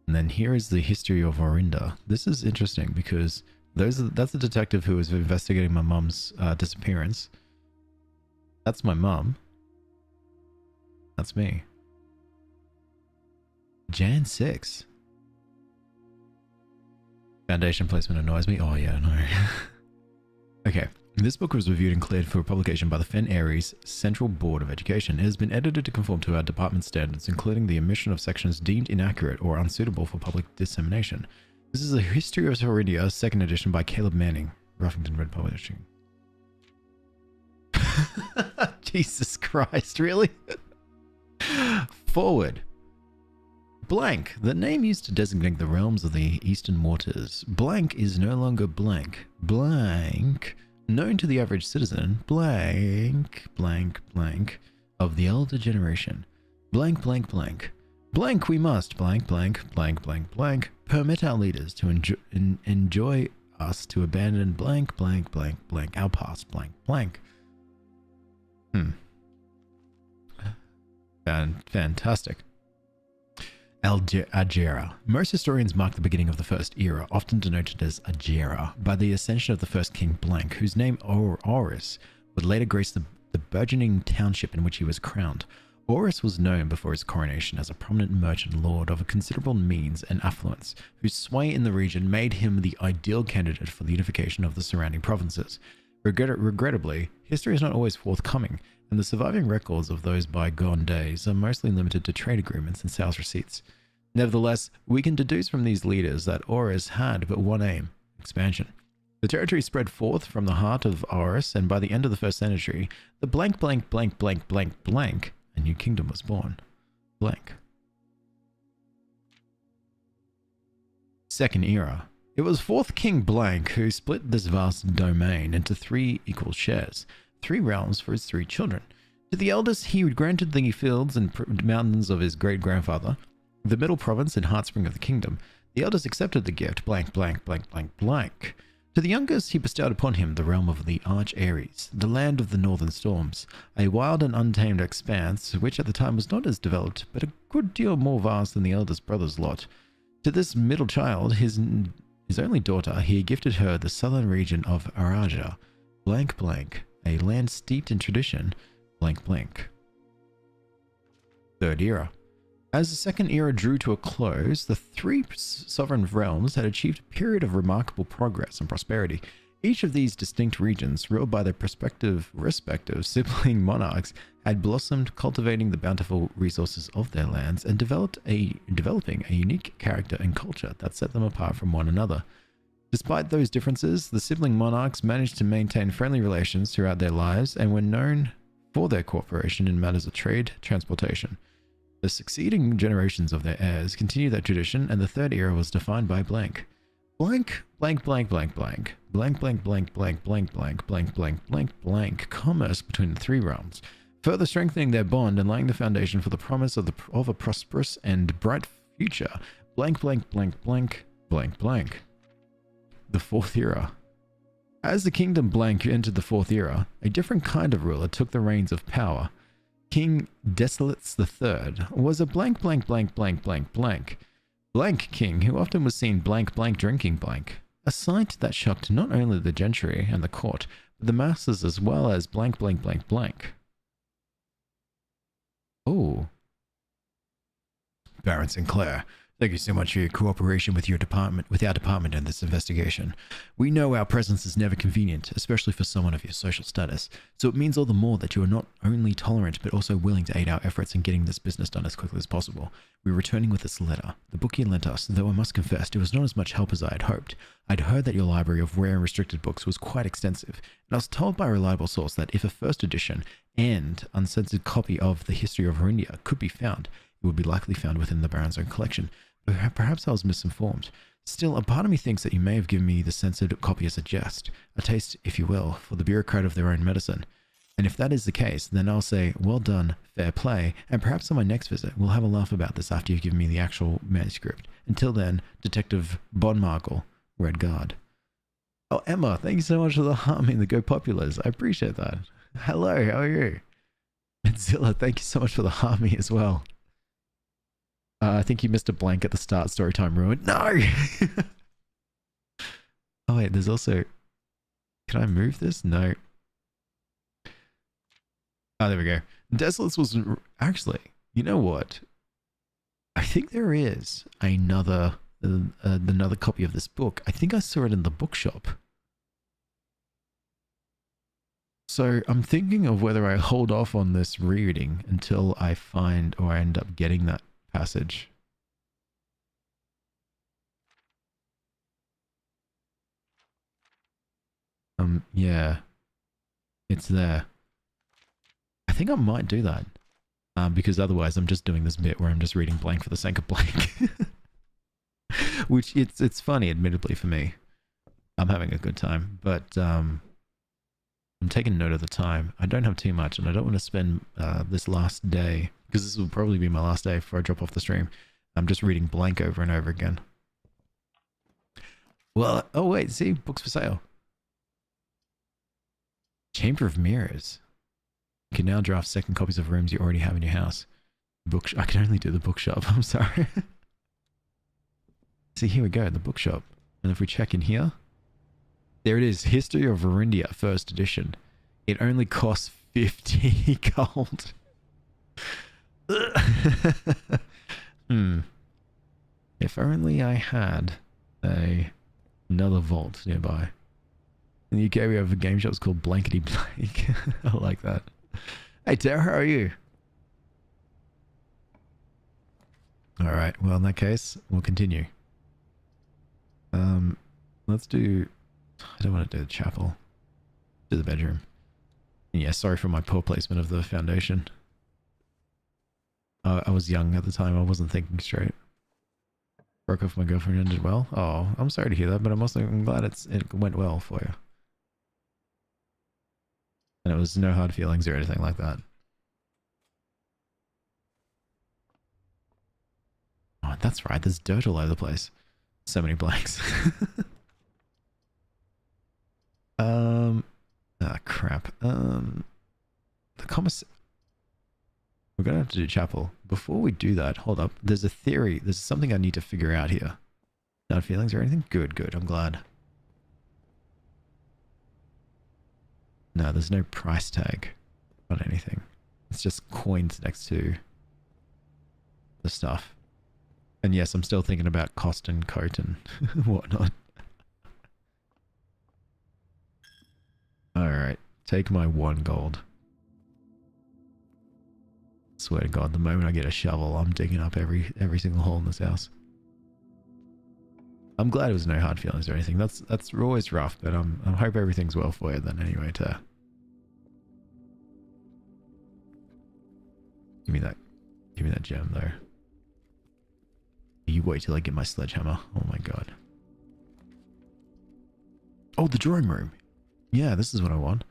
And then here is the history of Orinda. This is interesting because that's the detective who was investigating my mum's disappearance. That's my mum. That's me. Jan 6. Foundation placement annoys me. Oh yeah, no. Okay. This book was reviewed and cleared for publication by the Fen Aries Central Board of Education. It has been edited to conform to our department standards, including the omission of sections deemed inaccurate or unsuitable for public dissemination. This is a History of Orinda, 2nd edition by Caleb Manning, Ruffington Red Publishing. Jesus Christ, really? Forward. Blank, the name used to designate the realms of the Eastern Waters. Blank is no longer blank. Blank, known to the average citizen, blank, blank, blank, of the elder generation. Blank, blank, blank. Blank we must, blank, blank, blank, blank, blank, permit our leaders to enjoy us to abandon blank, blank, blank, blank, our past, blank, blank. Fantastic. Agera. Most historians mark the beginning of the first era, often denoted as Agera, by the ascension of the first king Blank, whose name Horus would later grace the burgeoning township in which he was crowned. Horus was known before his coronation as a prominent merchant lord of a considerable means and affluence, whose sway in the region made him the ideal candidate for the unification of the surrounding provinces. Regrettably, history is not always forthcoming, and the surviving records of those bygone days are mostly limited to trade agreements and sales receipts. Nevertheless, we can deduce from these leaders that Horus had but one aim: expansion. The territory spread forth from the heart of Horus, and by the end of the first century, the blank blank blank blank blank blank, a new kingdom was born. Blank. Second era. It was fourth King Blank who split this vast domain into 3 equal shares, 3 realms for his 3 children. To the eldest, he granted the fields and mountains of his great-grandfather, the middle province and heartspring of the kingdom. The eldest accepted the gift, blank, blank, blank, blank, blank. To the youngest, he bestowed upon him the realm of the Arch Ares, the land of the northern storms, a wild and untamed expanse, which at the time was not as developed, but a good deal more vast than the eldest brother's lot. To this middle child, his only daughter, he gifted her the southern region of Araja, blank, blank, a land steeped in tradition, blank, blank. Third era. As the second era drew to a close, the 3 sovereign realms had achieved a period of remarkable progress and prosperity. Each of these distinct regions, ruled by their respective sibling monarchs, had blossomed, cultivating the bountiful resources of their lands and developing a unique character and culture that set them apart from one another. Despite those differences, the sibling monarchs managed to maintain friendly relations throughout their lives and were known for their cooperation in matters of trade, transportation. The succeeding generations of their heirs continued that tradition, and the third era was defined by blank. Blank, blank, blank, blank, blank, blank, blank, blank, blank, blank, blank, blank, blank, blank, blank, commerce between the 3 realms, further strengthening their bond and laying the foundation for the promise of a prosperous and bright future. Blank, blank, blank, blank, blank, blank. The fourth era. As the kingdom blank entered the fourth era, a different kind of ruler took the reins of power. King Desolates III was a blank, blank, blank, blank, blank, blank, blank king who often was seen blank, blank, drinking blank. A sight that shocked not only the gentry and the court, but the masses as well as blank, blank, blank, blank. Oh. Baron Sinclair, thank you so much for your cooperation with our department in this investigation. We know our presence is never convenient, especially for someone of your social status, so it means all the more that you are not only tolerant but also willing to aid our efforts in getting this business done as quickly as possible. We're returning with this letter. The book you lent us, though I must confess it was not as much help as I had hoped. I'd heard that your library of rare and restricted books was quite extensive, and I was told by a reliable source that if a first edition and uncensored copy of the history of Horindia could be found, it would be likely found within the Baron's own collection. Perhaps I was misinformed. Still, a part of me thinks that you may have given me the censored copy as a jest, a taste, if you will, for the bureaucrat of their own medicine. And if that is the case, then I'll say, well done, fair play, and perhaps on my next visit, we'll have a laugh about this after you've given me the actual manuscript. Until then, Detective Bonmargle, Red Guard. Oh, Emma, thank you so much for the harm in the Go Populars. I appreciate that. Hello, how are you? And Zilla, thank you so much for the harmony as well. I think you missed a blank at the start. Storytime ruined. No! Oh wait, there's also... Can I move this? No. Oh, there we go. Desolates was... Actually, you know what? I think there is another copy of this book. I think I saw it in the bookshop. So I'm thinking of whether I hold off on this reading until I find or I end up getting that passage. Yeah, it's there. I think I might do that, because otherwise I'm just doing this bit where I'm just reading blank for the sake of blank. Which it's funny, admittedly, for me. I'm having a good time, but I'm taking note of the time. I don't have too much, and I don't want to spend this last day, because this will probably be my last day before I drop off the stream. I'm just reading blank over and over again. Well, oh wait, see, books for sale. Chamber of Mirrors. You can now draft second copies of rooms you already have in your house. I can only do the bookshop, I'm sorry. See, here we go, the bookshop. And if we check in here, there it is, History of Verindia, first edition. It only costs 50 gold. If only I had another vault nearby. In the UK we have a game shop called Blankety Blank. I like that. Hey Tara, how are you? Alright, well in that case, we'll continue. Let's do... I don't want to do the chapel. Do the bedroom. And yeah, sorry for my poor placement of the foundation. I was young at the time, I wasn't thinking straight. Broke off my girlfriend and ended well. Oh, I'm sorry to hear that, but I'm glad it went well for you. And it was no hard feelings or anything like that. Oh, that's right, there's dirt all over the place. So many blanks. Crap. The commissary... We're gonna have to do chapel. Before we do that, hold up. There's a theory. There's something I need to figure out here. Not feelings or anything? Good, good. I'm glad. No, there's no price tag on anything. It's just coins next to the stuff. And yes, I'm still thinking about cost and coat and whatnot. Alright, take my 1 gold. Swear to God, the moment I get a shovel, I'm digging up every single hole in this house. I'm glad it was no hard feelings or anything. That's always rough, but I hope everything's well for you then anyway, Tara. Give me that gem though. You wait till I get my sledgehammer. Oh my God. Oh, the drawing room. Yeah, this is what I want.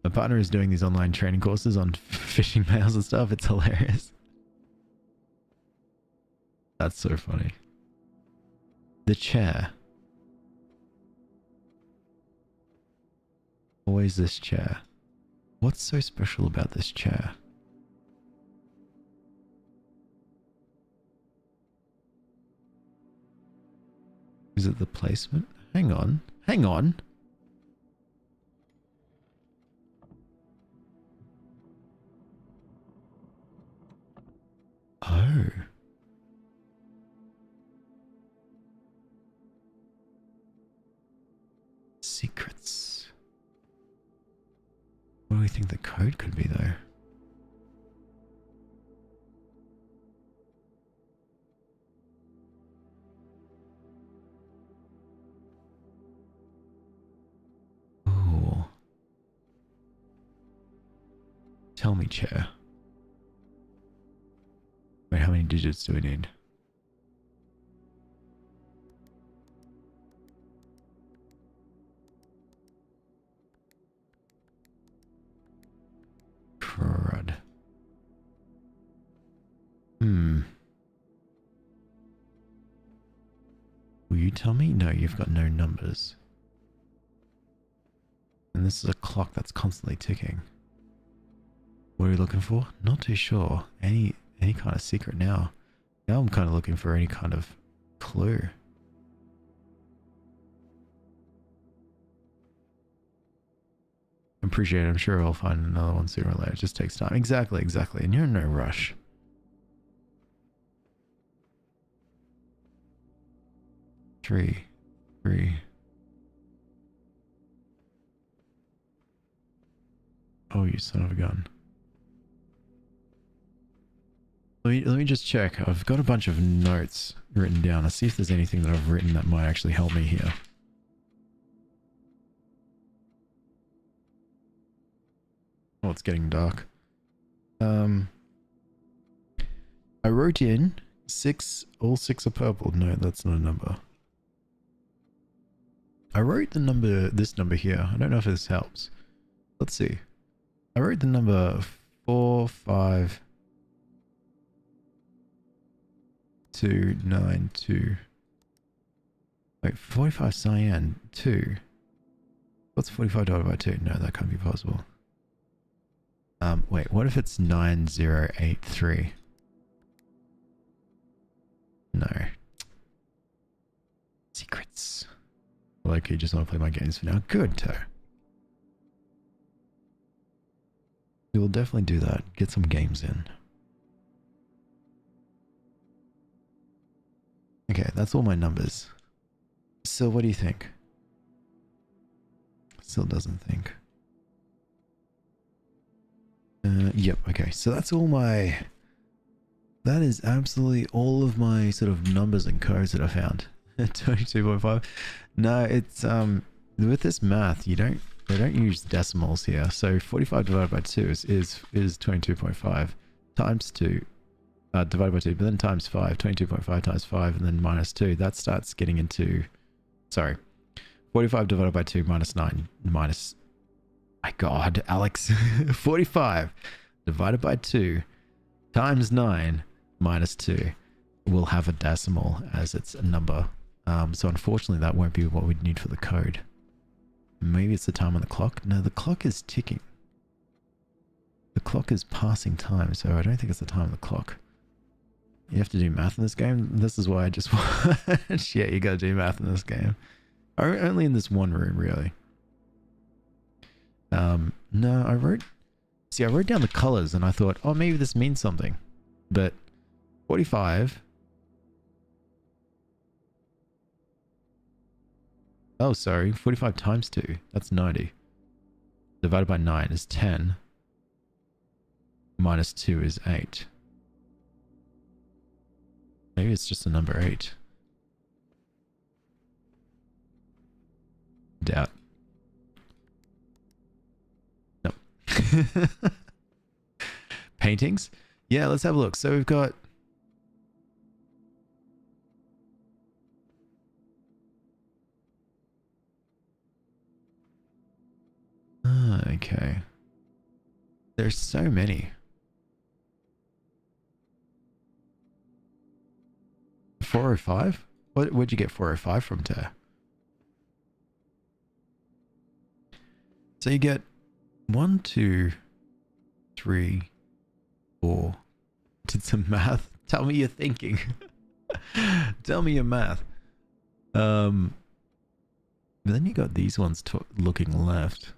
My partner is doing these online training courses on fishing males and stuff. It's hilarious. That's so funny. The chair. Always this chair. What's so special about this chair? Is it the placement? Hang on. Hang on. Oh. Secrets. What do we think the code could be though? Oh. Tell me, chair. Wait, how many digits do we need? Crud. Will you tell me? No, you've got no numbers. And this is a clock that's constantly ticking. What are we looking for? Not too sure. Any kind of secret now. Now I'm kind of looking for any kind of clue. Appreciate it. I'm sure I'll find another one sooner or later. It just takes time. Exactly, exactly. And you're in no rush. Three. Oh, you son of a gun. Let me just check. I've got a bunch of notes written down. I'll see if there's anything that I've written that might actually help me here. Oh, it's getting dark. I wrote in 6, all 6 are purple. No, that's not a number. I wrote the number, this number here. I don't know if this helps. Let's see. I wrote the number 45292. Wait, 45 cyan 2. What's 45 divided by 2? No, that can't be possible. Wait, what if it's 9083? No. Like, you just want to play my games for now. Good, Toe. We will definitely do that. Get some games in. Okay, that's all my numbers. So what do you think? Still doesn't think. Yep, okay. So that's all my... That is absolutely all of my sort of numbers and codes that I found. 22.5. No, it's with this math, they don't use decimals here. So 45 divided by 2 is 22.5 times 2 divided by 2, but then times 5, 22.5 times 5, and then minus 2. That starts getting into, sorry, 45 divided by 2 minus 9 minus, my god, Alex. 45 divided by 2 times 9 minus 2 will have a decimal as its a number. So unfortunately that won't be what we'd need for the code. Maybe it's the time on the clock. No, the clock is ticking. The clock is passing time, so I don't think it's the time on the clock. You have to do math in this game. This is why I just watch. Yeah, you gotta do math in this game. Only in this one room, really. No, I wrote down the colors and I thought, oh, maybe this means something. But 45. Oh, sorry. 45 times 2. That's 90. Divided by 9 is 10. Minus 2 is 8. Maybe it's just the number 8. Doubt. Nope. Paintings? Yeah, let's have a look. So we've got... okay. There's so many. 405? Where'd you get 405 from, Ter? So you get 1, 2, 3, 4. Did some math. Tell me you're thinking. Tell me your math. But then you got these ones looking left.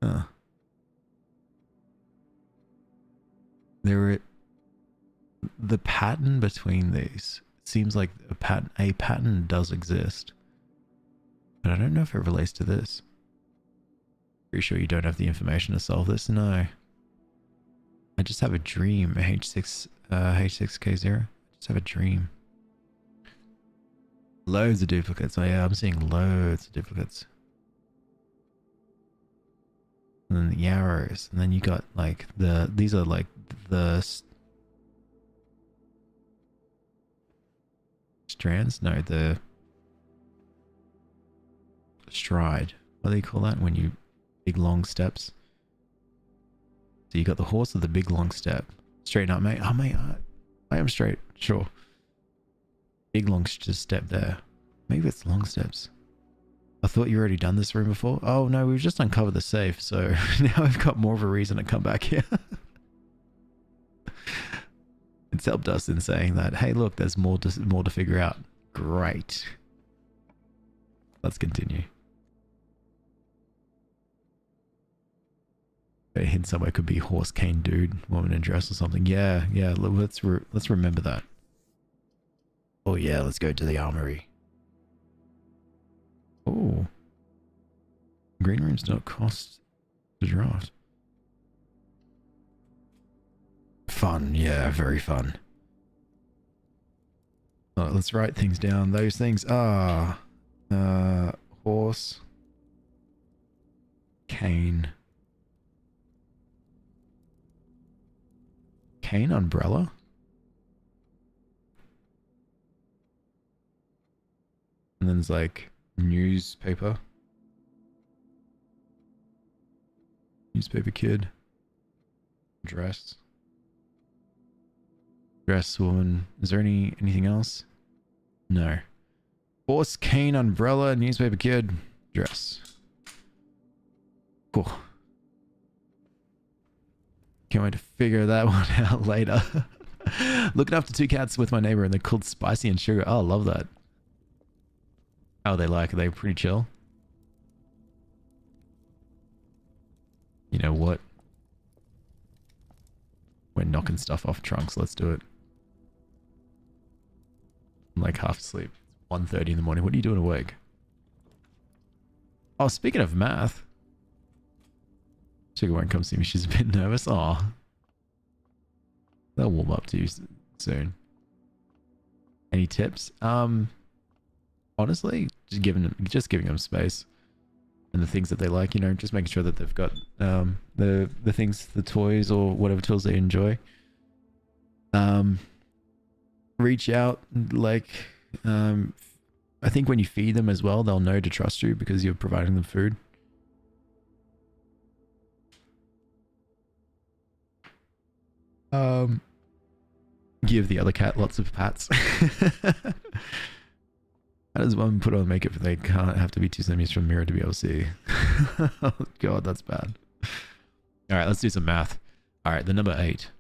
Huh. The pattern between these seems like a pattern does exist, but I don't know if it relates to this. Pretty sure you don't have the information to solve this. No, I just have a dream. H6K0. I just have a dream. Loads of duplicates. Oh yeah, I'm seeing loads of duplicates. And then the arrows, and then you got like these are like the strands. No, the stride. What do you call that when you big long steps? So you got the horse with the big long step. Straighten up, mate. Oh mate, I am straight. Sure. Big long step there. Maybe it's long steps. I thought you already done this room before. Oh no, we've just uncovered the safe, so now I've got more of a reason to come back here. It's helped us in saying that, hey look, there's more to figure out. Great. Let's continue. A hint somewhere could be horse, cane, dude, woman in dress or something. Yeah, let's remember that. Oh yeah, let's go to the armory. Oh, green rooms don't cost the draft. Fun, yeah, very fun. Let's write things down. Those things are horse, cane, umbrella. And then there's like newspaper kid, dress woman. Is there anything else? No. Horse, cane, umbrella, newspaper kid, dress. Cool. Can't wait to figure that one out later. Looking after 2 cats with my neighbor and they're called Spicy and Sugar. Oh, I love that. How are they like? Are they pretty chill? You know what? We're knocking stuff off trunks. Let's do it. I'm like half asleep. It's 1:30 in the morning. What are you doing awake? Oh, speaking of math. Sugar won't come see me. She's a bit nervous. Aw. They'll warm up to you soon. Any tips? Honestly, just giving them space. And the things that they like, you know, just making sure that they've got the things, the toys or whatever tools they enjoy. Reach out, like, I think when you feed them as well, they'll know to trust you because you're providing them food. Give the other cat lots of pats. How does one put on makeup if they can't have to be 2 centimeters from the mirror to be able to see? Oh god, that's bad. Alright, let's do some math. Alright, the number 8.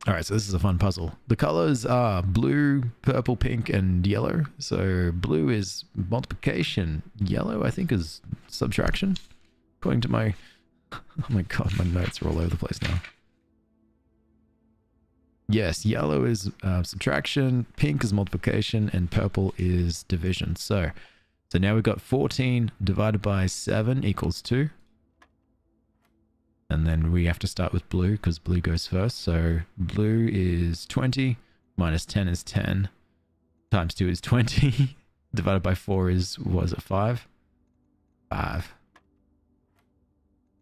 Alright, so this is a fun puzzle. The colors are blue, purple, pink, and yellow. So blue is multiplication. Yellow, I think, is subtraction. According to my... Oh my god, my notes are all over the place now. Yes, yellow is subtraction, pink is multiplication, and purple is division. So now we've got 14 divided by 7 equals 2. And then we have to start with blue because blue goes first. So blue is 20 minus 10 is 10 times 2 is 20 divided by 4 is, was it 5? 5.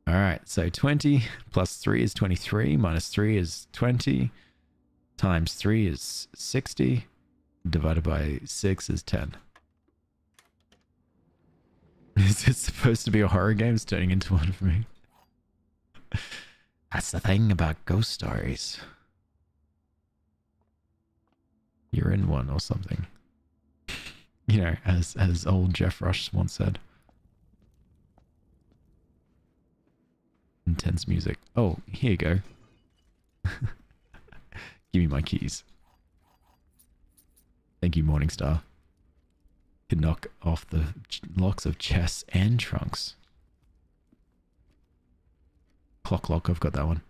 All right, so 20 plus 3 is 23 minus 3 is 20 times 3 is 60 divided by 6 is 10. Is this supposed to be a horror game? It's turning into one for me. That's the thing about ghost stories. You're in one or something. You know, as old Jeff Rush once said. Intense music. Oh, here you go. Give me my keys. Thank you, Morningstar. Can knock off the locks of chests and trunks. Clock lock, I've got that one.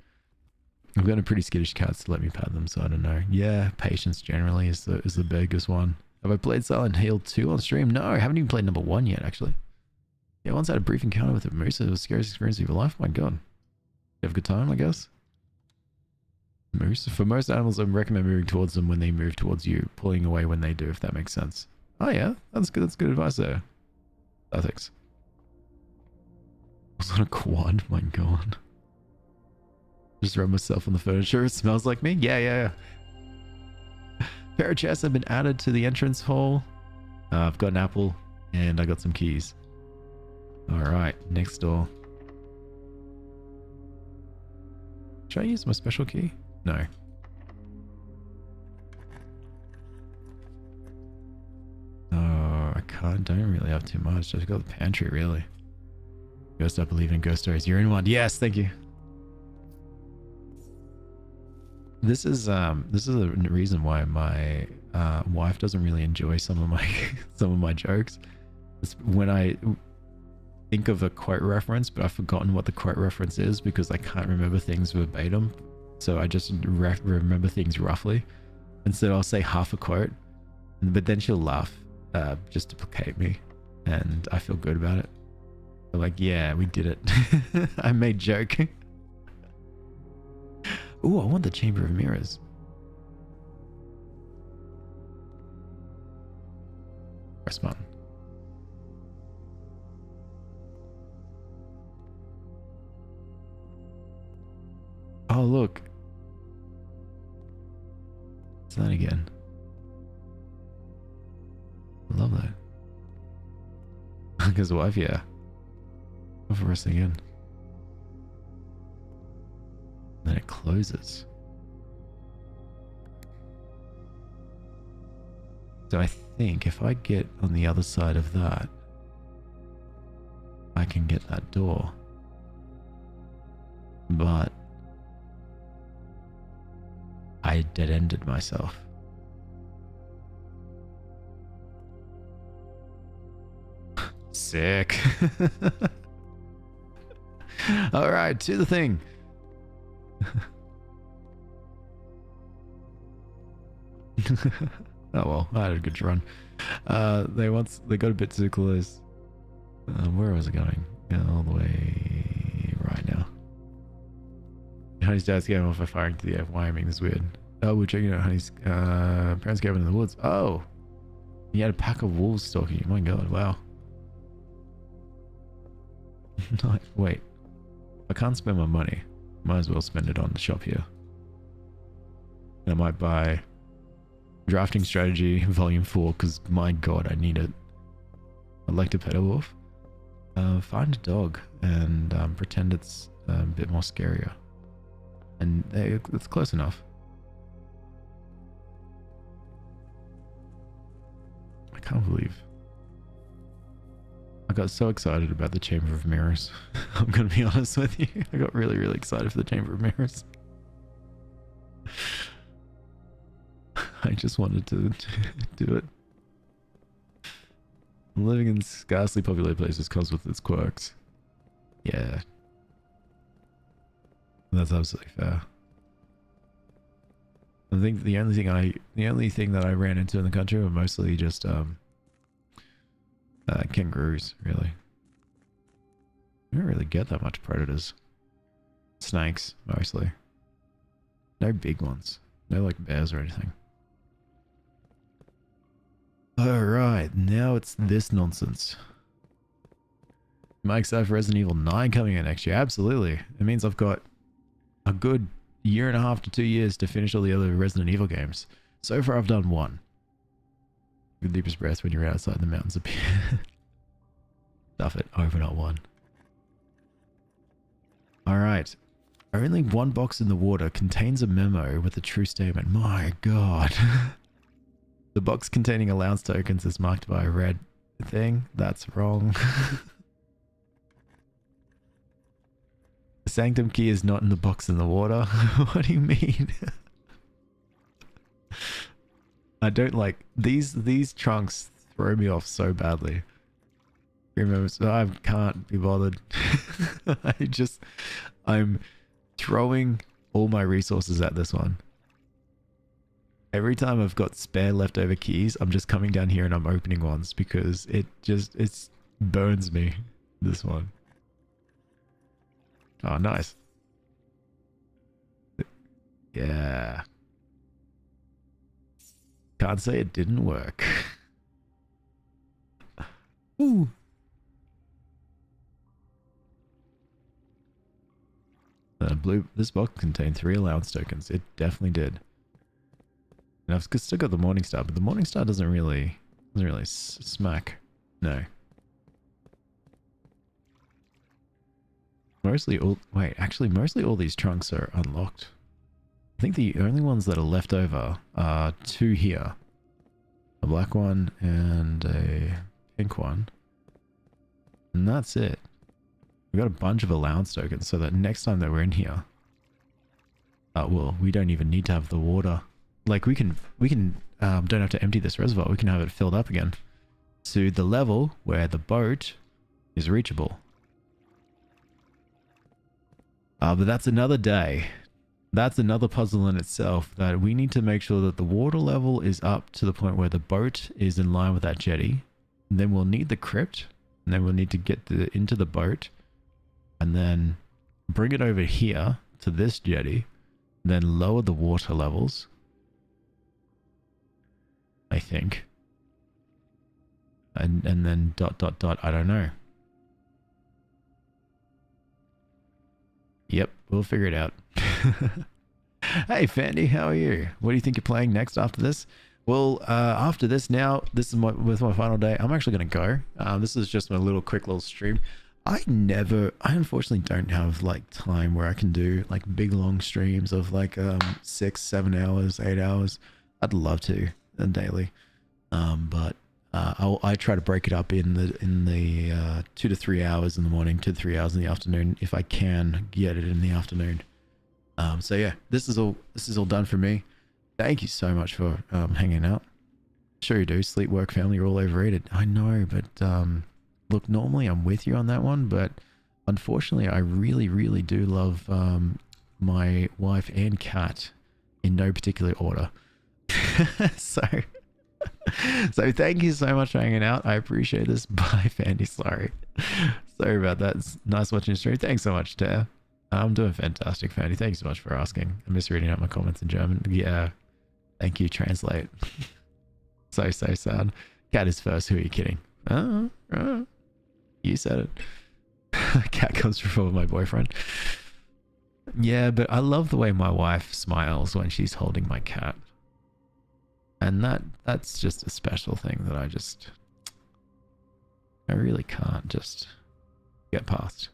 I've got a pretty skittish cats to let me pat them, so I don't know. Yeah, patience generally is the biggest one. Have I played Silent Hill 2 on stream? No, I haven't even played number 1 yet, actually. Yeah, once I had a brief encounter with a moose. It was the scariest experience of your life. My god. You have a good time, I guess? Moose. For most animals, I recommend moving towards them when they move towards you, pulling away when they do, if that makes sense. Oh yeah, that's good. That's good advice there. Ethics. I was on a quad. My god. Just rub myself on the furniture. It smells like me. Yeah. Pair of chests have been added to the entrance hall. I've got an apple and I got some keys. All right, next door. Should I use my special key? No. Oh, I can't. Don't really have too much. Just got the pantry, really. Ghost, I believe in ghost stories. You're in one. Yes, thank you. This is a reason why my wife doesn't really enjoy some of my jokes. It's when I think of a quote reference, but I've forgotten what the quote reference is because I can't remember things verbatim. So I just remember things roughly. And so I'll say half a quote, but then she'll laugh just to placate me. And I feel good about it. So like, yeah, we did it. I made joke. Ooh, I want the Chamber of Mirrors. Press button. Oh, look. What's that again? I love that. Because wife, yeah. What for pressing again? Then it closes. So I think if I get on the other side of that, I can get that door. But I I dead-ended myself. Sick. Alright, to the thing. Oh well, I had a good run. They got a bit too close. Where was it going? Yeah, all the way right now. Honey's dad's getting off by firing to the air. Wyoming is weird. Oh, we're checking out Honey's parents' cabin in the woods. Oh, he had a pack of wolves stalking you. My God, wow. No, wait, I can't spend my money. Might as well spend it on the shop here. I might buy Drafting Strategy Volume 4 because my God, I need it. I'd like to pet a wolf. Find a dog and pretend it's a bit more scarier. And it's close enough. I can't believe I got so excited about the Chamber of Mirrors. I'm going to be honest with you. I got really, really excited for the Chamber of Mirrors. I just wanted to do it. Living in scarcely populated places comes with its quirks. Yeah. That's absolutely fair. I think the only thing that I ran into in the country were mostly just kangaroos, really. You don't really get that much predators. Snakes, mostly. No big ones. No like bears or anything. Alright, now it's this nonsense. Am I excited for Resident Evil 9 coming in next year? Absolutely. It means I've got a good 1.5 to 2 years to finish all the other Resident Evil games. So far I've done one. The deepest breath when you're outside the mountains appear. Stuff it, over not one. Alright. Only one box in the water contains a memo with a true statement. My God. The box containing allowance tokens is marked by a red thing. That's wrong. The Sanctum key is not in the box in the water. What do you mean? I don't like these trunks throw me off so badly. Remember, I can't be bothered. I'm throwing all my resources at this one. Every time I've got spare leftover keys, I'm just coming down here and I'm opening ones because it burns me, this one. Oh, nice. Yeah. Can't say it didn't work. Ooh. This box contained 3 allowance tokens. It definitely did. And I've still got the Morning Star, but the Morning Star doesn't really smack. No. Mostly all these trunks are unlocked. I think the only ones that are left over are 2 here. A black one and a pink one. And that's it. We got a bunch of allowance tokens so that next time that we're in here, well, we don't even need to have the water. Like we can don't have to empty this reservoir. We can have it filled up again to the level where the boat is reachable. But that's another day. That's another puzzle in itself, that we need to make sure that the water level is up to the point where the boat is in line with that jetty. And then we'll need the crypt, and then we'll need to get into the boat, and then bring it over here to this jetty, then lower the water levels, I think. And then ... I don't know. Yep, we'll figure it out. Hey Fandy, how are you? What do you think you're playing next after this? Well, after this now, this is my final day. I'm actually going to go. This is just my quick little stream. I unfortunately don't have like time where I can do like big long streams of like 6, 7 hours, 8 hours. I'd love to daily. But I try to break it up in the 2 to 3 hours in the morning, 2 to 3 hours in the afternoon, if I can get it in the afternoon. So yeah, this is all done for me. Thank you so much for hanging out. Sure you do. Sleep, work, family, you're all overrated. I know, but look, normally I'm with you on that one, but unfortunately I really, really do love my wife and cat in no particular order. so thank you so much for hanging out. I appreciate this. Bye, Fandy. Sorry about that. It's nice watching the stream. Thanks so much, Tara. I'm doing fantastic, Fandy. Thanks so much for asking. I'm just reading out my comments in German. Yeah, thank you. Translate. So sad. Cat is first. Who are you kidding? You said it. Cat comes before my boyfriend. Yeah, but I love the way my wife smiles when she's holding my cat. And that's just a special thing that I really can't just get past.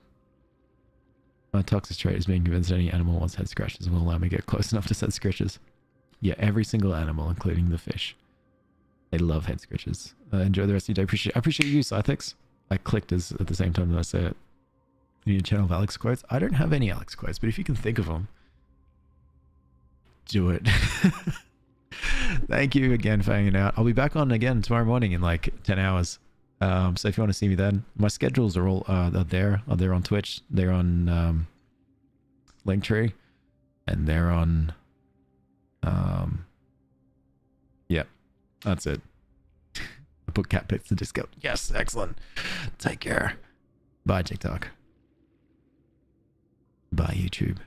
My toxic trait is being convinced any animal wants head scratches will allow me to get close enough to head scratches. Yeah, every single animal, including the fish. They love head scratches. Enjoy the rest of your day. I appreciate you, Scythex. I clicked at the same time that I say it. You need a channel of Alex quotes? I don't have any Alex quotes, but if you can think of them, do it. Thank you again for hanging out. I'll be back on again tomorrow morning in like 10 hours. So if you want to see me then, my schedules are all there. They're on Twitch. They're on Linktree, and they're on. Yeah, that's it. I put cat pics to discount. Yes, excellent. Take care. Bye, TikTok. Bye, YouTube.